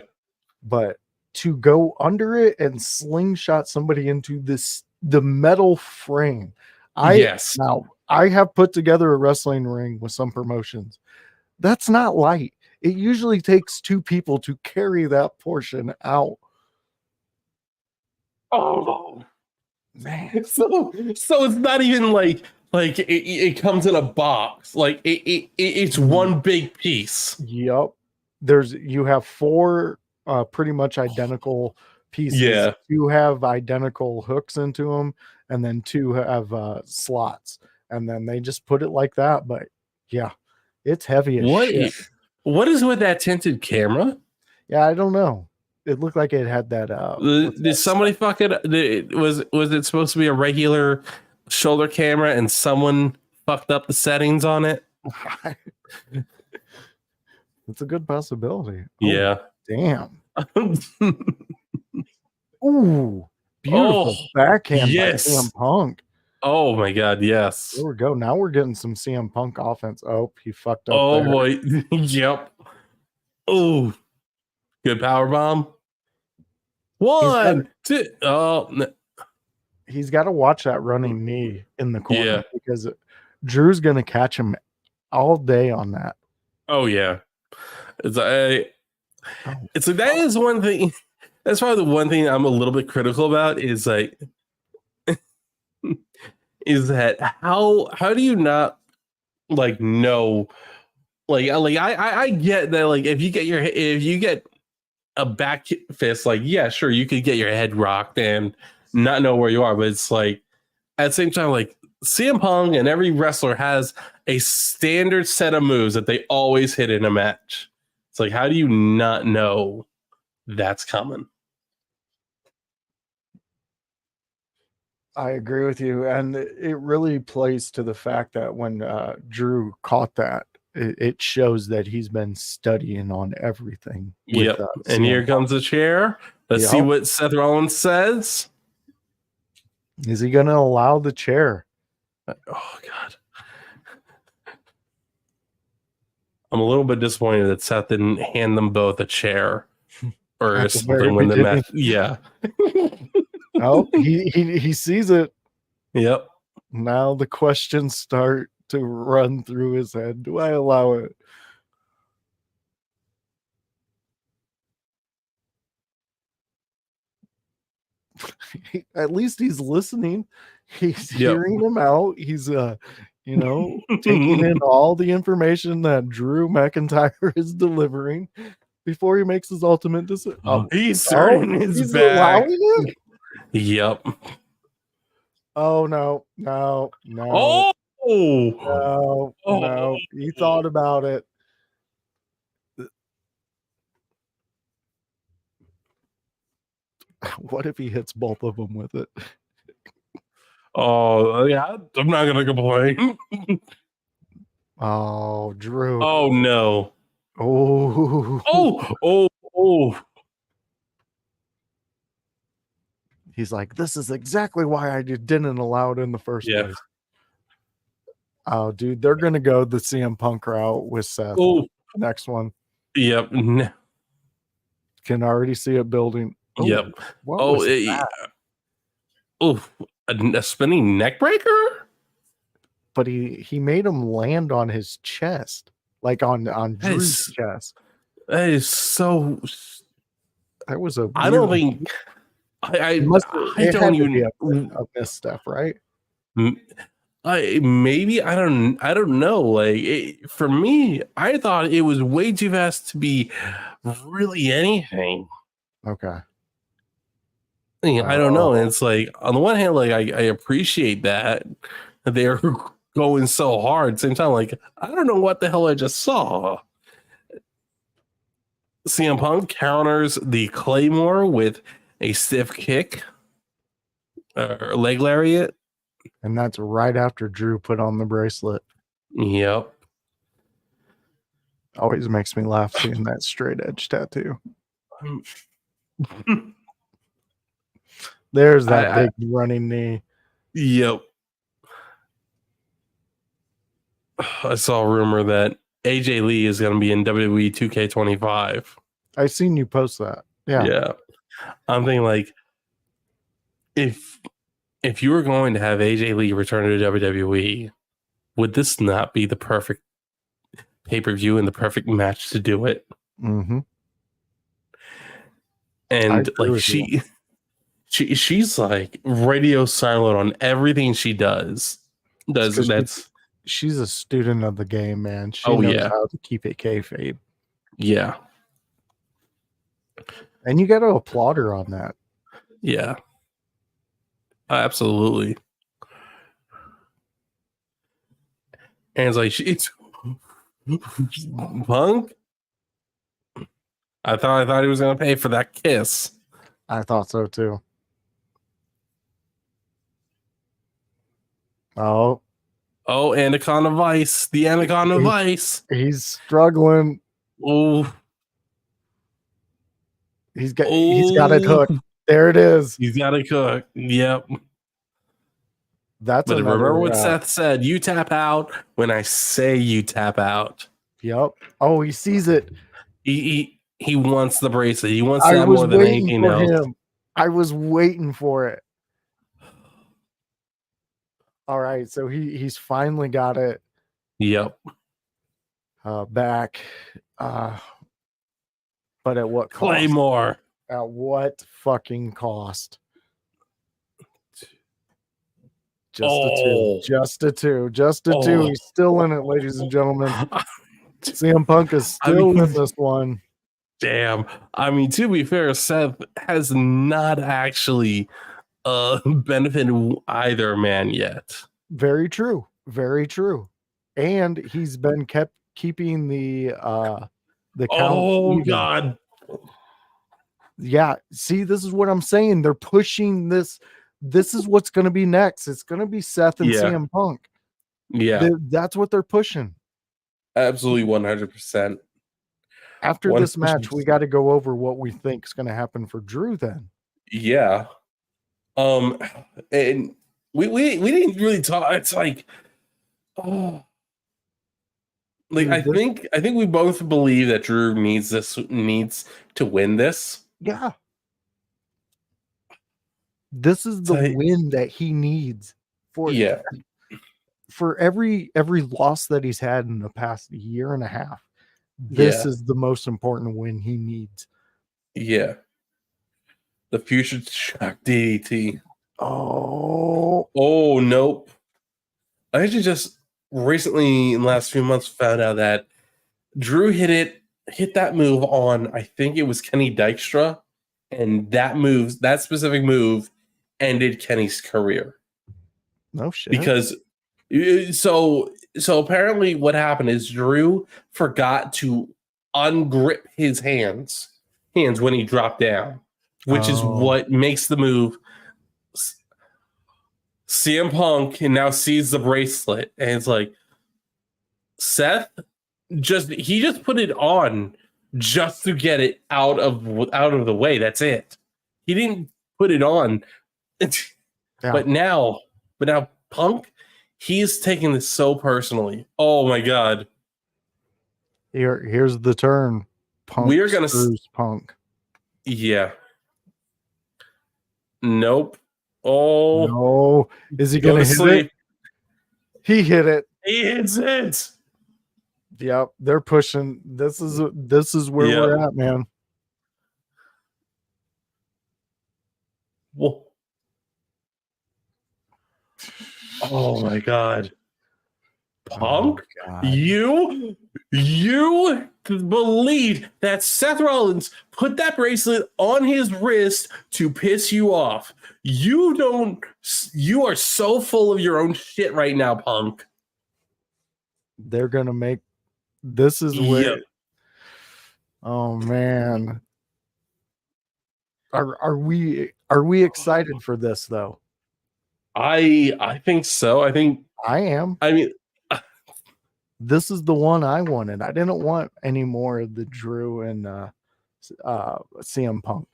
But to go under it and slingshot somebody into the metal frame. Now I have put together a wrestling ring with some promotions. That's not light. It usually takes two people to carry that portion out. Oh Man. So it's not even like it comes in a box. Like it's one big piece. Yep. You have 4 pretty much identical pieces. Yeah. 2 have identical hooks into them, and then 2 have slots. And then they just put it like that. But yeah, it's heavy as shit. What is with that tinted camera? Yeah, I don't know. It looked like it had that. Did somebody fuck it? Was it supposed to be a regular shoulder camera and someone fucked up the settings on it? It's a good possibility. Yeah. Damn. Ooh, beautiful backhand by CM Punk. Oh my God, yes. There we go. Now we're getting some CM Punk offense. Oh, he fucked up. Oh boy. Yep. Oh, good power bomb. 1, 2. Oh, he's got to watch that running knee in the corner because Drew's gonna catch him all day on that. Oh yeah. It's like that is one thing. That's probably the one thing I'm a little bit critical about is like is that how do you not like know I get that like if you get a back fist, like yeah, sure, you could get your head rocked and not know where you are, but it's like at the same time, like CM Punk and every wrestler has a standard set of moves that they always hit in a match. It's like, how do you not know that's coming? I agree with you, and it really plays to the fact that when Drew caught that, it shows that he's been studying on everything. Yep. And here comes the chair. Let's see what Seth Rollins says. Is he going to allow the chair? Oh, God. I'm a little bit disappointed that Seth didn't hand them both a chair or something when the match. Yeah. Oh, he sees it. Yep. Now the questions start to run through his head. Do I allow it? At least he's listening. He's hearing him out. He's taking in all the information that Drew McIntyre is delivering before he makes his ultimate decision. He's turning his back. Allowing it? Yep. Oh no. No. Oh no. He thought about it. What if he hits both of them with it? Oh yeah, I'm not gonna complain. Oh, Drew. Oh no. Oh, Oh. he's like, this is exactly why I didn't allow it in the first Yeah. place. Oh, dude, they're gonna go the CM Punk route with Seth. Oh. Next one. Yep. Can already see it building. Oh, Yep. what Oh. was that? A spinning neck breaker. But he made him land on his chest, like on Drew's chest. That is so. That was a. I don't think. I It don't had to be even. a misstep, right? Maybe I don't know. Like for me, I thought it was way too fast to be really anything. Okay. I don't know. And it's like on the one hand, like I appreciate that they're going so hard. At the same time, like I don't know what the hell I just saw. CM Punk counters the Claymore with a stiff kick, leg lariat. And that's right after Drew put on the bracelet. Yep. Always makes me laugh seeing that straight edge tattoo. There's that big running knee. Yep. I saw a rumor that AJ Lee is going to be in WWE 2K25. I seen you post that. Yeah. I'm thinking like if you were going to have AJ Lee return to WWE, would this not be the perfect pay-per-view and the perfect match to do it? Mm-hmm. And like she's like radio silent on everything she does. She's a student of the game, man. She knows how to keep it kayfabe. Yeah. And you got to applaud her on that. Yeah. Absolutely. And it's like she's Punk. I thought he was gonna pay for that kiss. I thought so too. Oh, Anaconda Vice. The Anaconda Vice. He's struggling. Oh. He's got it hooked. There it is. He's got it hooked. Yep. But remember what Seth said. You tap out when I say you tap out. Yep. Oh, he sees it. He wants the bracelet. He wants that more than anything else. I was waiting for it. All right, so he's finally got it. Yep. Back. But at what cost? Claymore. At what fucking cost? Just a two. He's still in it, ladies and gentlemen. CM Punk is still in this one. Damn. I mean, to be fair, Seth has not actually benefited either man yet. Very true. Very true. And he's been keeping the count. Oh God. Yeah. See, this is what I'm saying. They're pushing this. This is what's going to be next. It's going to be Seth and CM Punk. Yeah. That's what they're pushing. Absolutely 100%. After this match, we got to go over what we think is going to happen for Drew then. Yeah. And we didn't really talk. It's like, I think we both believe that Drew needs to win this. Yeah. This is the win that he needs for every loss that he's had in the past year and a half. This is the most important win he needs. Yeah. The future shock DDT. Oh nope. I actually just recently in the last few months found out that Drew hit that move on, I think it was Kenny Dykstra, and that specific move ended Kenny's career. No shit. Because so apparently what happened is Drew forgot to ungrip his hands when he dropped down. which is what makes the move. CM Punk and now sees the bracelet, and it's like Seth he just put it on just to get it out of the way. That's it. He didn't put it on. Yeah. But now Punk, he's taking this so personally. Oh my god. Here's the turn. Punk We are gonna screws Punk. Yeah. Nope. Oh no. Is he go gonna to hit sleep. it? He hit it. He hits it. Yep, they're pushing. This is where we're at, man. Whoa. Oh my god. Punk, God. you believe that Seth Rollins put that bracelet on his wrist to piss you off. You are so full of your own shit right now, Punk. They're gonna make this is where oh man. Are we excited for this though? I think so. I am. I mean, this is the one I wanted. I didn't want any more of the Drew and CM Punk.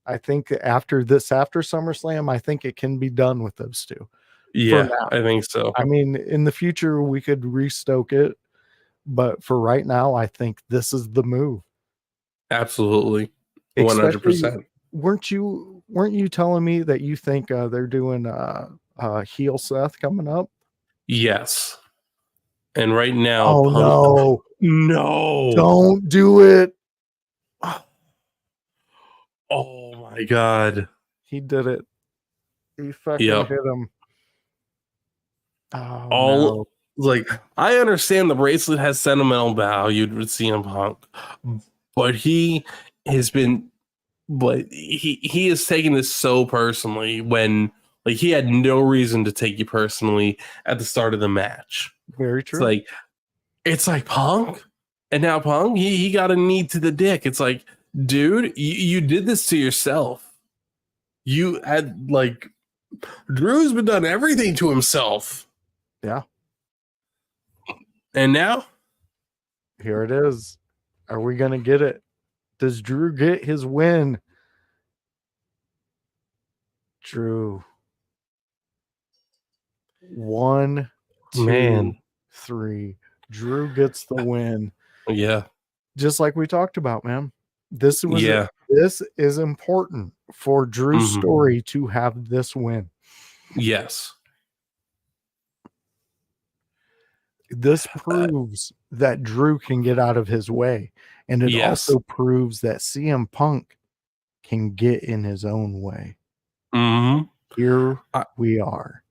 I think after SummerSlam, I think it can be done with those two. Yeah, I think so. I mean, in the future we could restoke it, but for right now, I think this is the move. Absolutely, 100%. Weren't you telling me that you think they're doing heel Seth coming up? Yes. And right now, oh Punk, no, don't do it. Oh my god, he did it. He fucking hit him. Oh, like, I understand the bracelet has sentimental value to CM Punk, but he has taken this so personally when he had no reason to take you personally at the start of the match. Very true. It's like Punk, and now Punk, he got a knee to the dick. It's like, dude, you did this to yourself. You had Drew's been done everything to himself. Yeah. And now here it is. Are we gonna get it? Does Drew get his win? Drew. 1, 2, 3. Drew gets the win. Yeah. Just like we talked about, man. This is important for Drew's story to have this win. Yes. This proves that Drew can get out of his way. And it also proves that CM Punk can get in his own way. Here we are.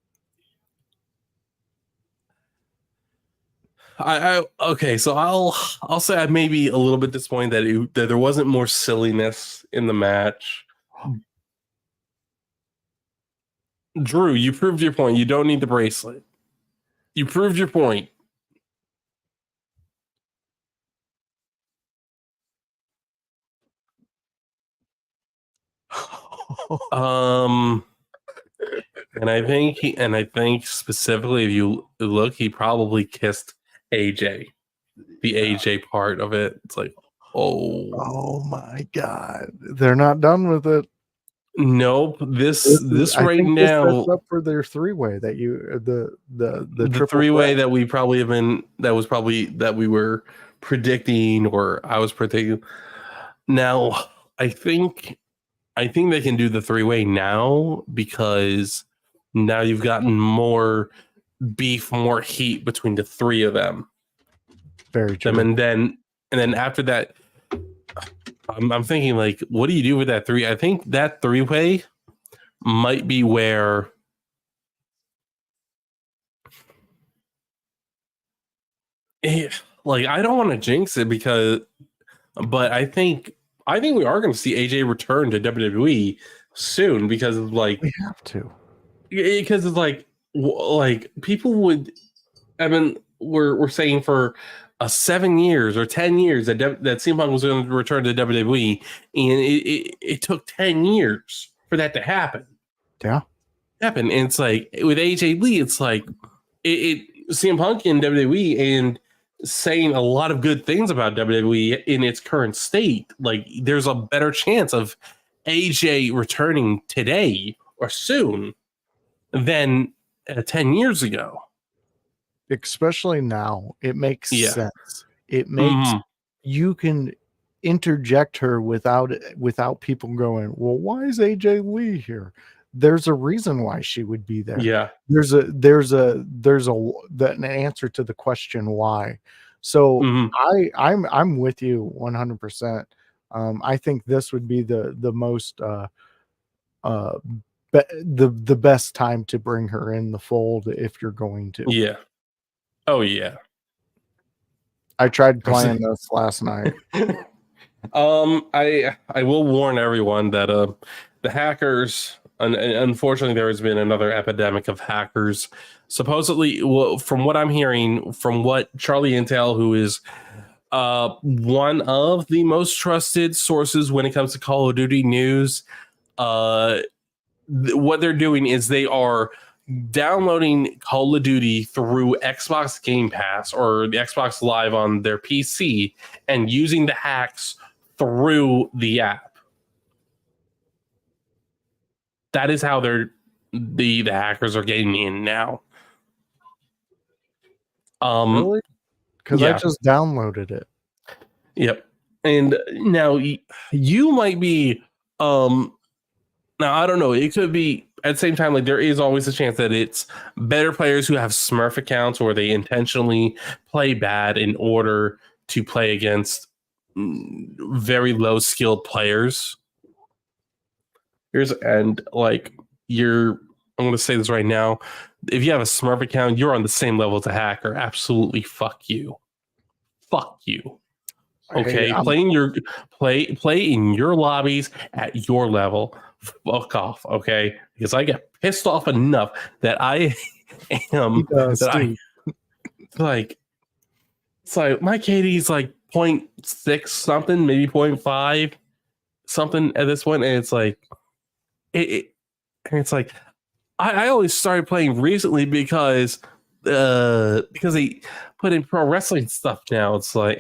Okay, so I'll say I may be a little bit disappointed that there wasn't more silliness in the match. Drew, you proved your point. You don't need the bracelet. You proved your point. And I think specifically, if you look, he probably kissed AJ. The AJ part of it. It's like, oh my god, they're not done with it. Nope. This right now this sets up for their three-way that the three-way that we probably have been that we were predicting, or I was predicting. Now I think they can do the three-way now because now you've gotten more beef, more heat between the three of them. Very true. And then after that, I'm thinking, what do you do with that three? I think that three-way might be where I don't want to jinx it but I think we are going to see AJ return to WWE soon because we have to. Because it's people would. I mean, we're saying for 7 years or 10 years that CM Punk was going to return to WWE, and it took 10 years for that to happen. Yeah. And it's like with AJ Lee, it's like CM Punk in WWE and saying a lot of good things about WWE in its current state. Like there's a better chance of AJ returning today or soon than 10 years ago. Especially now, it makes sense. It makes Mm-hmm. you can interject her without people going, well, why is AJ Lee here? There's a reason why she would be there. Yeah. There's an answer to the question why. So I'm with you 100%. I think this would be the most the best time to bring her in the fold if you're going to. Yeah. Oh yeah. I tried playing this last night. I will warn everyone that the hackers, unfortunately, there has been another epidemic of hackers. Supposedly, well, from what I'm hearing, from what Charlie Intel, who is one of the most trusted sources when it comes to Call of Duty news, what they're doing is they are downloading Call of Duty through Xbox Game Pass or the Xbox Live on their PC and using the hacks through the app. That is how the hackers are getting in now. Really? Because I just downloaded it. Yep. And now you might be now I don't know, it could be at the same time, like there is always a chance that it's better players who have Smurf accounts or they intentionally play bad in order to play against very low skilled players. I'm going to say this right now. If you have a Smurf account, you're on the same level as a hacker. Absolutely. Fuck you. Okay. Hey, play in your lobbies at your level. Fuck off. Okay. Because I get pissed off enough that I am it's like my KD's like 0.6 something, maybe 0.5 something at this point, and it's like I only started playing recently because they put in pro wrestling stuff now. I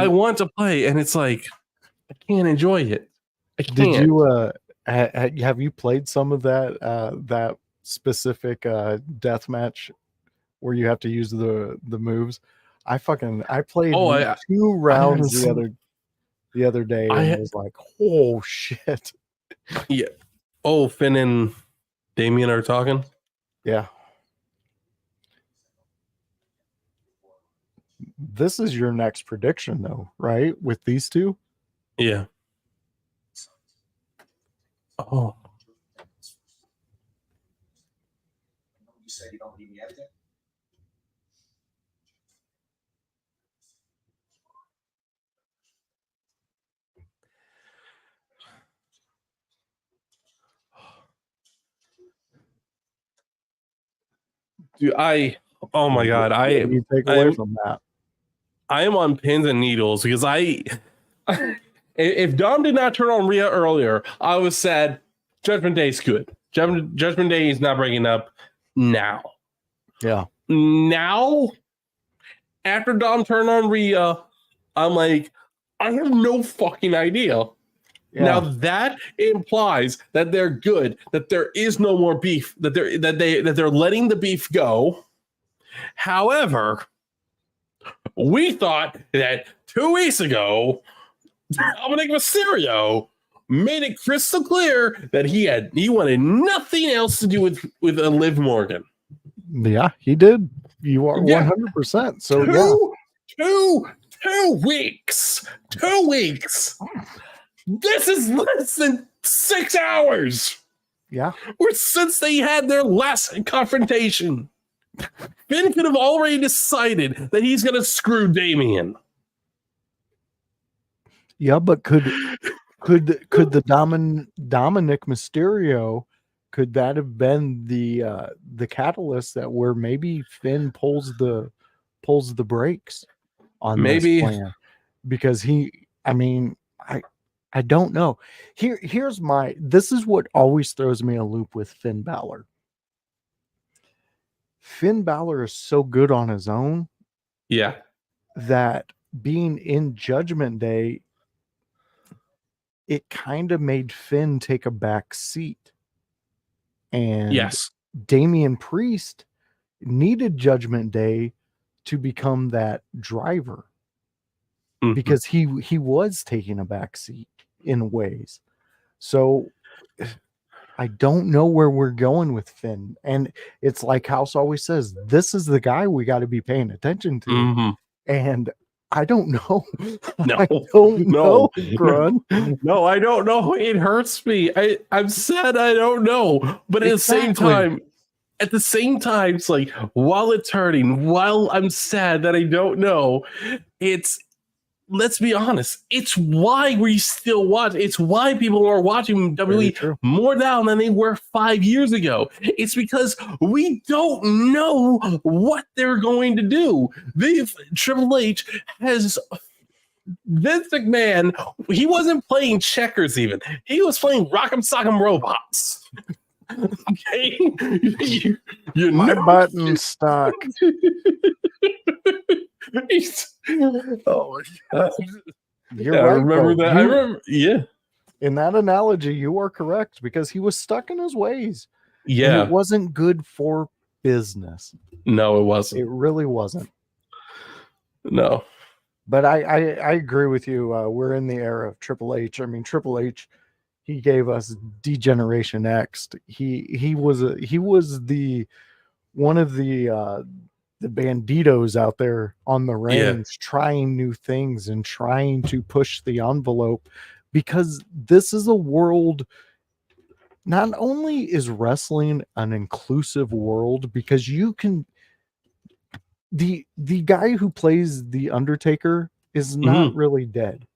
want to play, and it's like I can't enjoy it. I can't. Did you have you played some of that specific death match where you have to use the moves? I played 2 rounds the other day and was like, oh shit. Yeah. Oh, Finn and Damien are talking. Yeah. This is your next prediction though, right? With these two? Yeah. Oh. You said you don't need me editing? Dude, oh my god, you take away from that. I am on pins and needles because if Dom did not turn on Rhea earlier, I was sad. Judgment Day is good. Judgment Day is not breaking up now. Yeah. Now, after Dom turned on Rhea, I'm like, I have no fucking idea. Yeah. Now that implies that they're good, that there is no more beef, that they're letting the beef go. However, we thought that 2 weeks ago, Dominic Mysterio made it crystal clear that he wanted nothing else to do with Liv Morgan. Yeah, he did. You are 100%. So two weeks. 2 weeks. This is less than 6 hours. Yeah. Or since they had their last confrontation. Finn could have already decided that he's going to screw Damien. Yeah, but could the Dominic Mysterio, could that have been the catalyst that where maybe Finn pulls the pulls the brakes on Maybe. this plan because I don't know. This is what always throws me a loop with Finn Balor. Finn Balor is so good on his own Yeah. that being in Judgment Day, it kind of made Finn take a back seat. And Yes. Damian Priest needed Judgment Day to become that driver Mhm. because he was taking a back seat in ways. So I don't know where we're going with Finn. And it's like House always says, this is the guy we got to be paying attention to. Mhm. And I don't know. No, I don't know, no, Grun. no, I don't know. It hurts me. I'm sad. I don't know. But Exactly. at the same time, it's like while it's hurting, while I'm sad that I don't know, let's be honest, it's why we still watch. It's why people are watching Very WWE true. more now than they were 5 years ago. It's because we don't know what they're going to do. Triple H has Vince McMahon. He wasn't playing checkers even. He was playing Rock'em Sock'em Robots. Okay, you My know. button stuck. Oh my god! You're Yeah, I right. remember Though. that. I remember. Yeah, In that analogy, you are correct because he was stuck in his ways. And yeah. it wasn't good for business. No, it It wasn't. really wasn't. No. But I agree with you. We're in the era of Triple H. I mean, Triple H, he gave us Degeneration X. He was the one of the banditos out there on the range trying new things and trying to push the envelope because this is a world. Not only is wrestling an inclusive world because you can the guy who plays the Undertaker is not really dead.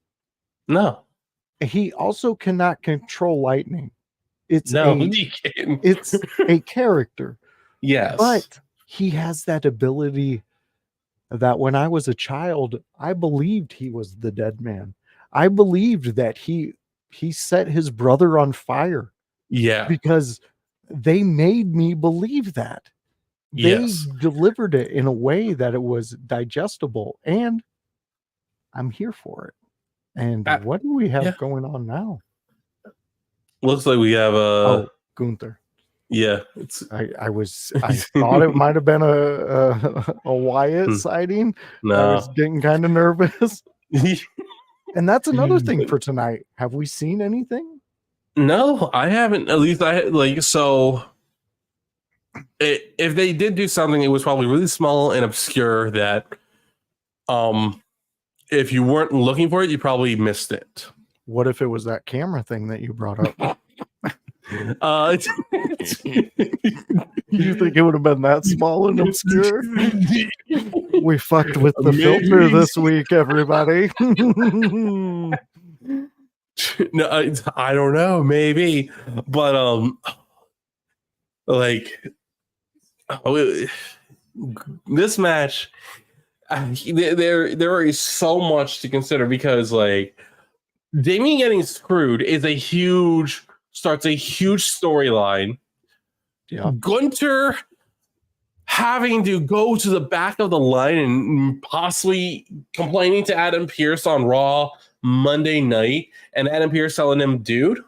No. He also cannot control lightning. It's No, you can't. it's a character. Yes. But he has that ability that when I was a child, I believed he was the dead man. I believed that he set his brother on fire Yeah. because they made me believe that. They Yes. delivered it in a way that it was digestible, and I'm here for it. And what do we have going on now? Looks like we have Gunther. Yeah, it's. I thought it might have been a Wyatt sighting. No. I was getting kind of nervous. And that's another thing for tonight. Have we seen anything? No, I haven't. At least I like so. If they did do something, it was probably really small and obscure that, if you weren't looking for it, you probably missed it. What if it was that camera thing that you brought up? You think it would have been that small and obscure? We fucked with the filter this week, everybody. No, I don't know, maybe, but like, this match, there is so much to consider because like Damien getting screwed starts a huge storyline. Yeah. Gunther having to go to the back of the line and possibly complaining to Adam Pearce on Raw Monday night, and Adam Pearce telling him, dude,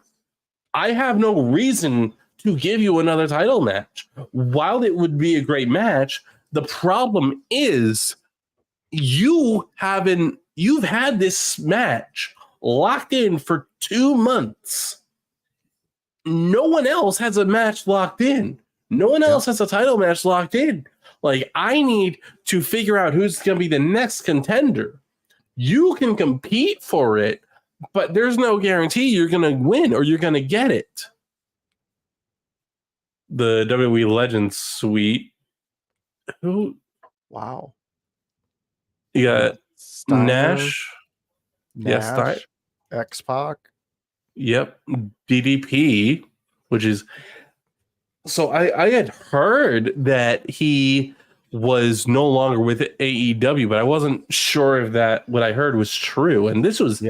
I have no reason to give you another title match. While it would be a great match, the problem is you've had this match locked in for 2 months. No one else has a match locked in. No one else has a title match locked in. Like, I need to figure out who's going to be the next contender. You can compete for it, but there's no guarantee you're going to win or you're going to get it. The WWE Legends Suite. Who? Wow. You got Steiner, Nash. Nash, X-Pac. Yep. DDP, which is. So I had heard that he was no longer with AEW, but I wasn't sure if that what I heard was true. And this was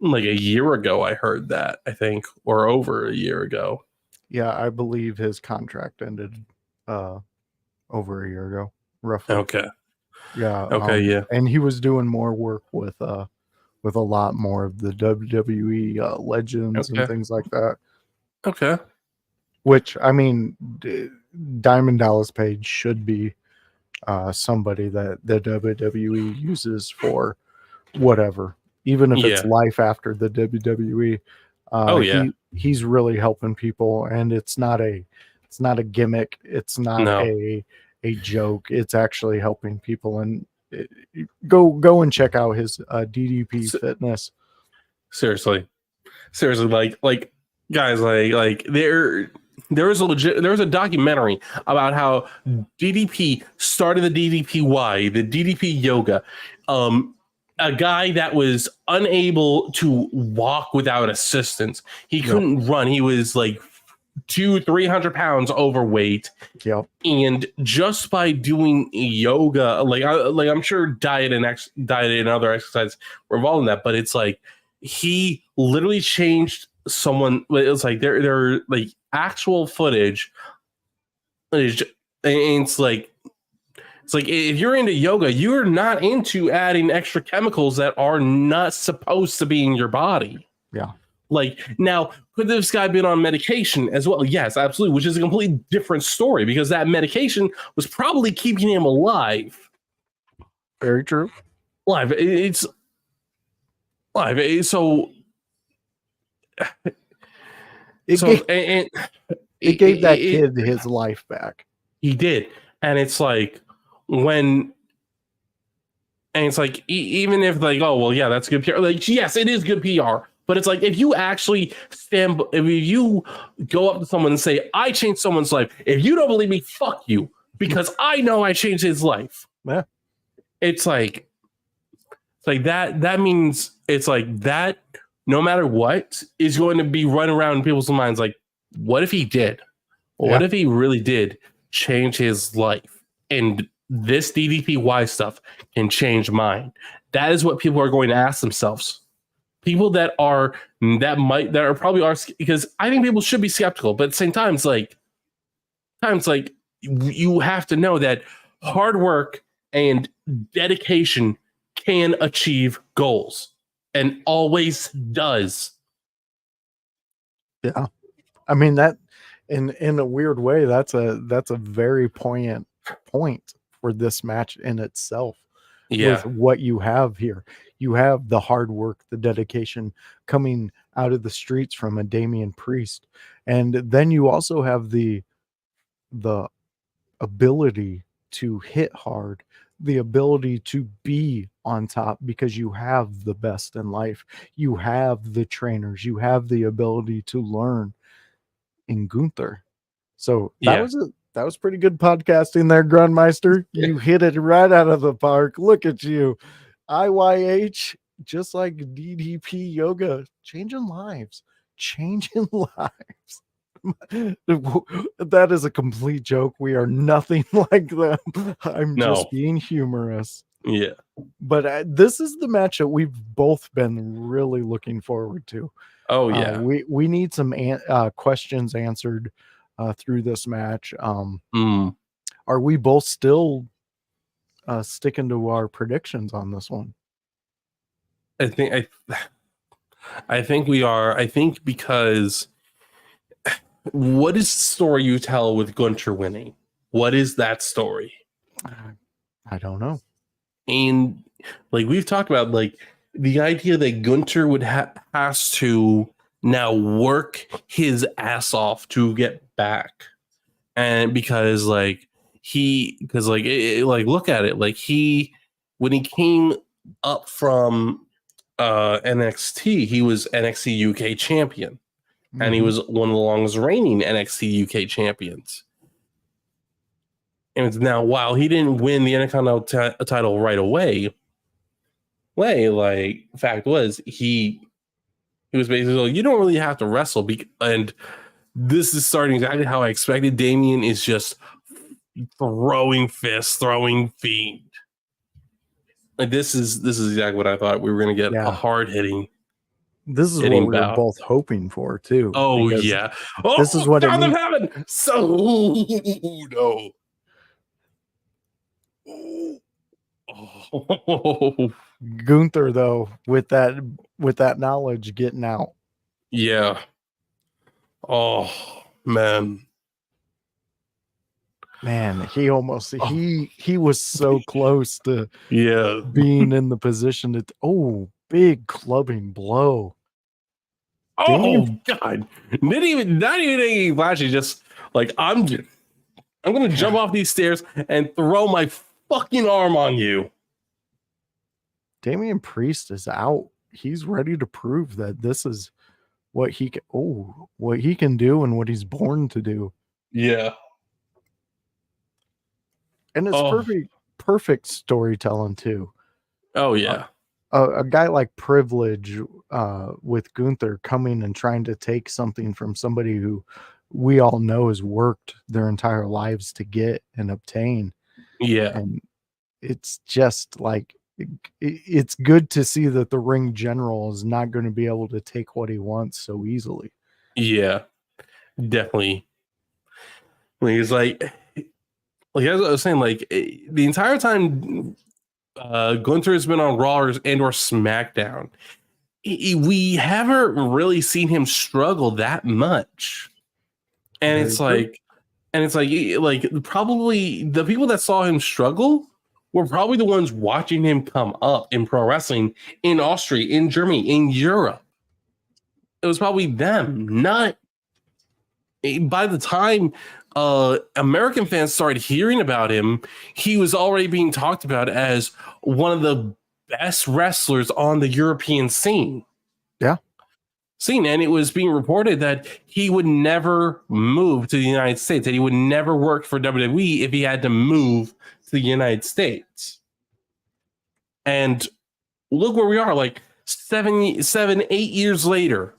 like a year ago. I heard that, I think, or over a year ago. Yeah, I believe his contract ended over a year ago, roughly. Okay. Yeah. Okay. Yeah. And he was doing more work with a lot more of the WWE legends and things like that. Okay. Which, I mean, Diamond Dallas Page should be somebody that the WWE uses for whatever, even if it's life after the WWE. He's really helping people, and it's not a gimmick. It's not a joke. It's actually helping people. And go and check out his DDP Fitness. Seriously, like guys, like there was a documentary about how DDP started the DDPY, the DDP yoga. A guy that was unable to walk without assistance. He couldn't run. He was like 200-300 pounds overweight. Yep. And just by doing yoga, like I'm sure diet and other exercise were involved in that, but it's like he literally changed someone. It's like there like actual footage. And it's like if you're into yoga, you're not into adding extra chemicals that are not supposed to be in your body. Yeah. Like, now, could this guy been on medication as well? Yes, absolutely, which is a completely different story because that medication was probably keeping him alive. Very true. It's live. So it gave that kid his life back. He did. And it's like even if like, oh, well, yeah, that's good PR. Like, yes, it is good PR. But it's like, if you actually if you go up to someone and say, I changed someone's life, if you don't believe me, fuck you, because I know I changed his life. Yeah. It's like that means it's like that no matter what is going to be running around in people's minds. Like, what if he did? What if he really did change his life? And this DDPY stuff can change mine. That is what people are going to ask themselves. People that are probably because I think people should be skeptical, but at the same time, it's like you have to know that hard work and dedication can achieve goals and always does. Yeah. I mean, that in a weird way, that's a very poignant point for this match in itself. Yeah. With what you have here. You have the hard work, the dedication coming out of the streets from a Damian Priest. And then you also have the ability to hit hard, the ability to be on top because you have the best in life. You have the trainers, you have the ability to learn in Gunther. So that was pretty good podcasting there, Grundmeister. You hit it right out of the park. Look at you. IYH, just like DDP yoga, changing lives. That is a complete joke. We are nothing like them. I'm just being humorous. Yeah. But this is the match that we've both been really looking forward to. Oh, yeah. We need some questions answered through this match. Are we both still sticking to our predictions on this one? I think we are. I think because what is the story you tell with Gunther winning? What is that story? I don't know. And like we've talked about, like the idea that Gunther would has to now work his ass off to get back, and because look at it, like when he came up from NXT, he was NXT UK champion, and he was one of the longest reigning NXT UK champions. And now, while he didn't win the Intercontinental title right away, like fact was he was basically like, you don't really have to wrestle, and this is starting exactly how I expected. Damian is just throwing fists, throwing feet. Like this is exactly what I thought we were going to get, Yeah. a hard hitting. This is what Hitting we were bout. both hoping for too. Oh because yeah. Oh, this is what it God of needs. heaven. So no. Oh Gunther, though, with that knowledge getting out. yeah. Oh man. Man, he almost he was so close to Yeah. being in the position to big clubbing blow. Oh God. Not even any flashy, just like I'm gonna jump off these stairs and throw my fucking arm on you. Damian Priest is out. He's ready to prove that this is what he can do and what he's born to do. Yeah. And it's perfect storytelling too. Oh yeah. A guy like Privilege with Gunther coming and trying to take something from somebody who we all know has worked their entire lives to get and obtain. Yeah. And it's just like it's good to see that the ring general is not going to be able to take what he wants so easily. Yeah. Definitely. He's like as I was saying, like the entire time Gunther has been on Raw and or SmackDown, we haven't really seen him struggle that much. And it's like probably the people that saw him struggle were probably the ones watching him come up in pro wrestling in Austria, in Germany, in Europe. It was probably them, not by the time American fans started hearing about him, he was already being talked about as one of the best wrestlers on the European scene. Yeah. And it was being reported that he would never move to the United States, that he would never work for WWE if he had to move to the United States. And look where we are, like 8 years later.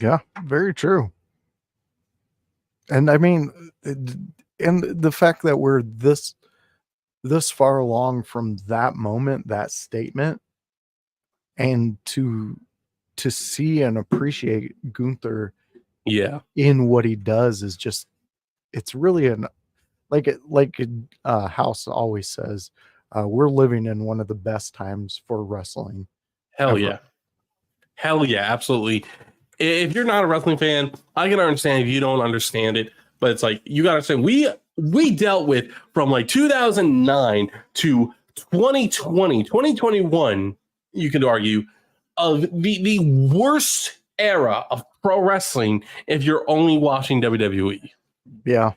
Yeah, very true. And I mean, and the fact that we're this far along from that moment, that statement, and to see and appreciate Gunther in what he does is just, it's really House always says, we're living in one of the best times for wrestling. Hell ever. yeah. Hell yeah, absolutely. If you're not a wrestling fan, I can understand if you don't understand it, but it's like, you got to understand, we dealt with from like 2009 to 2020, 2021, you could argue, of the worst era of pro wrestling if you're only watching WWE. Yeah.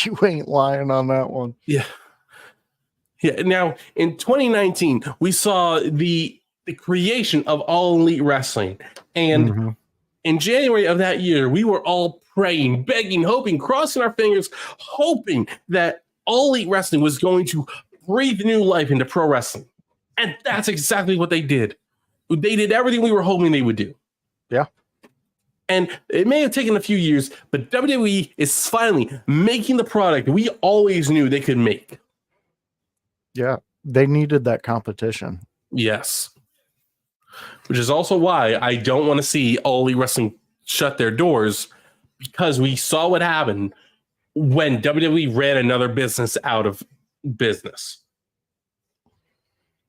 You ain't lying on that one. Yeah. Yeah. Now, in 2019, we saw the creation of All Elite Wrestling. And in January of that year, we were all praying, begging, hoping, crossing our fingers, hoping that All Elite Wrestling was going to breathe new life into pro wrestling. And that's exactly what they did. They did everything we were hoping they would do. Yeah. And it may have taken a few years, but WWE is finally making the product we always knew they could make. Yeah. They needed that competition. Yes. Which is also why I don't want to see All Elite Wrestling shut their doors, because we saw what happened when WWE ran another business out of business.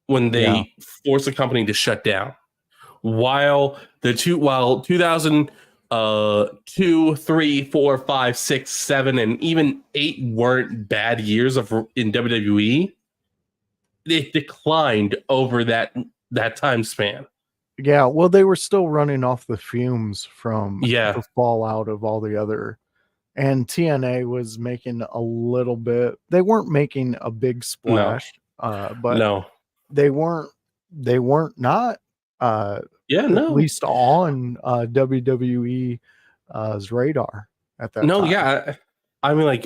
When they forced the company to shut down. While 2002, 3, 4, 5, 6, 7, and even 8 weren't bad years in WWE, it declined over that time span. Yeah, well, they were still running off the fumes from the fallout of all the other, and TNA was making a little bit. They weren't making a big splash, but they weren't not at least on WWE's radar at that time. I mean, like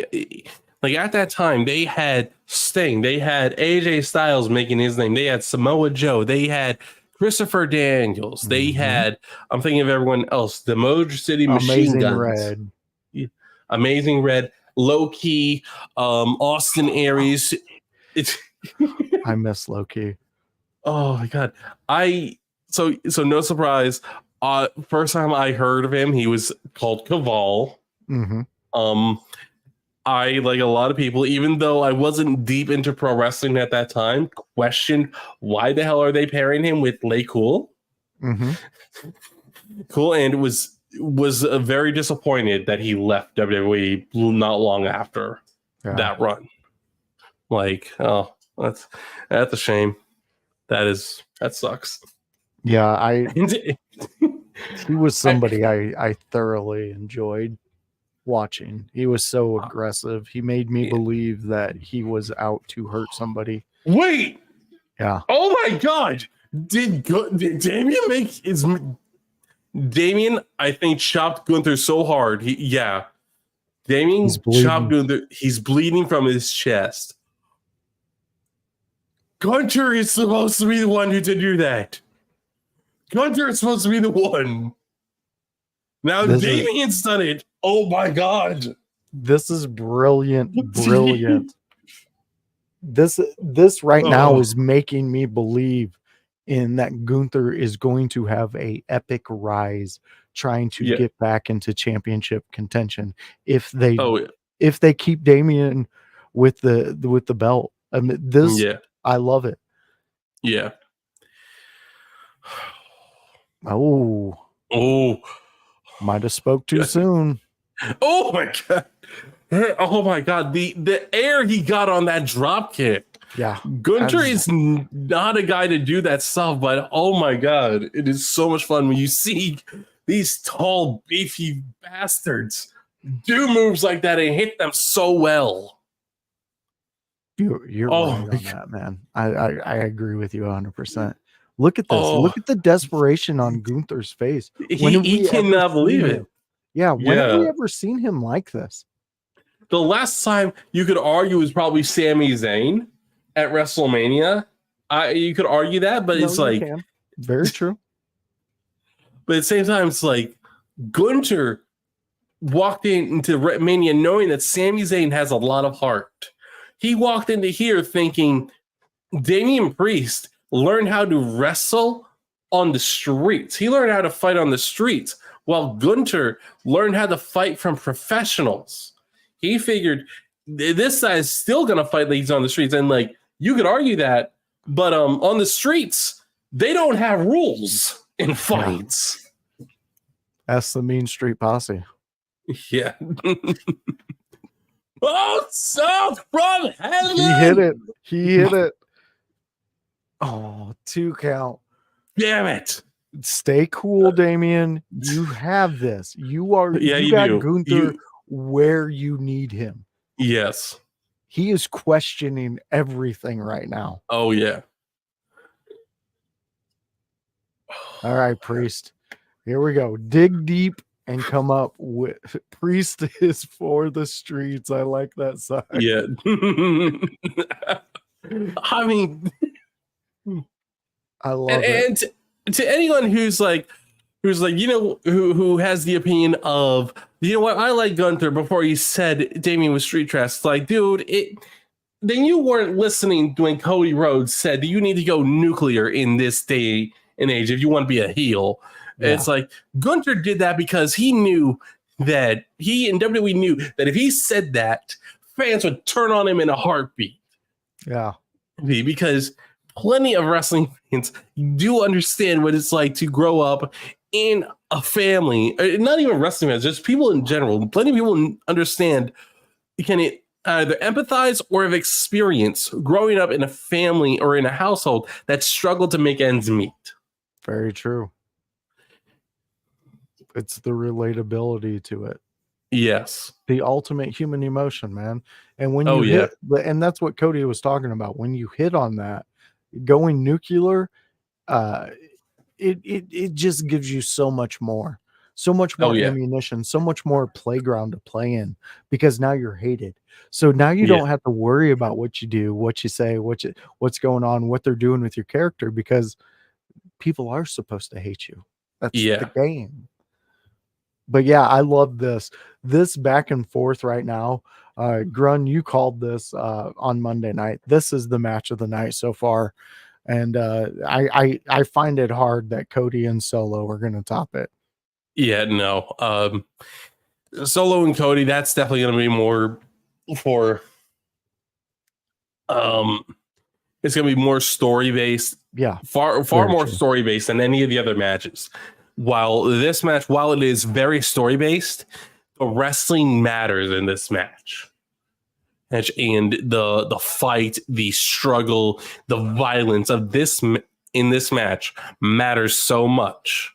at that time, they had Sting, they had AJ Styles making his name, they had Samoa Joe, they had Christopher Daniels, they had, I'm thinking of everyone else, the Motor City Machine Guns. Red. Amazing Red, Low Key, Austin Aries. It's I miss Loki. oh my god. So no surprise. First time I heard of him, he was called Caval. Mm-hmm. I, like a lot of people, even though I wasn't deep into pro wrestling at that time, questioned why the hell are they pairing him with Lay Cool? Mm-hmm. Cool, and was very disappointed that he left WWE not long after that run. Like, oh, that's a shame. That sucks. Yeah, he was somebody I thoroughly enjoyed watching. He was so aggressive. He made me believe that he was out to hurt somebody. Wait. Yeah. Oh my god. Did Damien make his Damien, I think, chopped Gunther so hard. Damien chopped Gunther. He's bleeding from his chest. Gunther is supposed to be the one who did do that. Gunther is supposed to be the one. Now Damien's done it. Oh my god. This is brilliant. Brilliant. This right now is making me believe in that Gunther is going to have a epic rise trying to get back into championship contention if they keep Damien with the belt. I mean, I love it. Yeah. Oh, might have spoke too soon. Oh my god. Oh my god. The air he got on that drop kick. Yeah. Gunther is not a guy to do that stuff, but oh my god, it is so much fun when you see these tall, beefy bastards do moves like that and hit them so well. You're right on that, man. I agree with you 100%. Look at this. Look at the desperation on Gunther's face. He cannot believe it. Yeah. When have we ever seen him like this? The last time you could argue was probably Sami Zayn at WrestleMania. You could argue that, but it's like very true. But at the same time, it's like Gunther walked into Mania knowing that Sami Zayn has a lot of heart. He walked into here thinking Damian Priest learned how to wrestle on the streets. He learned how to fight on the streets, while Gunther learned how to fight from professionals. He figured this guy's still gonna fight like he's on the streets, and like you could argue that, but on the streets they don't have rules in fights. That's the Mean Street Posse. Yeah. Oh, south from heaven! He hit it. Oh, 2 count. Damn it. Stay cool, Damien. You have this. You got do. Gunther where you need him. Yes. He is questioning everything right now. Oh, yeah. All right, Priest. Here we go. Dig deep and come up with Priest is for the streets. I like that side. Yeah. I mean, I love it. And to anyone who's like, who has the opinion of, you know what, I like Gunther before he said Damien was street trash. Like, dude, then you weren't listening when Cody Rhodes said you need to go nuclear in this day and age if you want to be a heel. Yeah. It's like Gunther did that because he knew that he and WWE knew that if he said that, fans would turn on him in a heartbeat. Yeah. Because plenty of wrestling fans do understand what it's like to grow up in a family, not even wrestling fans, just people in general. Plenty of people understand, can it either empathize or have experience growing up in a family or in a household that struggled to make ends meet. Very true. It's the relatability to it. Yes. The ultimate human emotion, man. And when you hit, and that's what Cody was talking about. When you hit on that, going nuclear, it just gives you so much more ammunition, so much more playground to play in, because now you're hated. So now you don't have to worry about what you do, what you say, what's going on, what they're doing with your character, because people are supposed to hate you. That's the game. But yeah, I love this back and forth right now. Grun, you called this on Monday night. This is the match of the night so far, and I find it hard that Cody and Solo are going to top it. Yeah, no. Solo and Cody, that's definitely going to be more for. It's going to be more story based. Yeah, far very more true. story based than any of the other matches. While this match, while it is very story based, the wrestling matters in this match. And the fight, the struggle, the violence of this in this match matters so much.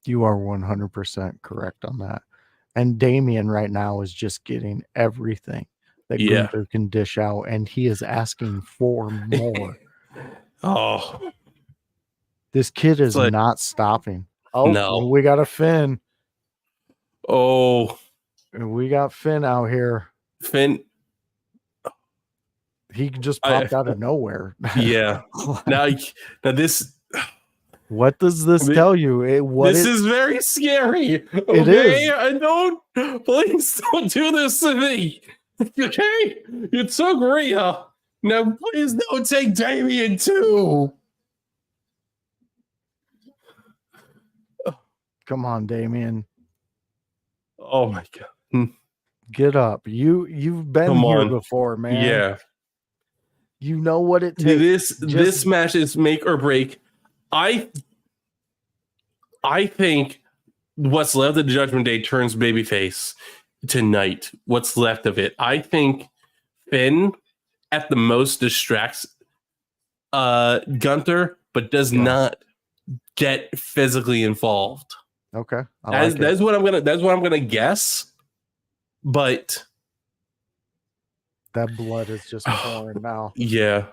You are 100% correct on that. And Damien right now is just getting everything that Yeah. Gunther can dish out, and he is asking for more. Oh, This kid is like, not stopping. Oh, no. we got a Finn. Oh, We got Finn out here. Finn. He just popped out of nowhere. Yeah. now this. What does this tell you? This is very scary. Okay? It is. I don't. Please don't do this to me. Okay? You took Rhea. Now, please don't take Damien too. Come on, Damien. Oh my god. Get up. You've been Come here on. before, man. Yeah. You know what it takes. This match is make or break. I think what's left of Judgment Day turns babyface tonight. What's left of it? I think Finn at the most distracts Gunther, but does not get physically involved. Okay. That's what I'm gonna guess. But that blood is just pouring now. Yeah.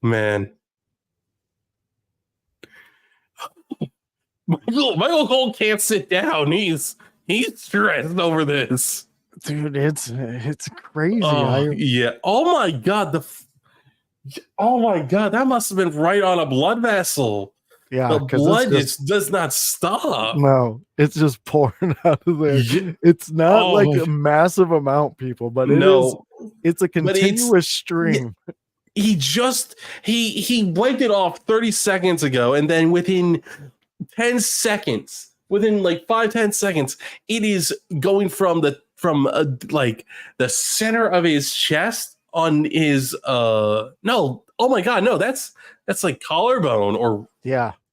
Man. Michael Cole can't sit down. He's stressed over this. Dude, it's crazy. Yeah. Oh my god. Oh my god. That must have been right on a blood vessel. Yeah. The blood just does not stop. No, it's just pouring out of there. It's not like a massive amount, people, but it's a continuous stream. He wiped it off 30 seconds ago, and then within 10 seconds, within like 5-10 seconds, it is going from the center of his chest on his no, oh my god, no, that's like collarbone or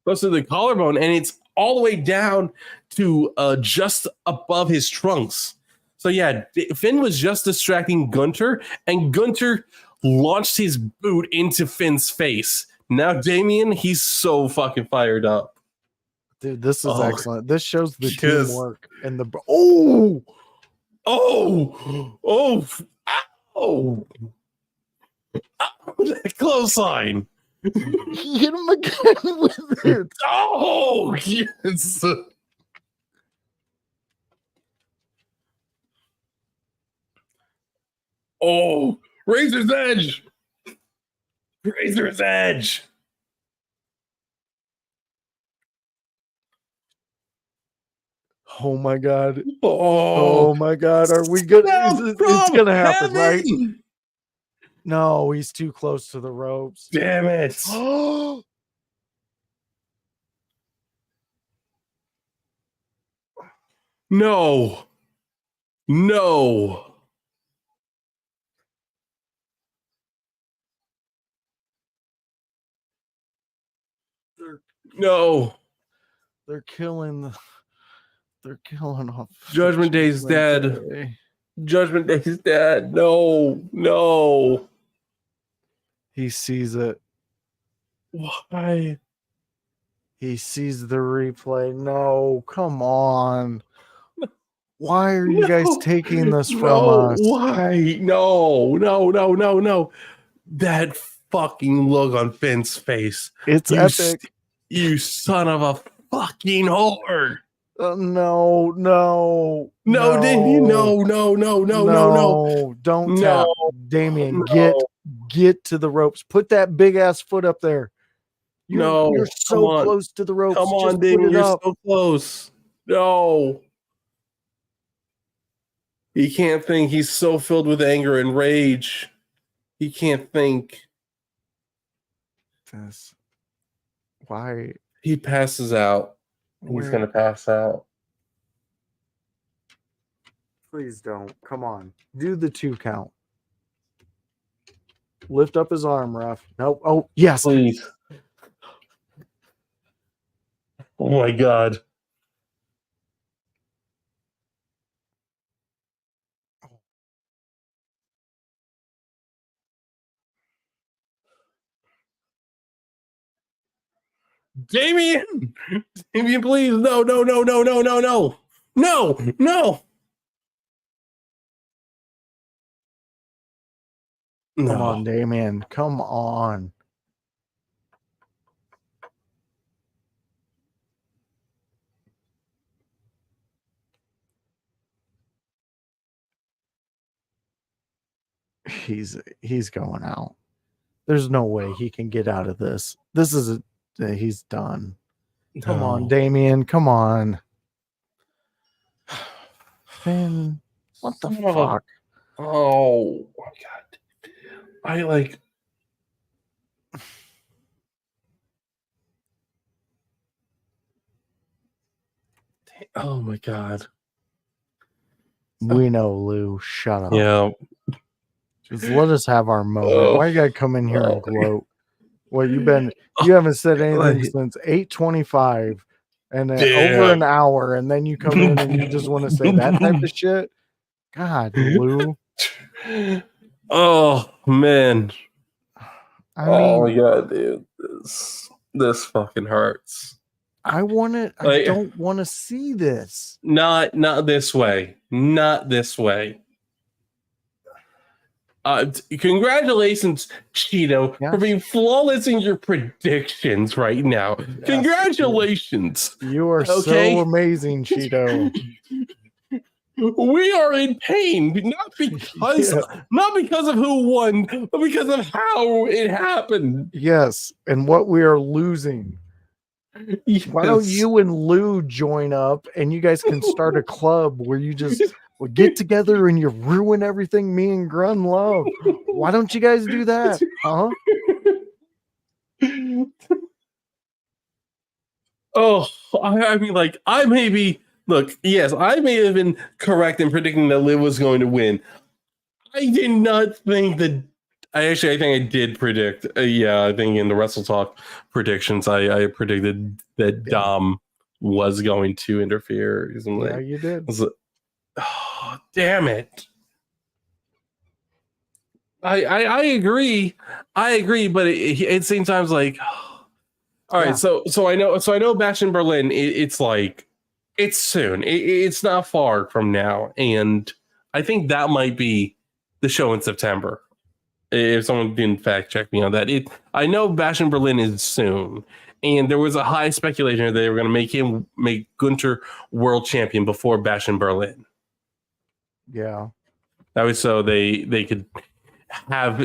close to the collarbone, and it's all the way down to just above his trunks. So yeah, Finn was just distracting Gunther, and Gunther launched his boot into Finn's face. Now Damien, he's so fucking fired up. Dude, this is excellent. This shows the teamwork and the oh that clothesline. He hit him again with it. Oh yes. Oh, Razor's Edge. Razor's Edge. Oh my god. Oh my god. Are we good? It's gonna happen, right? No, he's too close to the ropes. Damn it. No. No. No. They're killing off. Judgment Day's dead. Judgment Day's dead. No. He sees it. Why? He sees the replay. No, come on. Why are you guys taking this from us? Why? No. That fucking look on Finn's face. It's epic. You son of a fucking whore. No. Damien, no. Don't tap. Damien, get to the ropes. Put that big ass foot up there. No, You're come so on. close to the ropes. Come on, Just put Damon. it You're up. so close. No. He can't think. He's so filled with anger and rage. He can't think. This. Why? He passes out. He's Where- going to pass out. Please don't. Come on. Do the 2 count. Lift up his arm, ref. Nope. Oh, yes. Please. Oh my God. Damien! Damien, please. No, no, no, no, no, no, no. No, no. Come on, Damien. Come on. He's going out. There's no way he can get out of this. He's done. Come on, Damien. Come on. Finn, what the fuck? Oh my God. I like. Oh my God. We know, Lou. Shut up. Yeah. Just let us have our moment. Why you gotta come in here and gloat? Well, you haven't said anything since 8:25 and over an hour, and then you come in and you just want to say that type of shit. God, Lou. Oh man. I mean, my God, dude. This fucking hurts. I don't want to see this. Not this way. Not this way. Congratulations, Cheeto, for being flawless in your predictions right now. Yes. Congratulations. You are so amazing, Cheeto. We are in pain, not because of who won, but because of how it happened. Yes, and what we are losing. Yes. Why don't you and Lou join up and you guys can start a club where you just get together and you ruin everything me and Grun love? Why don't you guys do that? Huh? Oh, I mean, like, I may be, look, yes, I may have been correct in predicting that Liv was going to win. I did not think that, I think I did predict, I think in the Wrestle Talk predictions, I predicted that Dom was going to interfere. Yeah, you did. Oh, damn it. I agree. I agree, but it seems times like, all right, so I know Bash in Berlin. It's like, it's soon. It's not far from now, and I think that might be the show in September. If someone didn't fact check me on that, I know Bash in Berlin is soon, and there was a high speculation that they were going to make Gunther world champion before Bash in Berlin. Yeah, that was so they could have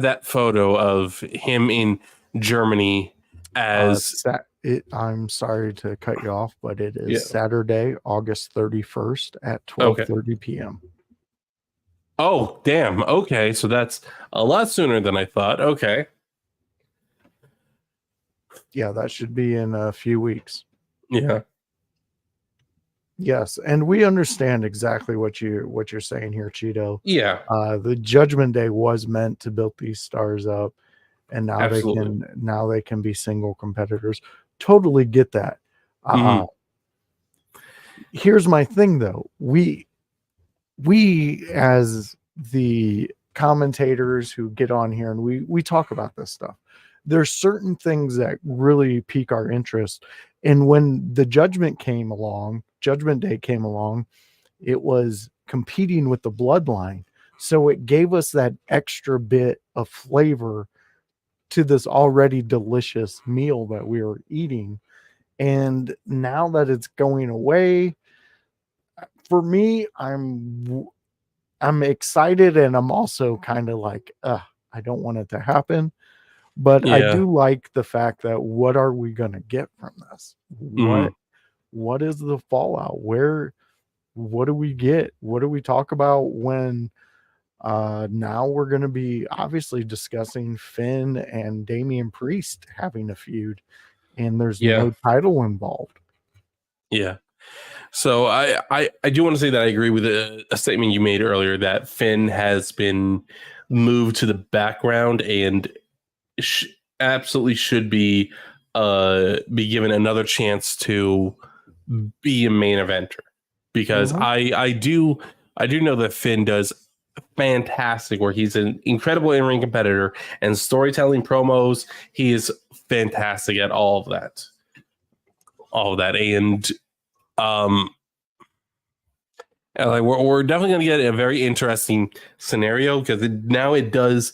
that photo of him in Germany as I'm sorry to cut you off, but it is Saturday, August 31st at 12:30 p.m. Oh, damn. Okay, so that's a lot sooner than I thought. Okay. Yeah, that should be in a few weeks. Yeah. Yes, and we understand exactly what you're saying here, Cheeto. Yeah. The Judgment Day was meant to build these stars up, and now they can be single competitors. Totally get that. Here's my thing though. We as the commentators who get on here and we talk about this stuff. There's certain things that really pique our interest. And when the Judgment Day came along, it was competing with the Bloodline. So it gave us that extra bit of flavor to this already delicious meal that we were eating. And now that it's going away, for me, I'm excited, and I'm also kind of like, I don't want it to happen. But I Yeah. do like the fact that what are we going to get from this? What is the fallout? What do we get? What do we talk about when now we're going to be obviously discussing Finn and Damian Priest having a feud, and there's Yeah. no title involved. Yeah. So I do want to say that I agree with a statement you made earlier that Finn has been moved to the background and absolutely should be given another chance to be a main eventer, because I do know that Finn does fantastic work. He's an incredible in-ring competitor, and storytelling, promos, he is fantastic at all of that. And like we're definitely going to get a very interesting scenario, because now it does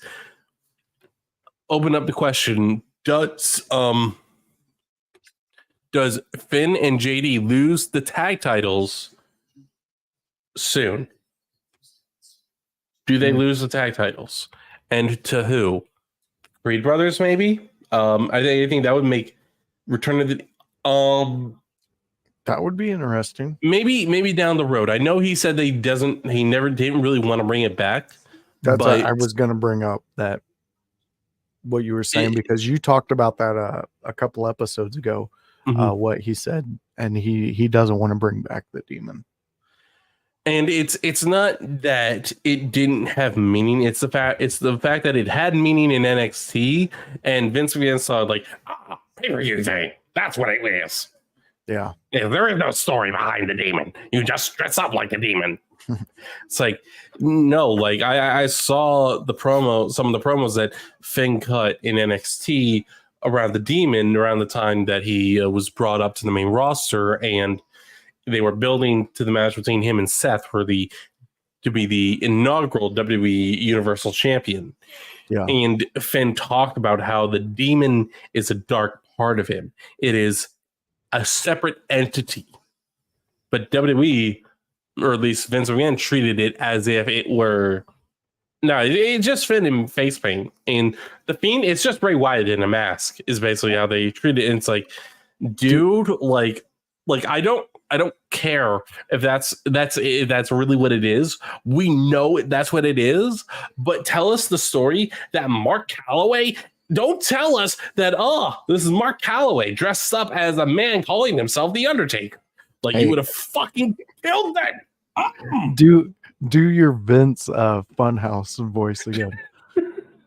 open up the question: does Finn and JD lose the tag titles soon? Do they lose the tag titles, and to who? Creed Brothers, maybe. I think that would make Return of the That would be interesting. maybe down the road. I know he said he never didn't really want to bring it back. That's but I was going to bring up that what you were saying, because you talked about that a couple episodes ago. What he said, and he doesn't want to bring back the demon. And it's not that it didn't have meaning. It's the fact that it had meaning in NXT, and Vince McMahon saw like pay-per-view thing. That's what it is. Yeah. There is no story behind the demon. You just dress up like a demon. It's like, no, like I saw some of the promos that Finn cut in NXT around the demon around the time that he was brought up to the main roster, and they were building to the match between him and Seth to be the inaugural WWE Universal Champion. Yeah. And Finn talked about how the demon is a dark part of him. It is a separate entity. But WWE, or at least Vince McMahon, treated it as if it were... No, it just Finn in face paint. And the Fiend, it's just Bray Wyatt in a mask, is basically how they treat it. And it's like, dude, like I don't care if that's really what it is. We know that's what it is, but tell us the story that Mark Calloway. Don't tell us that this is Mark Calloway dressed up as a man calling himself the Undertaker. Like, you would have fucking killed that. Do your Vince Funhouse voice again.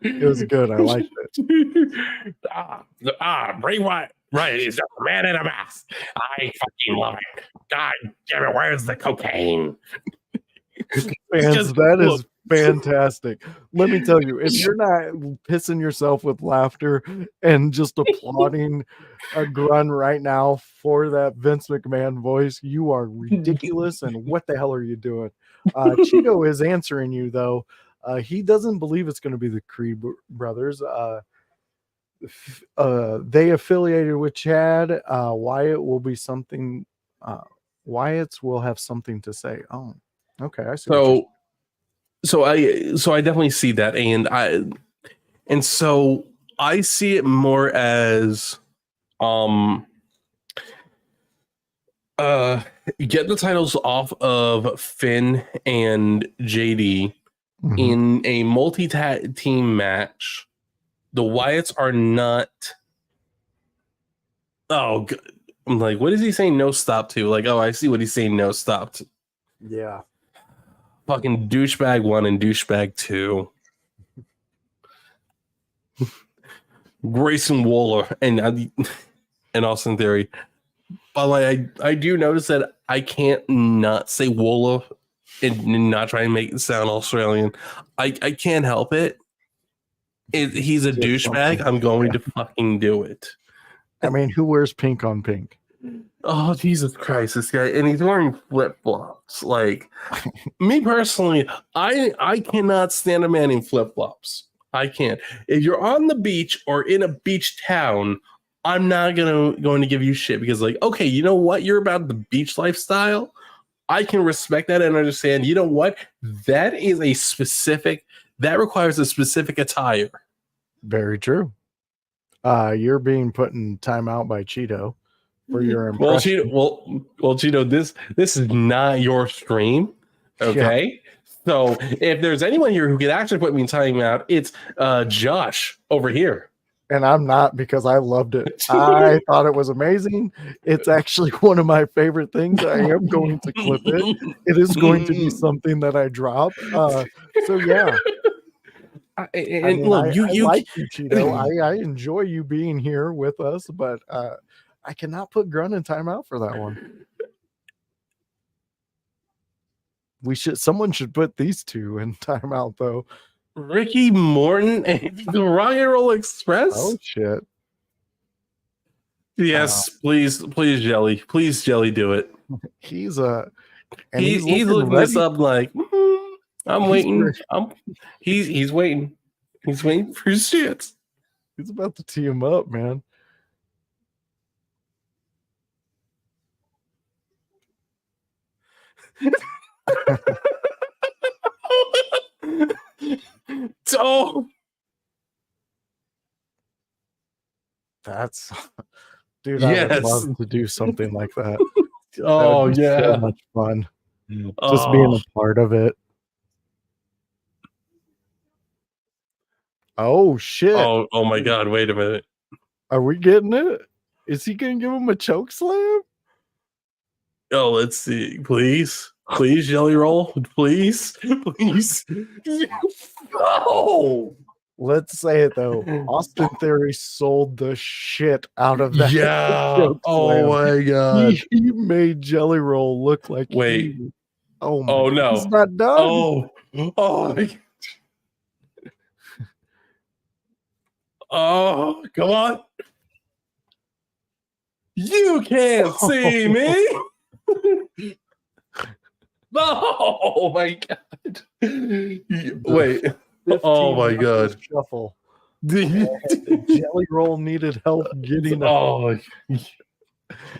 It was good. I liked it. Bray Wyatt. Right, he's just a man in a mask. I fucking love it. God damn it, where's the cocaine? Fans, that is fantastic. Let me tell you, if you're not pissing yourself with laughter and just applauding a grunt right now for that Vince McMahon voice, you are ridiculous. And what the hell are you doing? Cheeto is answering you, though. He doesn't believe it's going to be the Creed brothers. They affiliated with Chad. Wyatt will be something. Wyatts will have something to say. Oh, okay. I see. So I definitely see that, and so I see it more as get the titles off of Finn and JD in a multi-team match. The Wyatts are not. Oh, I'm like, what is he saying? No stop to? Like, oh, I see what he's saying. No stop to. Yeah. Fucking douchebag 1 and douchebag 2. Grayson Waller and Austin Theory. But like, I do notice that I can't not say Waller and not try and make it sound Australian. I can't help it. He's a douchebag. I'm going to fucking do it. I mean, who wears pink on pink? Oh, Jesus Christ, this guy. And he's wearing flip-flops. Like, me personally, I cannot stand a man in flip-flops. I can't. If you're on the beach or in a beach town, I'm not going to give you shit, because, like, okay, you know what? You're about the beach lifestyle. I can respect that and understand. You know what? That requires a specific attire. Very true. You're being put in timeout by Cheeto for your Well, impression. Cheeto, this is not your stream, okay? So if there's anyone here who could actually put me in timeout, it's Josh over here. And I'm not, because I loved it. I thought it was amazing. It's actually one of my favorite things. I am going to clip it. It is going to be something that I drop. So yeah. I Look, I like you, Cheeto. I enjoy you being here with us, but I cannot put Grun in timeout for that one. Someone should put these two in timeout though. Ricky Morton and the Rock and Roll Express. Oh shit! Yes, please, Jelly, do it. He's he's looking this up like I'm waiting. He's waiting. He's waiting for his chance. He's about to tee him up, man. Oh, that's dude. I would love to do something like that. Oh yeah, so much fun. Just being a part of it. Oh shit! Oh my god! Wait a minute. Are we getting it? Is he gonna give him a choke slam? Oh, let's see. Please, Jelly Roll. Please. Oh. Let's say it though. Austin Theory sold the shit out of that. Yeah. Oh my god. He made Jelly Roll look like. Wait. Oh no. He's not done. Oh my god. Oh, come on. You can't see me. Oh my god. Wait. Oh my god. Shuffle. Jelly Roll needed help getting. Oh.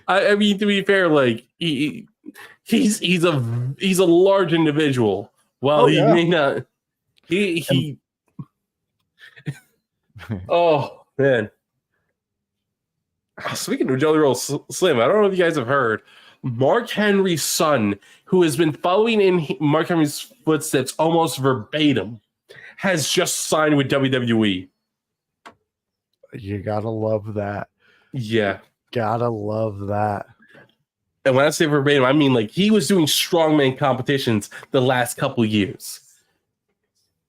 I mean, to be fair, like he's a large individual. Well, he may not. He. Oh man. Speaking of Jelly Roll Slim, I don't know if you guys have heard, Mark Henry's son, who has been following in Mark Henry's footsteps almost verbatim, has just signed with WWE. You gotta love that. Yeah. Gotta love that. And when I say verbatim, I mean like he was doing strongman competitions the last couple years.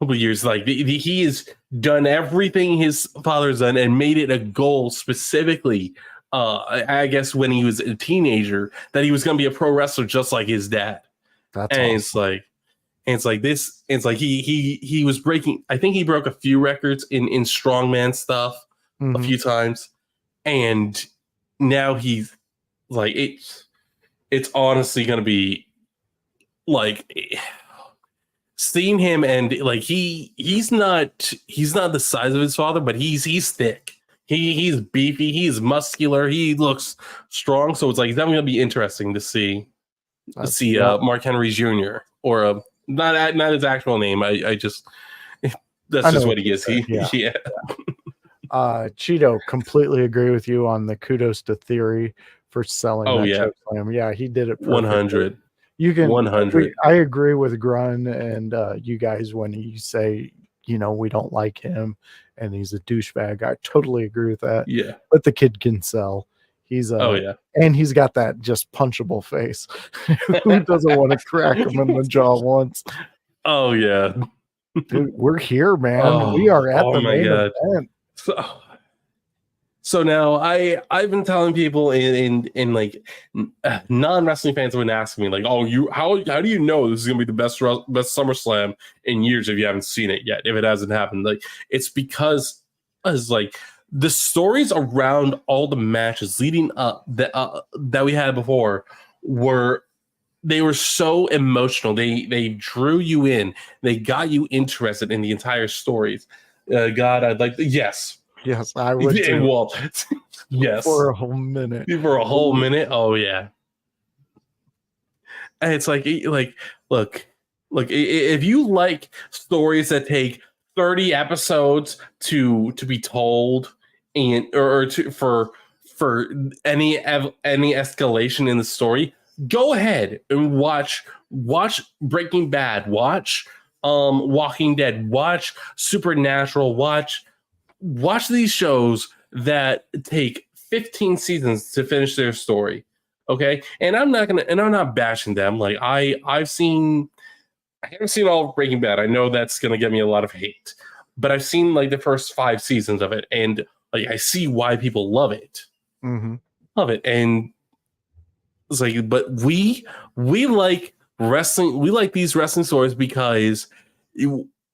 Like he has done everything his father's done and made it a goal specifically. I guess when he was a teenager, that he was going to be a pro wrestler just like his dad. That's and awesome. it's like he was breaking. I think he broke a few records in strongman stuff a few times, and now he's like it's honestly going to be like. Seeing him and like he's not the size of his father, but he's thick. He's beefy. He's muscular. He looks strong. So it's like it's definitely gonna be interesting to see Mark Henry Jr. or not his actual name. I just that's just what he is. Yeah. Cheeto, completely agree with you on the kudos to Theory for selling that choke slam. Yeah, he did it perfectly. 100. You can 100. I agree with Grun and you guys when you say, we don't like him and he's a douchebag. I totally agree with that. Yeah. But the kid can sell. He's and he's got that just punchable face. Who doesn't want to crack him in the jaw once? Oh yeah. Dude, we're here, man. We are at the main event. So now I've been telling people in like non-wrestling fans have been asking me like, oh, how do you know this is gonna be the best SummerSlam in years if you haven't seen it yet, if it hasn't happened? Like it's because like the stories around all the matches leading up that we had before were so emotional. They drew you in. They got you interested in the entire stories. God, I'd like yes. Yes, I would. Well, yes, for a whole minute. Oh yeah, and it's like look, if you like stories that take 30 episodes to be told and or to for any escalation in the story, go ahead and watch Breaking Bad, watch Walking Dead, watch Supernatural, watch these shows that take 15 seasons to finish their story. Okay, and I'm not bashing them. Like I haven't seen all of Breaking Bad. I know that's gonna get me a lot of hate, but I've seen like the first 5 seasons of it, and like I see why people love it. Mm-hmm. Love it. And it's like, but we like wrestling, we like these wrestling stories because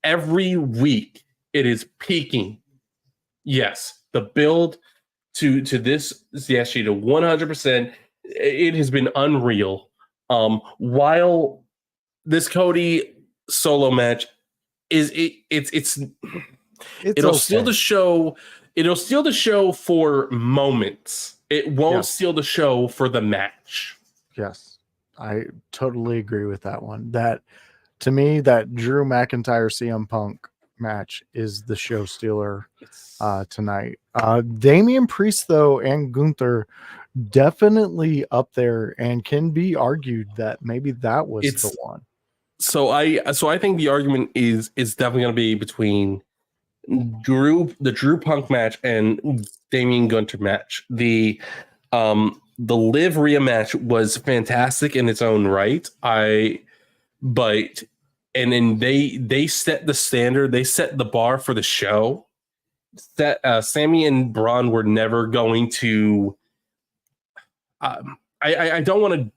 every week it is peaking. Yes, the build to this CSG to 100%, it has been unreal. While this Cody solo match it'll steal the show. It'll steal the show for moments. It won't steal the show for the match. Yes, I totally agree with that one. That, to me, that Drew McIntyre CM Punk match is the show stealer tonight. Damian Priest, though, and Gunther definitely up there, and can be argued that maybe that was the one. So I think the argument is definitely going to be between the Drew Punk match and Damian Gunter match. The Liv Rhea match was fantastic in its own right. Then they set the standard, they set the bar for the show. That Sammy and Braun were never going to. I don't want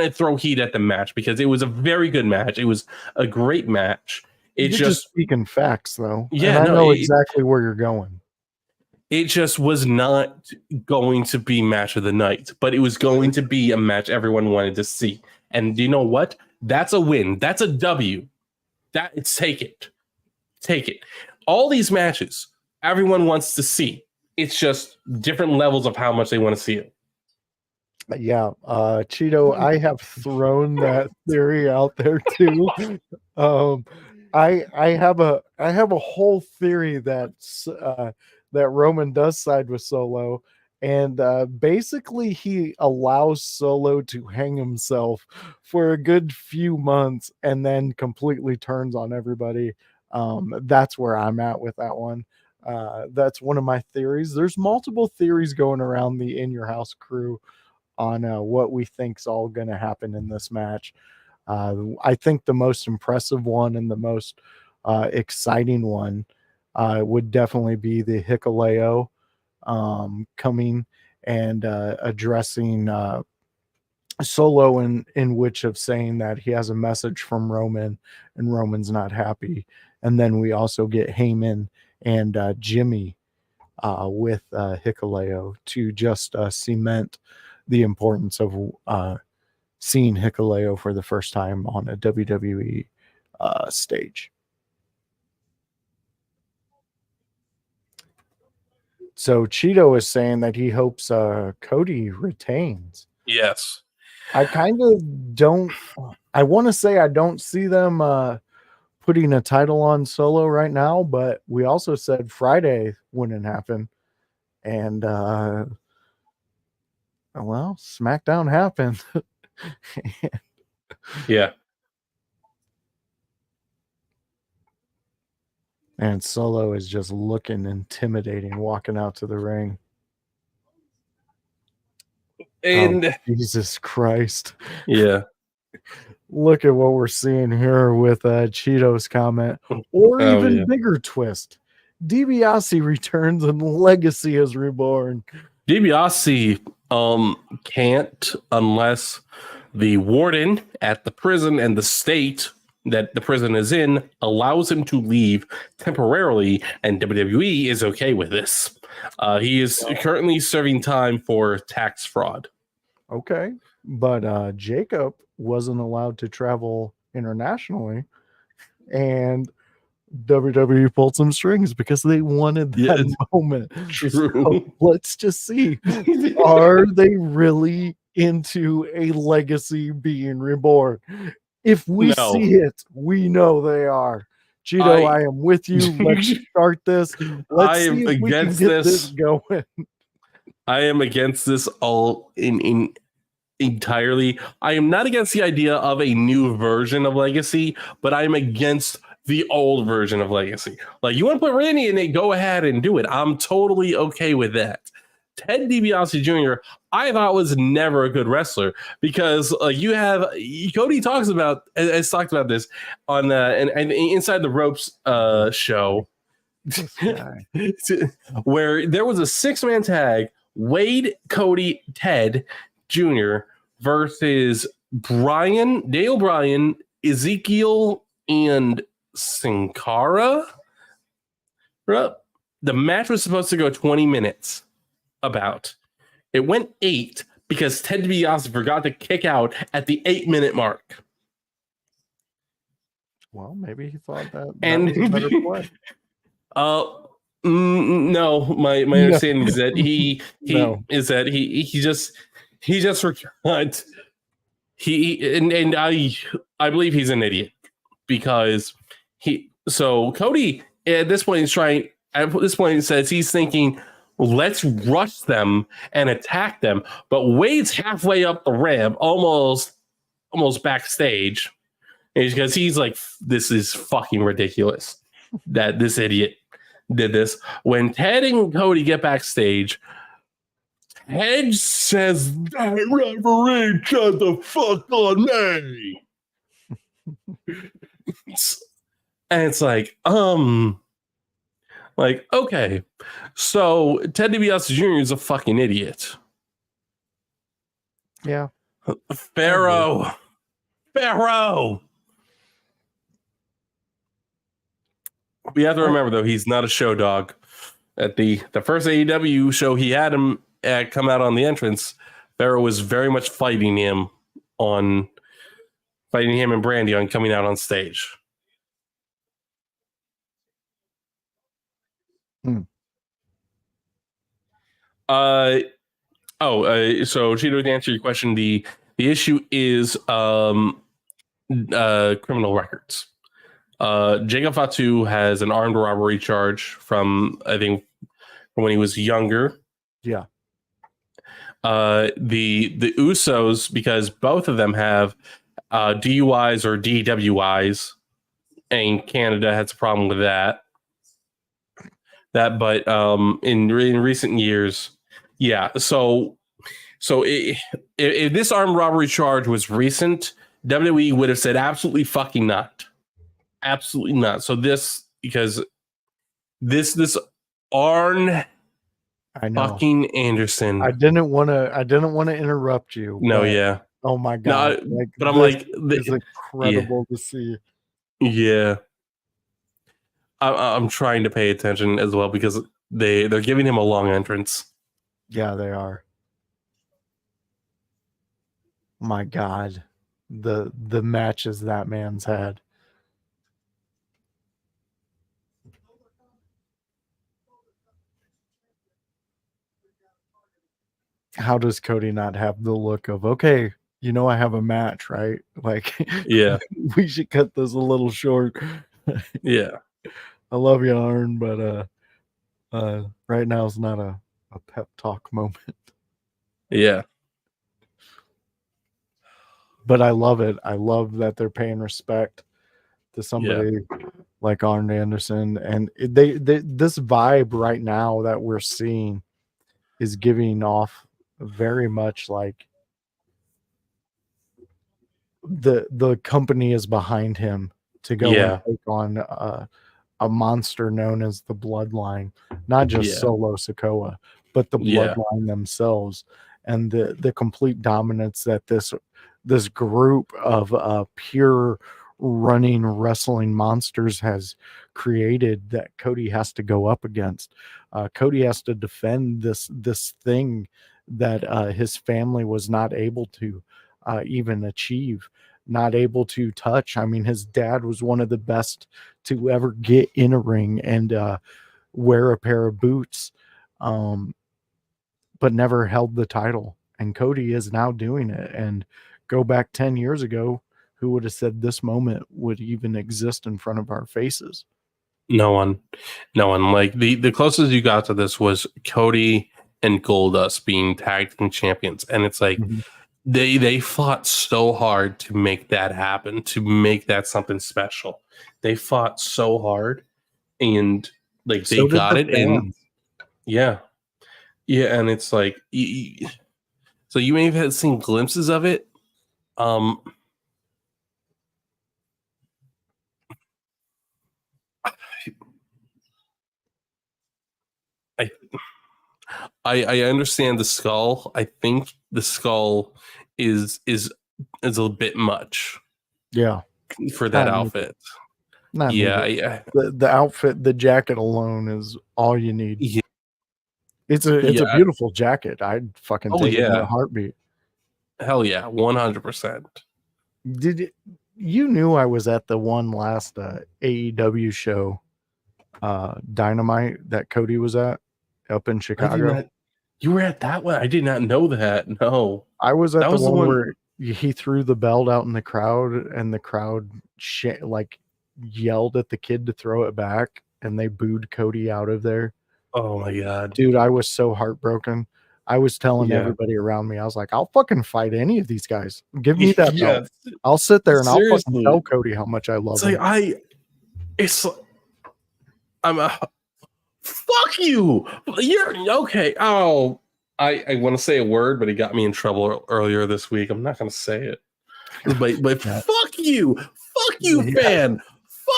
to throw heat at the match because it was a very good match. It was a great match. You're just speaking facts, though. Yeah, and I know exactly where you're going. It just was not going to be match of the night, but it was going to be a match everyone wanted to see. And you know what? That's a win. That's a W. Take it. All these matches, everyone wants to see. It's just different levels of how much they want to see it. Yeah, Cheeto, I have thrown that theory out there too. I have a whole theory that Roman does side with Solo, and basically he allows Solo to hang himself for a good few months and then completely turns on everybody. That's where I'm at with that one. That's one of my theories. There's multiple theories going around the In Your House crew on what we think's all going to happen in this match. I think the most impressive one and the most exciting one would definitely be the Hikuleo coming and addressing Solo in which of saying that he has a message from Roman and Roman's not happy. And then we also get Heyman and Jimmy with Hikuleo to just cement the importance of seeing Hikuleo for the first time on a WWE stage. So Cheeto is saying that he hopes Cody retains. Yes. I kind of don't. I want to say I don't see them putting a title on Solo right now, but we also said Friday wouldn't happen. And well, SmackDown happened. Yeah. And Solo is just looking intimidating, walking out to the ring. And Jesus Christ. Yeah. Look at what we're seeing here with Cheeto's comment. Or even bigger twist. DiBiase returns and Legacy is reborn. DiBiase can't unless the warden at the prison and the state that the prison is in allows him to leave temporarily, and WWE is okay with this. He is currently serving time for tax fraud. Okay, but Jacob wasn't allowed to travel internationally, and WWE pulled some strings because they wanted that moment. True. So let's just see. Are they really into a Legacy being reborn? If we see it, we know they are. Cheeto, I am with you. Let's start this. Let's I am see if we can against get this. this going. I am against this all in entirely. I am not against the idea of a new version of Legacy, but I'm against the old version of Legacy. Like, you want to put Randy in it, go ahead and do it. I'm totally okay with that. Ted DiBiase Jr., I thought was never a good wrestler because you have Cody talks about has talked about this on and Inside the Ropes show where there was a 6-man tag, Wade, Cody, Ted Jr. versus Daniel Bryan, Ezekiel, and Sin Cara. The match was supposed to go 20 minutes. It went 8 because Ted DiBiase forgot to kick out at the 8-minute mark. Well, maybe he thought that And was a better play. No, my understanding is that he just forgot. I believe he's an idiot because Cody at this point says he's thinking, let's rush them and attack them, but Wade's halfway up the ramp, almost backstage, because he's like, this is fucking ridiculous that this idiot did this. When Ted and Cody get backstage, Ted says, that referee shut the fuck on me. And it's like, okay, so Ted DiBiase Jr. is a fucking idiot. Yeah. Pharaoh. We have to remember, though, he's not a show dog. At the first AEW show, he had him come out on the entrance. Pharaoh was very much fighting him and Brandy on coming out on stage. So Cheeto, to answer your question, the issue is criminal records. Jacob Fatu has an armed robbery charge from when he was younger. Yeah. The Usos, because both of them have DUIs or DWIs, and Canada has a problem with that. But in recent years, yeah. So if this armed robbery charge was recent, WWE would have said absolutely fucking not. Absolutely not. So this Arn fucking Anderson. I didn't want to interrupt you. No, yeah. Oh my god. No, but I'm like, it's incredible to see. Yeah. I'm trying to pay attention as well because they're giving him a long entrance. Yeah, they are. My god. The matches that man's had. How does Cody not have the look of, okay, I have a match, right? Like, yeah, we should cut this a little short. Yeah. I love you, Arn, but right now is not a pep talk moment. Yeah. But I love it. I love that they're paying respect to somebody like Arn Anderson. And they this vibe right now that we're seeing is giving off very much like the company is behind him to go and take on a monster known as the Bloodline, not just Solo Sikoa, but the Bloodline themselves, and the complete dominance that this group of pure running wrestling monsters has created that Cody has to go up against. Cody has to defend this thing that his family was not able to even achieve, not able to touch. I mean, his dad was one of the best to ever get in a ring and wear a pair of boots, but never held the title. And Cody is now doing it. And go back 10 years ago, who would have said this moment would even exist in front of our faces? No one. Like the closest you got to this was Cody and Goldust being tag team champions, and it's like they fought so hard to make that happen, to make that something special. They fought so hard, and like they So did got the it, and fans. yeah, and it's like so you may have seen glimpses of it. I understand the skull. I think the skull is a bit much Yeah, for that Not outfit. not Yeah, needed. yeah, The outfit, the jacket alone is all you need. yeah. It's a Yeah. beautiful jacket. I'd fucking Oh, take it in yeah. a heartbeat. Hell yeah, 100%. You knew I was at the one last AEW show, Dynamite, that Cody was at up in I did Chicago? not. You were at that one. I did not know that. No, I was at that the was the one one. where he threw the belt out in the crowd, and the crowd like yelled at the kid to throw it back, and they booed Cody out of there. Oh my god, Dude, I was so heartbroken. I was telling Yeah. everybody around me, I was like, I'll fucking fight any of these guys. Give me that Yeah, belt. I'll sit there and I'll fucking seriously. tell Cody how much I love It's him. like I'm a fuck you. You're okay. Oh, I want to say a word, but he got me in trouble earlier this week. I'm not going to say it. But Yeah. fuck you, Yeah. fan.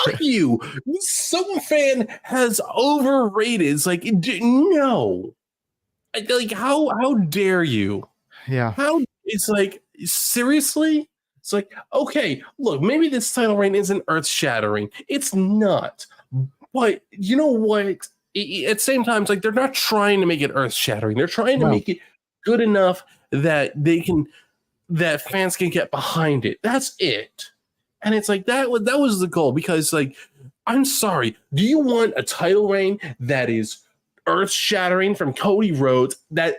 Fuck you. Some fan has overrated. It's like no. Like how dare you? Yeah. How it's like seriously? It's like, okay, look, maybe this title reign isn't earth shattering. It's not. But you know what? At the same time, it's like they're not trying to make it earth shattering. They're trying to No. make it good enough that that fans can get behind it. That's it. And it's like that was the goal, because like, I'm sorry, do you want a title reign that is earth shattering from Cody Rhodes that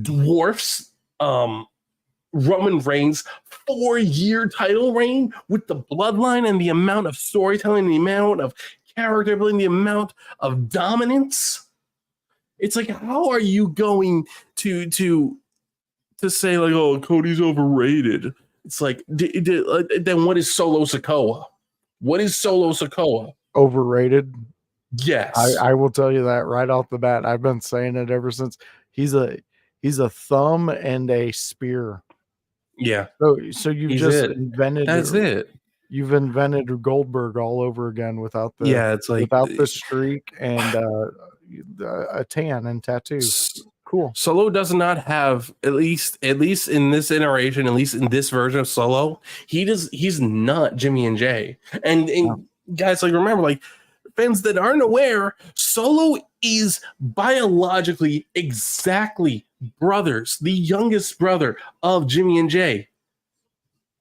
dwarfs Roman Reigns' 4-year title reign with the bloodline and the amount of storytelling, the amount of character building, the amount of dominance? It's like, how are you going to say like, oh, Cody's overrated? It's like, then what is Solo Sikoa? What is Solo Sikoa? Overrated. Yes, I will tell you that right off the bat. I've been saying it ever since. He's a thumb and a spear. yeah. So you've He's just it. invented That's it. You've invented Goldberg all over again without the It's like without the streak and a tan and tattoos. Cool. Solo does not have, at least in this iteration, at least in this version of Solo, he's not Jimmy and Jay. And guys, like, remember, like, fans that aren't aware, Solo is biologically exactly brothers, the youngest brother of Jimmy and Jay.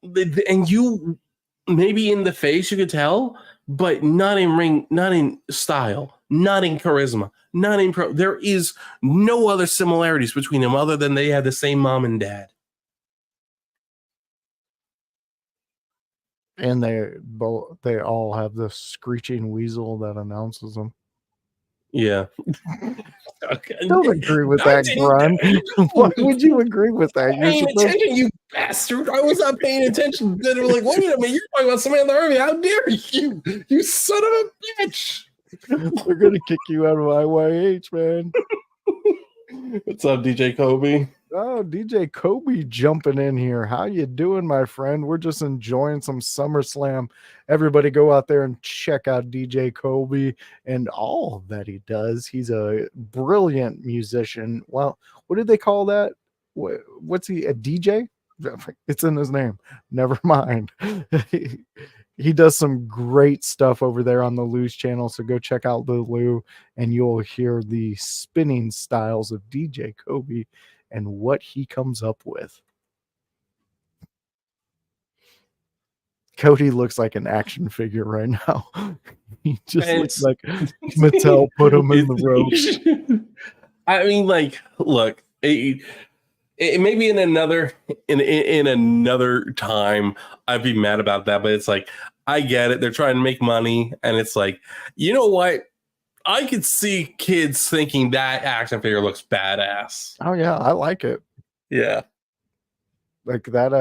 And you, maybe in the face you could tell, but not in ring, not in style, not in charisma, not in pro. There is no other similarities between them other than they had the same mom and dad. And they all have the screeching weasel that announces them. Yeah. Okay. Don't agree with that, Grun. Why would you agree with that? You're Paying attention, you bastard! I was not paying attention. They were like, "Wait a minute, you're talking about Samantha Irving? How dare you? You son of a bitch!" They're gonna kick you out of IYH, man. What's up, DJ Kobe? Oh, DJ Kobe jumping in here. How you doing, my friend? We're just enjoying some SummerSlam. Everybody go out there and check out DJ Kobe and all that he does. He's a brilliant musician. Well, what did they call that? What's he, a DJ? It's in his name. Never mind. He does some great stuff over there on the Lou's channel. So go check out the Lou and you'll hear the spinning styles of DJ Kobe and what he comes up with. Cody looks like an action figure right now. He just looks like Mattel put him in the rope. I mean, like, look, it maybe in another time I'd be mad about that, but it's like I get it. They're trying to make money, and it's like, you know what? I could see kids thinking that action figure looks badass. Oh yeah, I like it. Yeah. Like that.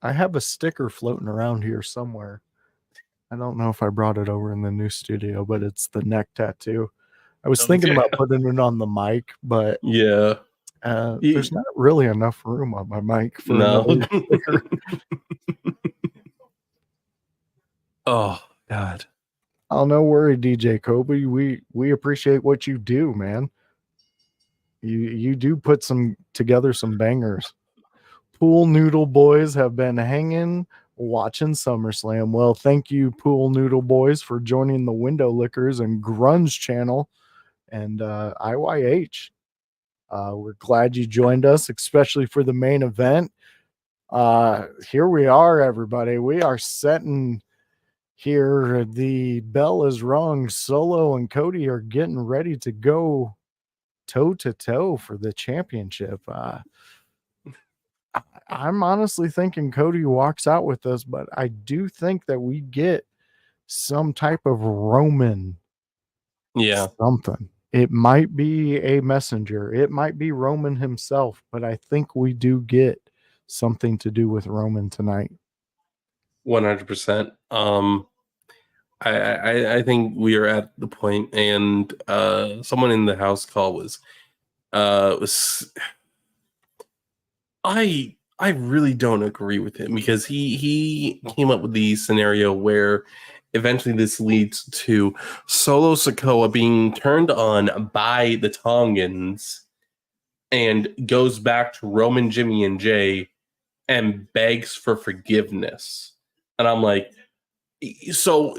I have a sticker floating around here somewhere. I don't know if I brought it over in the new studio, but it's the neck tattoo. I was thinking Okay. about putting it on the mic, but Yeah. there's not really enough room on my mic for No. another sticker. Oh God. Oh, no worry, DJ Kobe. We appreciate what you do, man. You do put together some bangers. Pool Noodle Boys have been hanging watching SummerSlam. Well, thank you, Pool Noodle Boys, for joining the Window Lickers and Grunge channel and IYH. We're glad you joined us, especially for the main event. Here we are, everybody. We are setting here. The bell is rung. Solo and Cody are getting ready to go toe to toe for the championship. I'm honestly thinking Cody walks out with this, but I do think that we get some type of Roman something. It might be a messenger. It might be Roman himself, but I think we do get something to do with Roman tonight. 100%. I think we are at the point, and someone in the house call was I really don't agree with him because he came up with the scenario where eventually this leads to Solo Sikoa being turned on by the Tongans and goes back to Roman, Jimmy, and Jay and begs for forgiveness. And I'm like, so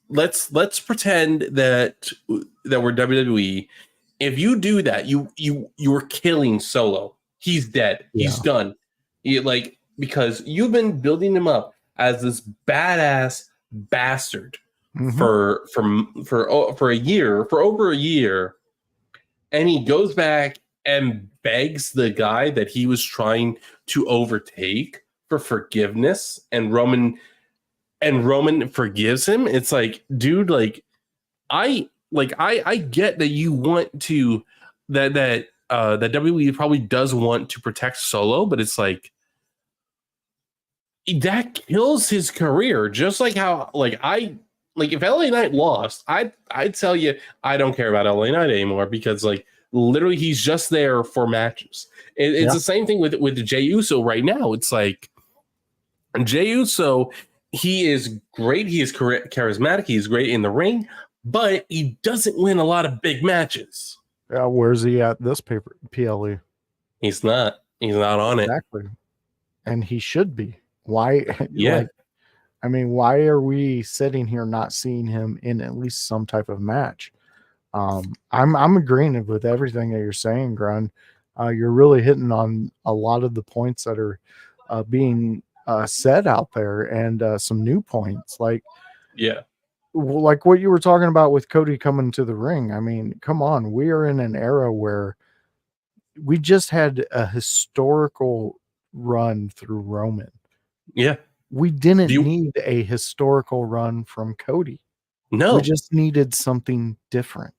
let's pretend that we're WWE. If you do that, you're killing Solo. He's dead. Yeah. He's done. Because you've been building him up as this badass bastard for over a year, and he goes back and begs the guy that he was trying to overtake for forgiveness, and Roman forgives him. It's like, dude, I get that you want to that WWE probably does want to protect Solo, but it's like that kills his career. Just like how if LA Knight lost, I'd tell you I don't care about LA Knight anymore because literally he's just there for matches. It's the same thing with Jey Uso right now. It's like Jey Uso, he is great. He is charismatic. He's great in the ring, but he doesn't win a lot of big matches. Where's he at this PLE? He's not on it. Exactly. And he should be. Why? Yeah. Why are we sitting here not seeing him in at least some type of match? I'm agreeing with everything that you're saying, Grun. You're really hitting on a lot of the points that are being said out there, and some new points like what you were talking about with Cody coming to the ring. Come on, we are in an era where we just had a historical run through Roman. Yeah, we didn't need a historical run from Cody. No, we just needed something different.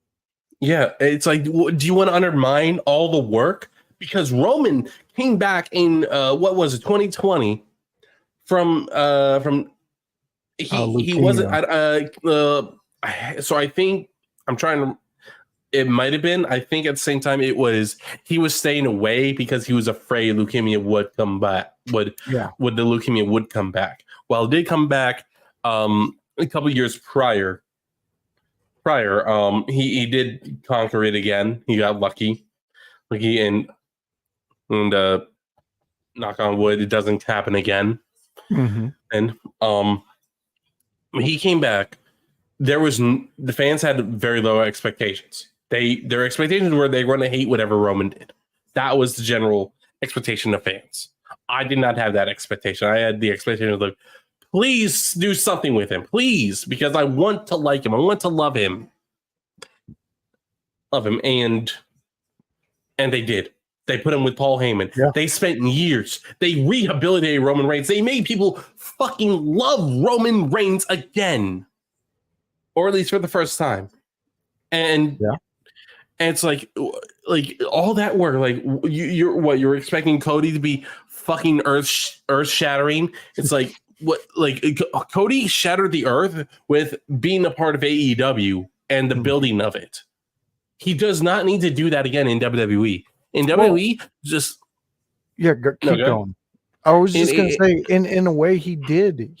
Yeah, it's like, do you want to undermine all the work? Because Roman came back in 2020 from he wasn't so I think it might have been, I think at the same time he was staying away because he was afraid leukemia would come back, the leukemia would come back. Well, it did come back a couple years prior, he did conquer it again. He got lucky and knock on wood, it doesn't happen again. And he came back. The fans had very low expectations. Their expectations were they were going to hate whatever Roman did. That was the general expectation of fans. I did not have that expectation. I had the expectation of please do something with him, please, because I want to like him. I want to love him. And they did. They put him with Paul Heyman. Yeah. They spent years. They rehabilitated Roman Reigns. They made people fucking love Roman Reigns again, or at least for the first time. And it's like all that work. Like you're expecting Cody to be fucking earth shattering. It's like what? Like Cody shattered the earth with being a part of AEW and the building of it. He does not need to do that again in WWE. In WWE, just keep going. I was just gonna say, in a way, he did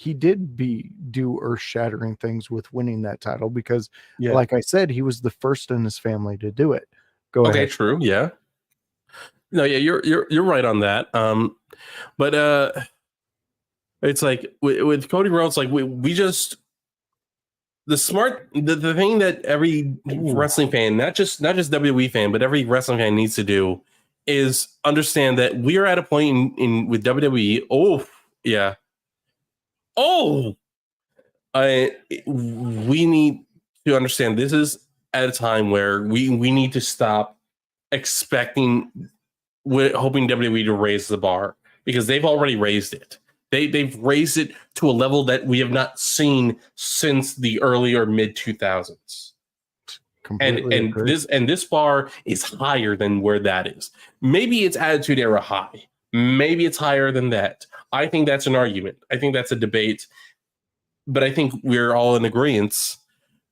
do earth shattering things with winning that title because, like I said, he was the first in his family to do it. Go ahead. Okay, true. Yeah. No, yeah, you're right on that. But it's like with Cody Rhodes, like we just the thing that every wrestling fan, not just WWE fan, but every wrestling fan needs to do is understand that we are at a point in with WWE. We need to understand this is at a time where we need to stop expecting, hoping WWE to raise the bar, because they've already raised it. They've raised it to a level that we have not seen since the early or mid 2000s. And this bar is higher than where that is. Maybe it's Attitude Era high. Maybe it's higher than that. I think that's an argument. I think that's a debate. But I think we're all in agreement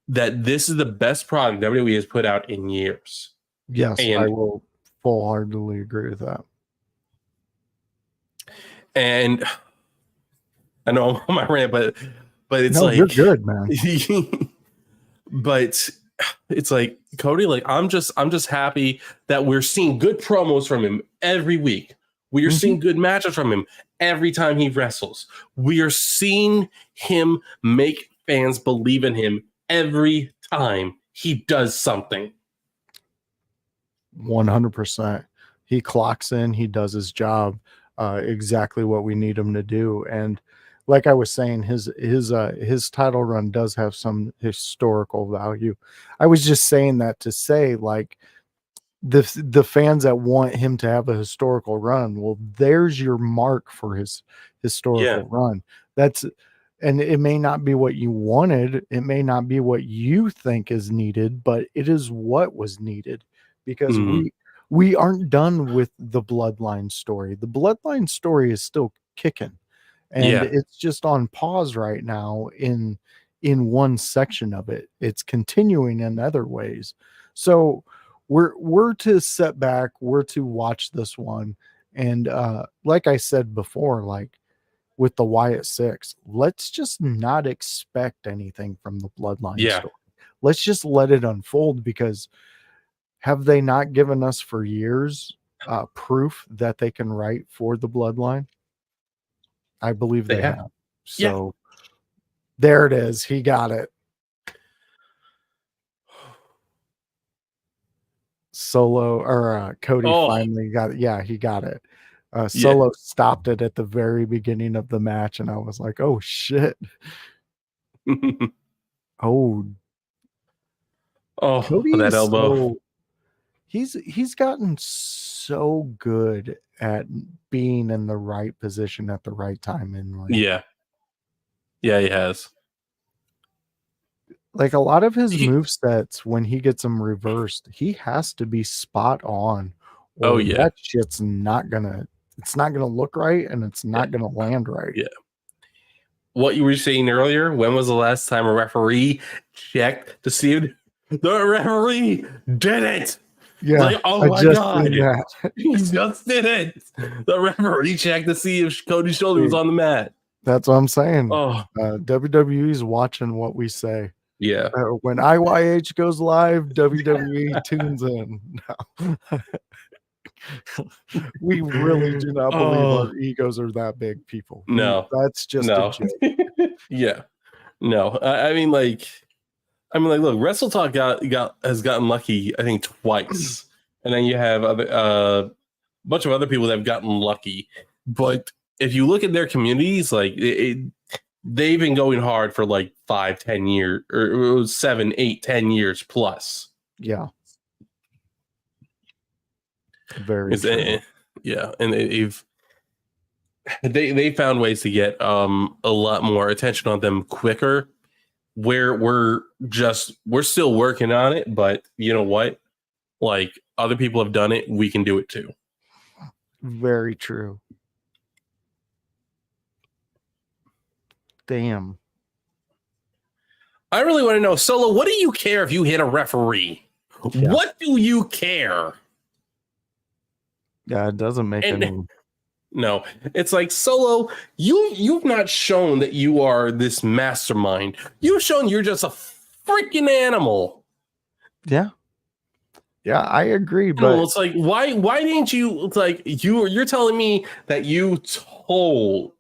that this is the best product WWE has put out in years. Yes, I will full-heartedly agree with that. And I know I'm on my rant, but it's you're good, man. But it's like, Cody, like I'm just happy that we're seeing good promos from him every week. We are seeing good matches from him every time he wrestles. We are seeing him make fans believe in him every time he does something. 100%. He clocks in, he does his job, exactly what we need him to do. And like I was saying, his title run does have some historical value. I was just saying that to say, like, the fans that want him to have a historical run, well, there's your mark for his historical run. And it may not be what you wanted, it may not be what you think is needed, but it is what was needed, because we aren't done with the bloodline story. The bloodline story is still kicking, and it's just on pause right now in one section of it. It's continuing in other ways. So we're to sit back, we're to watch this one, and like I said before, like with the Wyatt Six, let's just not expect anything from the bloodline story. Let's just let it unfold, because have they not given us for years proof that they can write for the bloodline? I believe they have. So there it is. He got it. Solo or Cody finally got it. Yeah, he got it. Solo stopped it at the very beginning of the match, and I was like, "Oh shit!" Cody that elbow. He's gotten so good at being in the right position at the right time in ring. Yeah, he has. Like a lot of his movesets, when he gets them reversed, he has to be spot on. Or that shit's not gonna look right, and it's not gonna land right. Yeah. What you were saying earlier, when was the last time a referee checked to see if the referee did it? Yeah. Like, oh my God. He just did it. The referee checked to see if Cody's shoulder was on the mat. That's what I'm saying. WWE's watching what we say. Yeah. When IYH goes live, WWE tunes in. No. We really do not believe our egos are that big, people. No. That's just a joke. Yeah. No. I mean, look, Wrestle Talk has gotten lucky, I think, twice. And then you have a bunch of other people that have gotten lucky. But if you look at their communities, like they've been going hard for like 5-10 years, or it was 7-8-10 years plus. Yeah. Very It's, true. yeah, and they found ways to get a lot more attention on them quicker. Where we're still working on it, but you know what? Like other people have done it, we can do it too. Very true. Damn. I really want to know, Solo, what do you care if you hit a referee? Yeah. What do you care? Yeah, it doesn't make And any. no, it's like Solo, you've not shown that you are this mastermind. You've shown you're just a freaking animal. Yeah. Yeah, I agree, And but it's like, why didn't you, it's like you're telling me that you told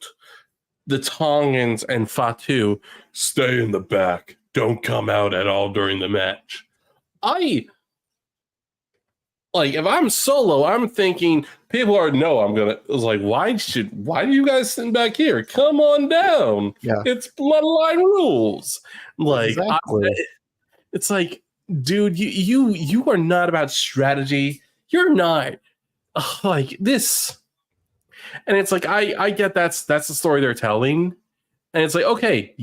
the Tongans and Fatu, stay in the back, don't come out at all during the match. If I'm Solo, I'm thinking people are why do you guys sit back here? Come on down. Yeah. It's bloodline rules. exactly. It's like, dude, you are not about strategy. You're not like this. And it's like, I get that's the story they're telling. And it's like, okay,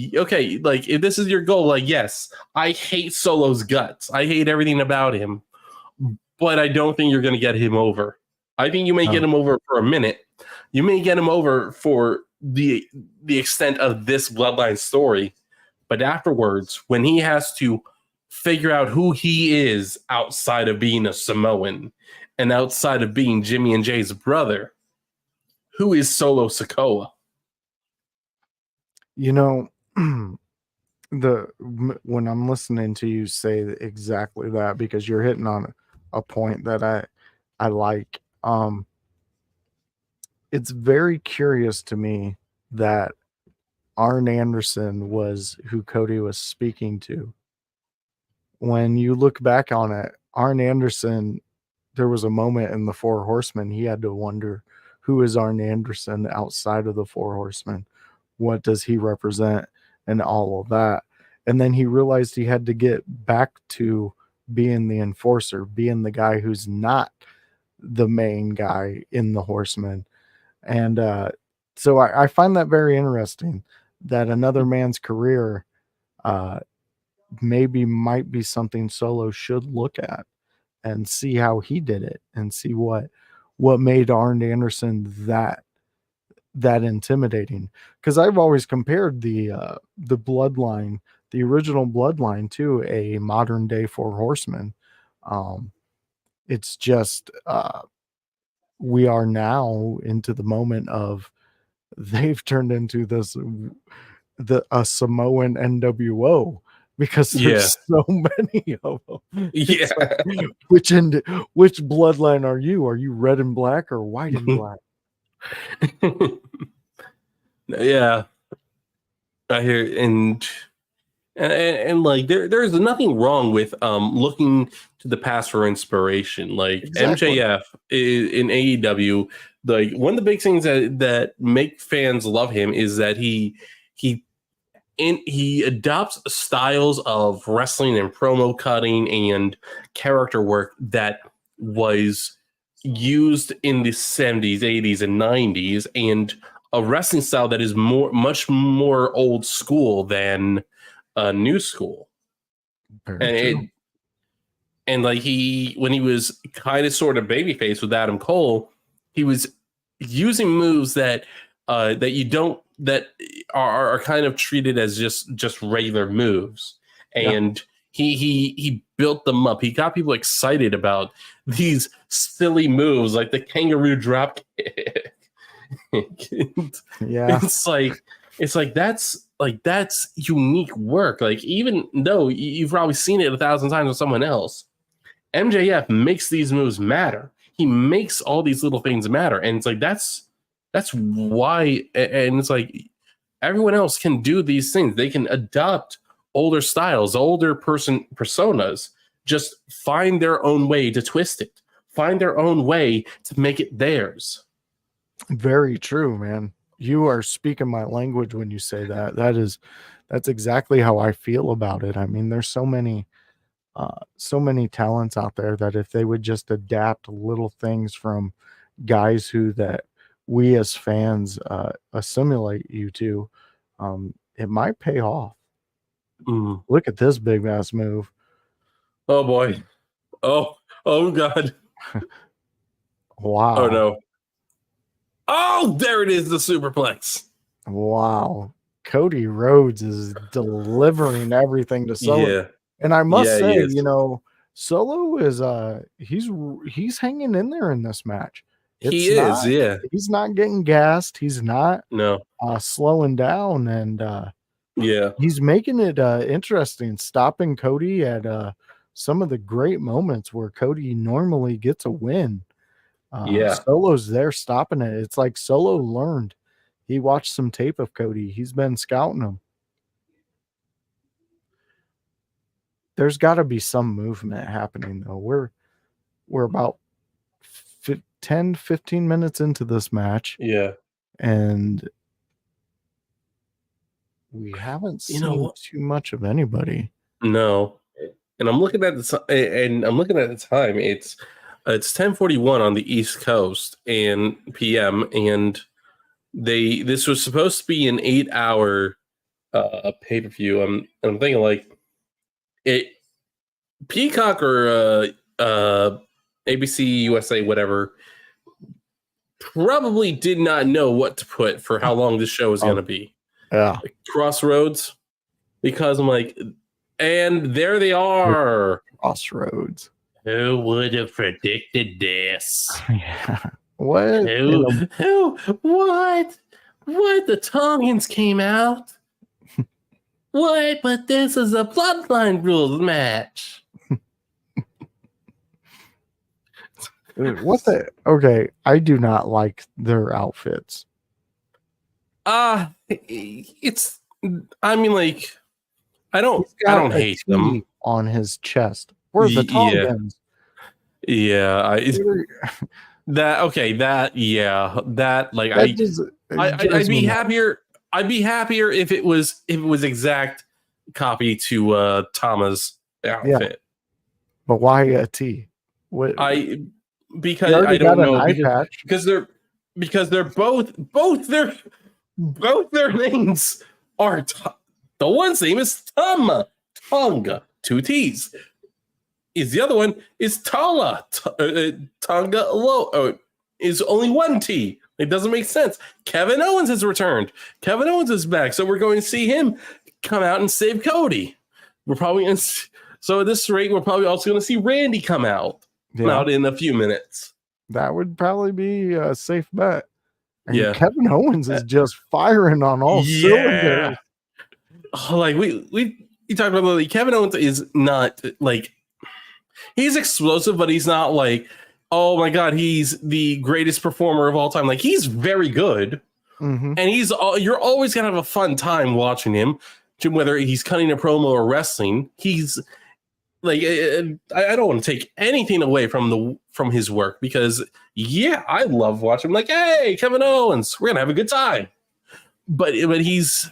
like if this is your goal, like, yes, I hate Solo's guts. I hate everything about him, but I don't think you're going to get him over. I think you may get him over for a minute. You may get him over for the extent of this bloodline story, but afterwards, when he has to figure out who he is outside of being a Samoan and outside of being Jimmy and Jay's brother, who is Solo Sikoa? You know, when I'm listening to you say exactly that, because you're hitting on a point that I like. It's very curious to me that Arn Anderson was who Cody was speaking to. When you look back on it, Arn Anderson, there was a moment in the Four Horsemen he had to wonder, who is Arn Anderson outside of the Four Horsemen? What does he represent and all of that? And then he realized he had to get back to being the enforcer, being the guy who's not the main guy in the Horsemen. And so I find that very interesting, that another man's career maybe might be something Solo should look at and see how he did it and see what made Arn Anderson that intimidating. Because I've always compared the bloodline, the original bloodline, to a modern day Four Horsemen. It's just we are now into the moment of they've turned into a Samoan NWO, because there's so many of them. Yeah. Like, which bloodline are you? Are you red and black or white and black? Yeah, I hear, and like there's nothing wrong with looking to the past for inspiration. Like Exactly. MJF in AEW, like one of the big things that make fans love him is that he adopts styles of wrestling and promo cutting and character work that was used in the 70s, 80s, and 90s, and a wrestling style that is much more old school than new school. Very And like when he was kind of sort of babyface with Adam Cole, he was using moves that are kind of treated as just regular moves. And he built them up. He got people excited about these silly moves like the kangaroo drop kick. Yeah. It's like that's unique work. Like, even though you've probably seen it 1,000 times with someone else, MJF makes these moves matter. He makes all these little things matter. And it's like that's why, and it's like everyone else can do these things. They can adopt older styles, older personas, just find their own way to twist it, find their own way to make it theirs. Very true, man. You are speaking my language when you say that. That's exactly how I feel about it. I mean, there's so many So many talents out there that if they would just adapt little things from guys that we as fans assimilate you to, it might pay off. Mm. Look at this big ass move. Oh boy. Oh God. Wow. Oh no. Oh, there it is, the superplex. Wow. Cody Rhodes is delivering everything to Solo. Yeah. And I must Yeah, he say, is. Solo is he's hanging in there in this match. He is, yeah. He's not getting gassed. He's not No. slowing down, and Yeah. he's making it interesting, stopping Cody at some of the great moments where Cody normally gets a win. Yeah. Solo's there stopping it. It's like Solo learned. He watched some tape of Cody. He's been scouting him. There's got to be some movement happening though. We're about 10, 15 minutes into this match. Yeah. And we haven't seen too much of anybody. No. And I'm looking at the time. It's 10:41 on the East Coast and PM, and this was supposed to be an 8-hour pay-per-view. I'm thinking like it Peacock or ABC USA, whatever, probably did not know what to put for how long this show is going to be. Yeah. Like Crossroads, because I'm like, and there they are. Crossroads. Who would have predicted this? Yeah. What? What? The Tongans came out? What? But this is a Bloodline rules match. What the? Okay, I do not like their outfits. It's. I mean, like, I don't hate them. On his chest. Where's the Tongans? Yeah, I'd be happier. I'd be happier if it was exact copy to Tama's outfit. Yeah. But why a T? What? Because I don't know, because they're both their names are the one's name is Tonga, 2 T's. Is the other one is Tonga is only 1 T. It doesn't make sense. Kevin Owens has returned. Kevin Owens is back, so we're going to see him come out and save Cody. We're probably at this rate, we're probably also going to see Randy come out in a few minutes. That would probably be a safe bet. And Kevin Owens is just firing on all cylinders. Like we talked about, like, Kevin Owens is not like, he's explosive, but he's not like, oh my God, he's the greatest performer of all time. Like, he's very good, and you're always gonna have a fun time watching him, whether he's cutting a promo or wrestling. He's like, I don't want to take anything away from his work, because I love watching him. Like, hey, Kevin Owens, we're gonna have a good time. But he's.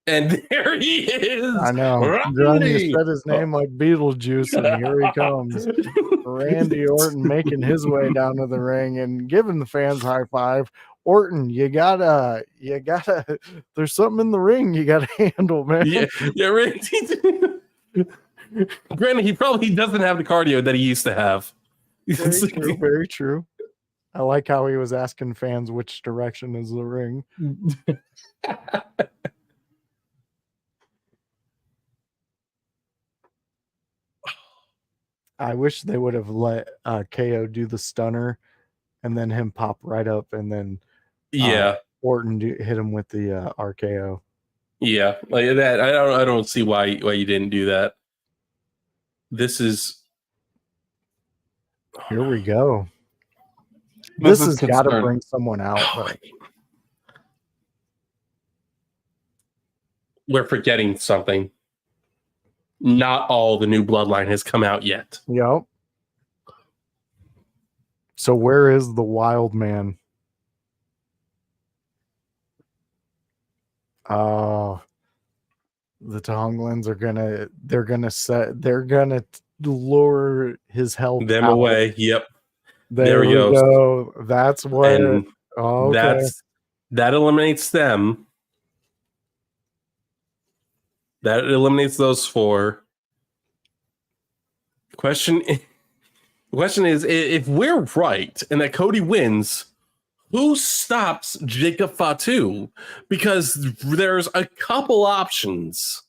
And there he is. I know. Johnny said his name like Beetlejuice, and here he comes. Randy Orton making his way down to the ring and giving the fans high five. Orton, you gotta. There's something in the ring you gotta handle, man. Yeah, Randy. Granted, he probably doesn't have the cardio that he used to have. Very true. Very true. I like how he was asking fans which direction is the ring. I wish they would have let KO do the stunner and then him pop right up, and then Orton hit him with the RKO. Yeah, like that. I don't see why you didn't do that. This is. Here we go. This has got to bring someone out. We're forgetting something. Not all the new bloodline has come out yet. Yep. So where is the wild man? The Tonglins they're gonna lure his help Them out. away. Yep. There we we go. go. That's what. And Okay. that eliminates them. That eliminates those 4. Question is, if we're right and that Cody wins, who stops Jacob Fatu? Because there's a couple options.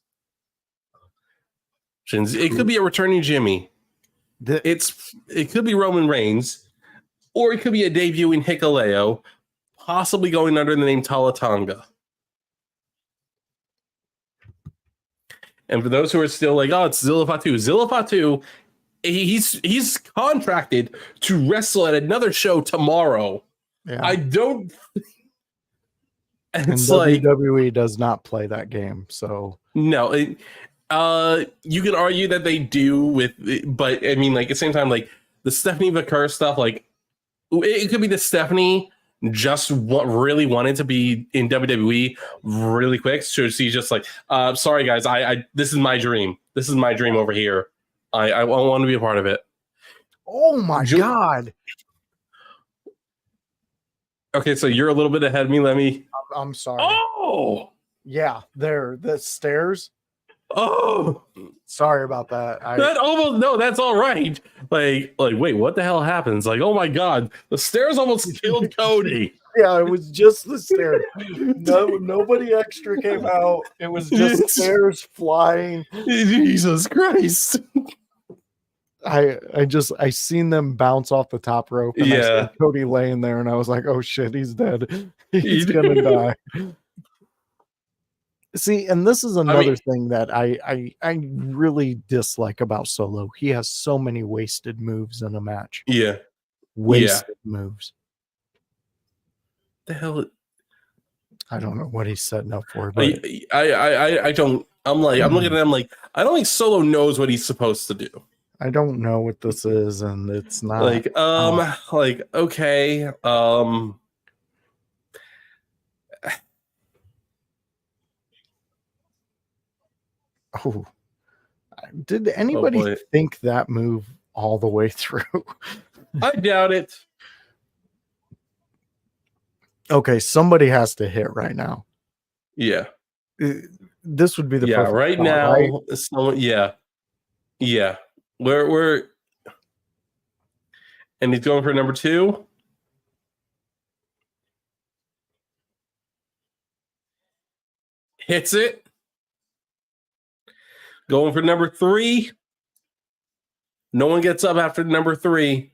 It could be a returning Jimmy. It could be Roman Reigns, or it could be a debuting Hikuleo, possibly going under the name Talatanga. And for those who are still like, oh, it's Zilla Fatu, he's contracted to wrestle at another show tomorrow. Yeah. I don't. And It's like WWE does not play that game, so no. You can argue that they do but I mean, like at the same time, like the Stephanie McCurr stuff, like it could be the Stephanie just really wanted to be in WWE really quick. So she's just like, sorry guys, I this is my dream. This is my dream over here. I want to be a part of it. oh my god. Okay, so you're a little bit ahead of me. Let me. I'm sorry. Oh Yeah, there the stairs. oh. Sorry about that. That's all right. Like wait, what the hell happens? Like, oh my god, the stairs almost killed Cody. Yeah, it was just the stairs. Nobody extra came out. It was just stairs flying. Jesus Christ. I seen them bounce off the top rope, and I Yeah. saw Cody laying there, and I was like, oh shit, he's dead. He's gonna die. See, and this is another thing that I really dislike about Solo. He has so many wasted moves in a match. Yeah. Wasted moves. The hell? I don't know what he's setting up for, but I don't. I'm looking at him like I don't think Solo knows what he's supposed to do. I don't know what this is, and it's not okay. Oh, did anybody think that move all the way through? I doubt it. Okay, somebody has to hit right now. Yeah. This would be the perfect right spot, now. right? Someone, yeah. We're and he's going for number 2. Hits it. Going for number 3. No one gets up after number 3.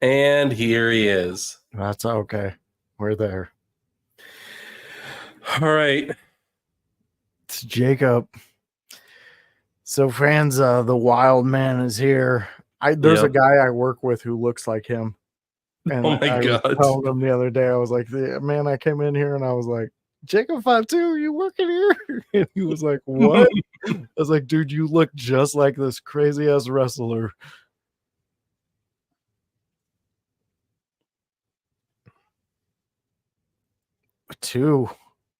And here he is. That's okay. We're there. All right. It's Jacob. So fans, the wild man is here. There's a guy I work with who looks like him. And oh my God. I told him the other day, I was like, man, I came in here and I was like, Jacob 52, are you working here? And he was like, what? I was like, dude, you look just like this crazy ass wrestler. Two.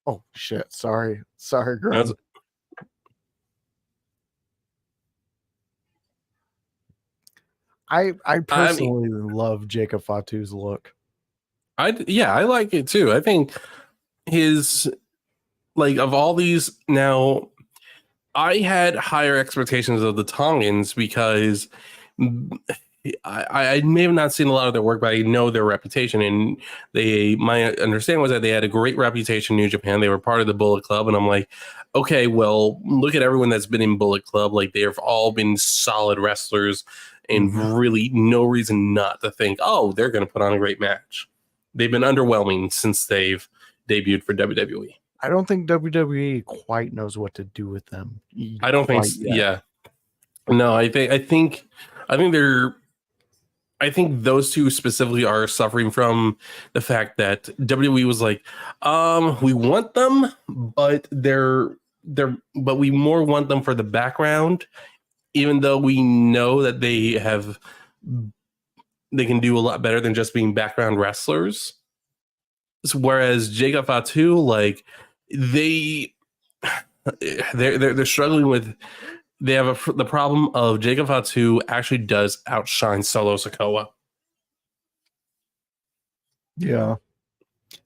Oh shit. Sorry, Grant. I personally love Jacob Fatu's look. I like it too. I think his of all these now, I had higher expectations of the Tongans because I may have not seen a lot of their work, but I know their reputation, and my understanding was that they had a great reputation in New Japan. They were part of the Bullet Club, and I'm like, okay, well, look at everyone that's been in Bullet Club. Like, they've all been solid wrestlers, and really no reason not to think, oh, they're going to put on a great match. They've been underwhelming since they've debuted for WWE. I don't think WWE quite knows what to do with them. I don't think, no, I think those two specifically are suffering from the fact that WWE was like, we want them, but but we more want them for the background, even though we know that they can do a lot better than just being background wrestlers. Whereas Jacob Fatu, they they're struggling with. They have the problem of Jacob Fatu actually does outshine Solo Sikoa. Yeah.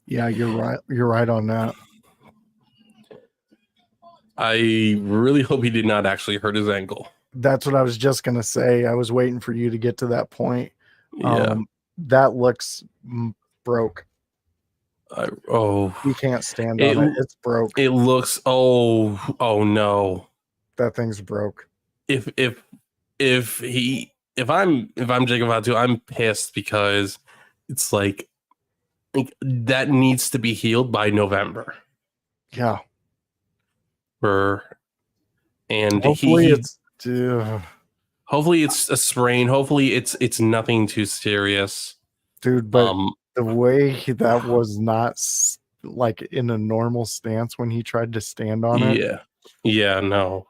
Yeah, you're right. You're right on that. I really hope he did not actually hurt his ankle. That's what I was just gonna say. I was waiting for you to get to that point. Yeah. That looks broke. You can't stand on it. It's broke. It looks. Oh no. That thing's broke. If I'm Jacob Fatu, I'm pissed because it's like that needs to be healed by November. Yeah. And hopefully hopefully it's a sprain. Hopefully it's nothing too serious, dude. But the way that was not like in a normal stance when he tried to stand on it. Yeah, no,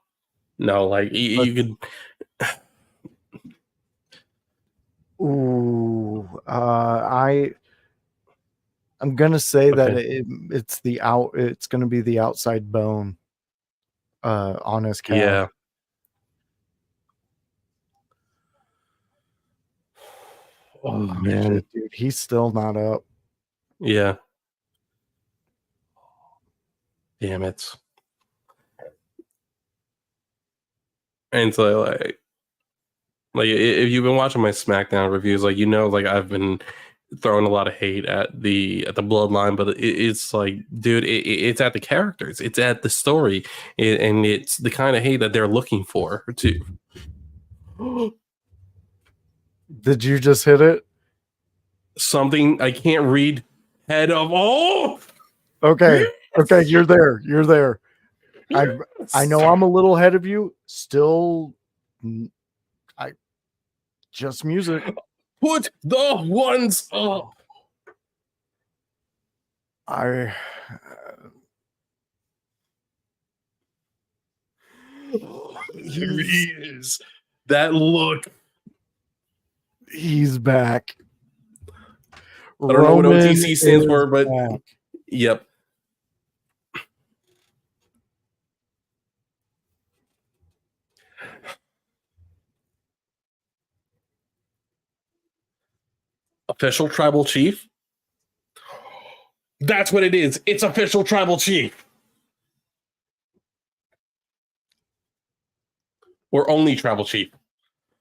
like you could. Ooh, I'm gonna say that it's gonna be the outside bone on his calf. Yeah. Oh man, dude, he's still not up. Yeah. Damn it. And so like if you've been watching my SmackDown reviews, like like I've been throwing a lot of hate at the bloodline, but it's like, dude, it's at the characters, it's at the story, and it's the kind of hate that they're looking for too. Did you just hit it? Something I can't read. Head of Okay. Okay, you're there. You're there. Yes. I know I'm a little ahead of you. Still, just music. Put the ones up. Here he is. That look. He's back. I don't know what OTC stands for, but back. Yep. Official tribal chief? That's what it is. It's official tribal chief. Or only tribal chief.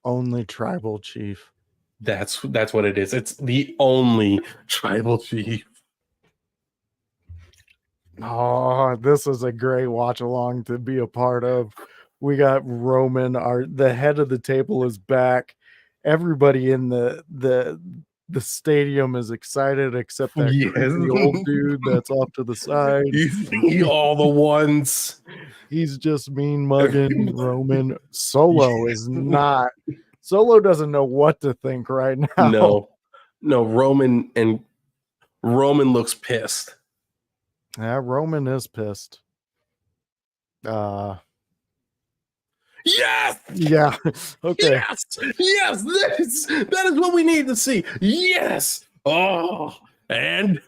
Only tribal chief. That's what it is. It's the only tribal chief. Oh, this is a great watch along to be a part of. We got Roman, the head of the table is back. Everybody in the stadium is excited except that creepy old dude that's off to the side. You see all the ones. He's just mean mugging Roman. Solo is not. Solo doesn't know what to think right now. No, Roman looks pissed. Yeah, Roman is pissed. Yes. Yeah. Okay. Yes. That is what we need to see. Yes. Oh, and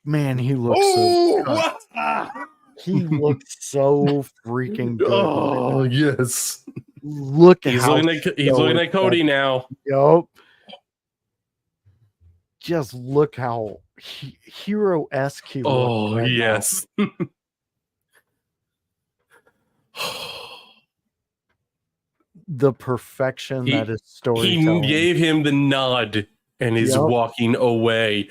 man, he looks so good. He looks so freaking good. Oh, yes. He's looking at Cody now. Yup. Just look how hero-esque he looks. Oh, right yes. The perfection that is storytelling. He gave him the nod and is walking away.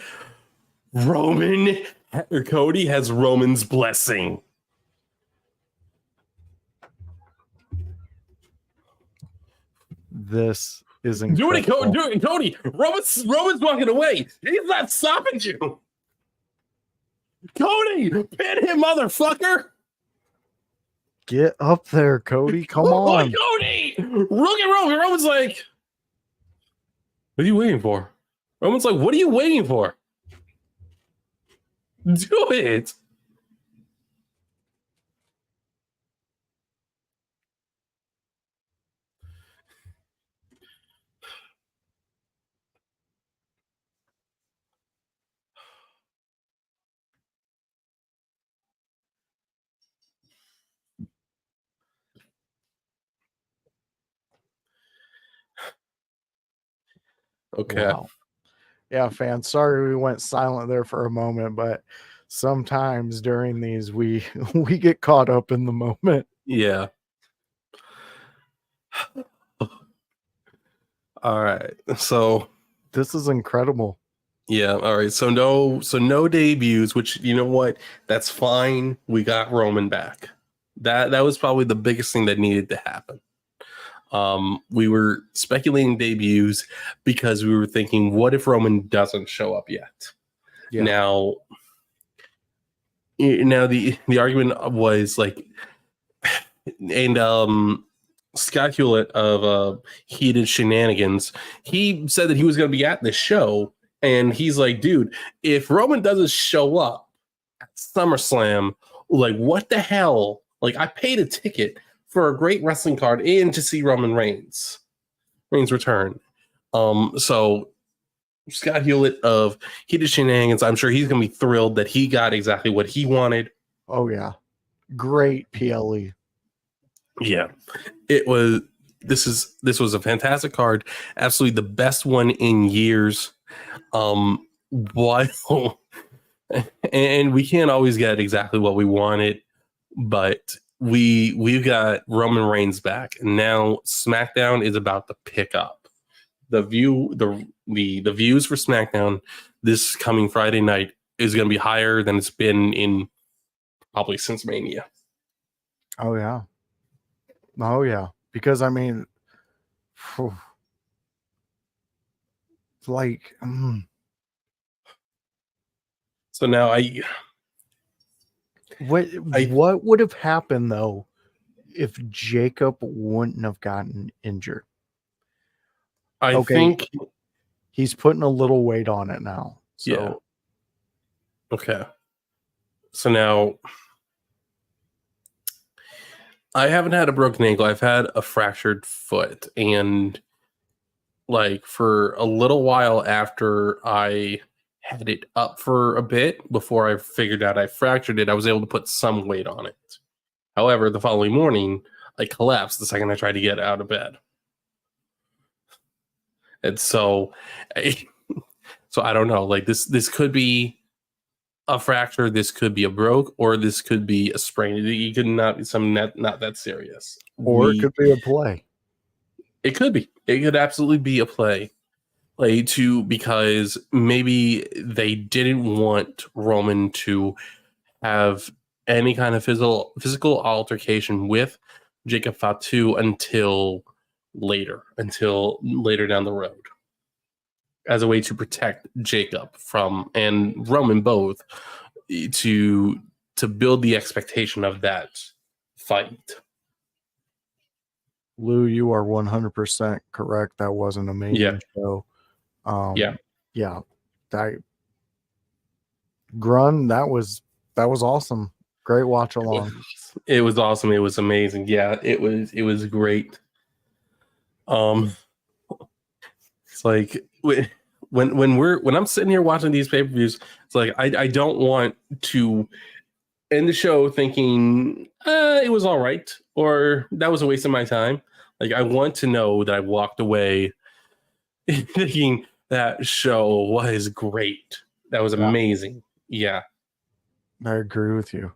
Cody has Roman's blessing. This is incredible. Do it, Cody. Roman's walking away. He's not stopping you. Cody, pin him, motherfucker. Get up there, Cody. Come on. Cody. Look at Roman. Roman's like, what are you waiting for? Roman's like, what are you waiting for? Do it. Okay. Wow. Yeah, fans, sorry we went silent there for a moment, but sometimes during these we we get caught up in the moment. Yeah. All right. So This is incredible. yeah. All right. So no debuts. Which, you know what? That's fine. We got Roman back. That was probably the biggest thing that needed to happen. We were speculating debuts because we were thinking, what if Roman doesn't show up yet? Yeah. Now the argument was like, and Scott Hewlett of Heated Shenanigans, he said that he was going to be at this show, and he's like, dude, if Roman doesn't show up at SummerSlam, like, what the hell? Like, I paid a ticket for a great wrestling card and to see Roman Reigns return. So Scott Hewlett of Heated Shenanigans, I'm sure he's going to be thrilled that he got exactly what he wanted. Oh yeah. Great PLE. Yeah, it was. This was a fantastic card, absolutely the best one in years. While and we can't always get exactly what we wanted, but we've got Roman Reigns back, and now SmackDown is about to pick up. The views for SmackDown this coming Friday night is going to be higher than it's been in probably since Mania. Oh yeah. Oh yeah. Because I mean, phew, like So now what would have happened though if Jacob wouldn't have gotten injured? I Okay. think He's putting a little weight on it now. So yeah. Okay. So now I haven't had a broken ankle. I've had a fractured foot, and like for a little while after I had it up for a bit before I figured out I fractured it, I was able to put some weight on it. However, the following morning, I collapsed the second I tried to get out of bed. And so I don't know, like this could be a fracture, this could be a broke, or this could be a sprain. It could not be something not that serious. or it could be a play. It could be. It could absolutely be a play because maybe they didn't want Roman to have any kind of physical altercation with Jacob Fatu until later down the road, as a way to protect Jacob from and Roman both, to build the expectation of that fight. Lou, you are 100% correct. That was an amazing show. Yeah. Grun, that was awesome. Great watch along. It was awesome. It was amazing. Yeah, it was great. It's like when I'm sitting here watching these pay-per-views, it's like I don't want to end the show thinking it was all right or that was a waste of my time. Like, I want to know that I walked away thinking that show was great. That was amazing. Yeah. I agree with you.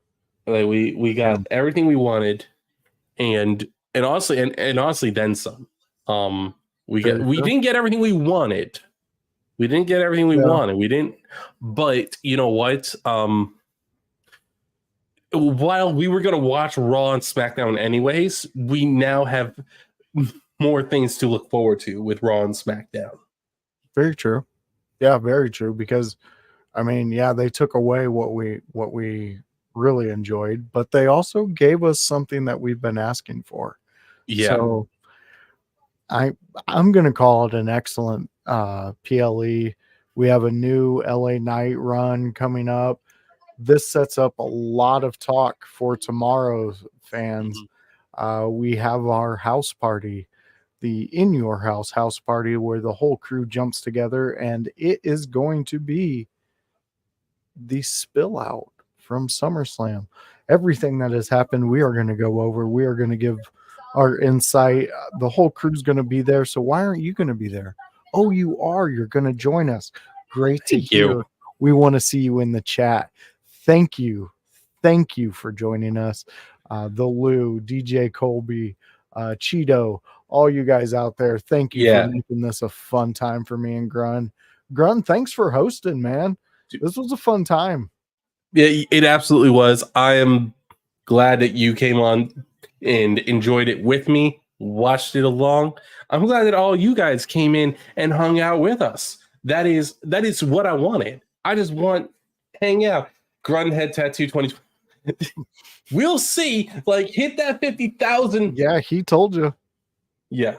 Like, we got everything we wanted, and honestly then some. We didn't get everything we wanted. We didn't, but you know what? While we were gonna watch Raw and SmackDown anyways, we now have more things to look forward to with Raw and SmackDown. Very true. Yeah, very true. Because I mean, yeah, they took away what we really enjoyed, but they also gave us something that we've been asking for. Yeah. So I'm gonna call it an excellent PLE. We have a new LA Night run coming up. This sets up a lot of talk for tomorrow's fans. We have our house party, the In Your House party, where the whole crew jumps together, and it is going to be the spill out from SummerSlam. Everything that has happened, we are going to go over. We are going to give our insight. The whole crew's going to be there. So why aren't you going to be there? Oh, you are. You're going to join us. Great to Thank you. hear. We want to see you in the chat. Thank you. Thank you for joining us. The Lou, DJ Colby, Cheeto, all you guys out there. Thank you Yeah. for making this a fun time for me and Grun. Grun, thanks for hosting, man. This was a fun time. Yeah, it absolutely was. I am glad that you came on and enjoyed it with me, watched it along. I'm glad that all you guys came in and hung out with us. That is what I wanted. I just want hang out. Grunt Head Tattoo 2020. We'll see. Like hit that 50,000. Yeah, he told you. Yeah.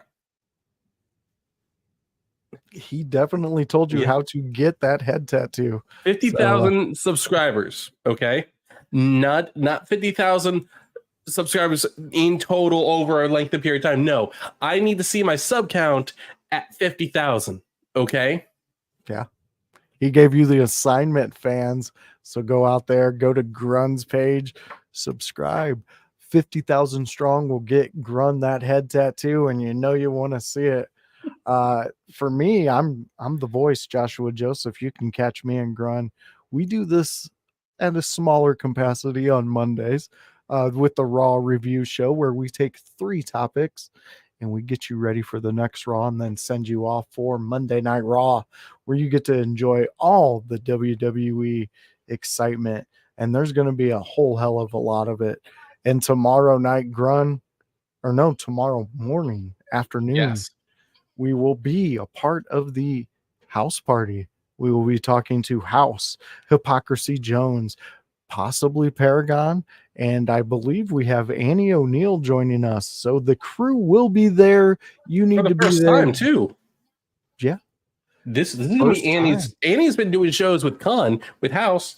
He definitely told you Yeah. how to get that head tattoo. 50,000 subscribers, okay? Not 50,000 subscribers in total over a length of period of time. No, I need to see my sub count at 50,000, okay? Yeah. He gave you the assignment, fans. So go out there, go to Grun's page, subscribe. 50,000 strong will get Grun that head tattoo, and you know you want to see it. For me, I'm the voice, Joshua Joseph. You can catch me and Grun. We do this at a smaller capacity on Mondays with the Raw review show, where we take 3 topics and we get you ready for the next Raw and then send you off for Monday Night Raw, where you get to enjoy all the WWE excitement. And there's going to be a whole hell of a lot of it. And tomorrow night, tomorrow morning, afternoon, Yes. we will be a part of the house party. We will be talking to House, Hypocrisy Jones, possibly Paragon, and I believe we have Annie O'Neill joining us. So the crew will be there. You For need the to be first there. time too. Yeah. This is gonna be Annie's. Annie's been doing shows with Con with House,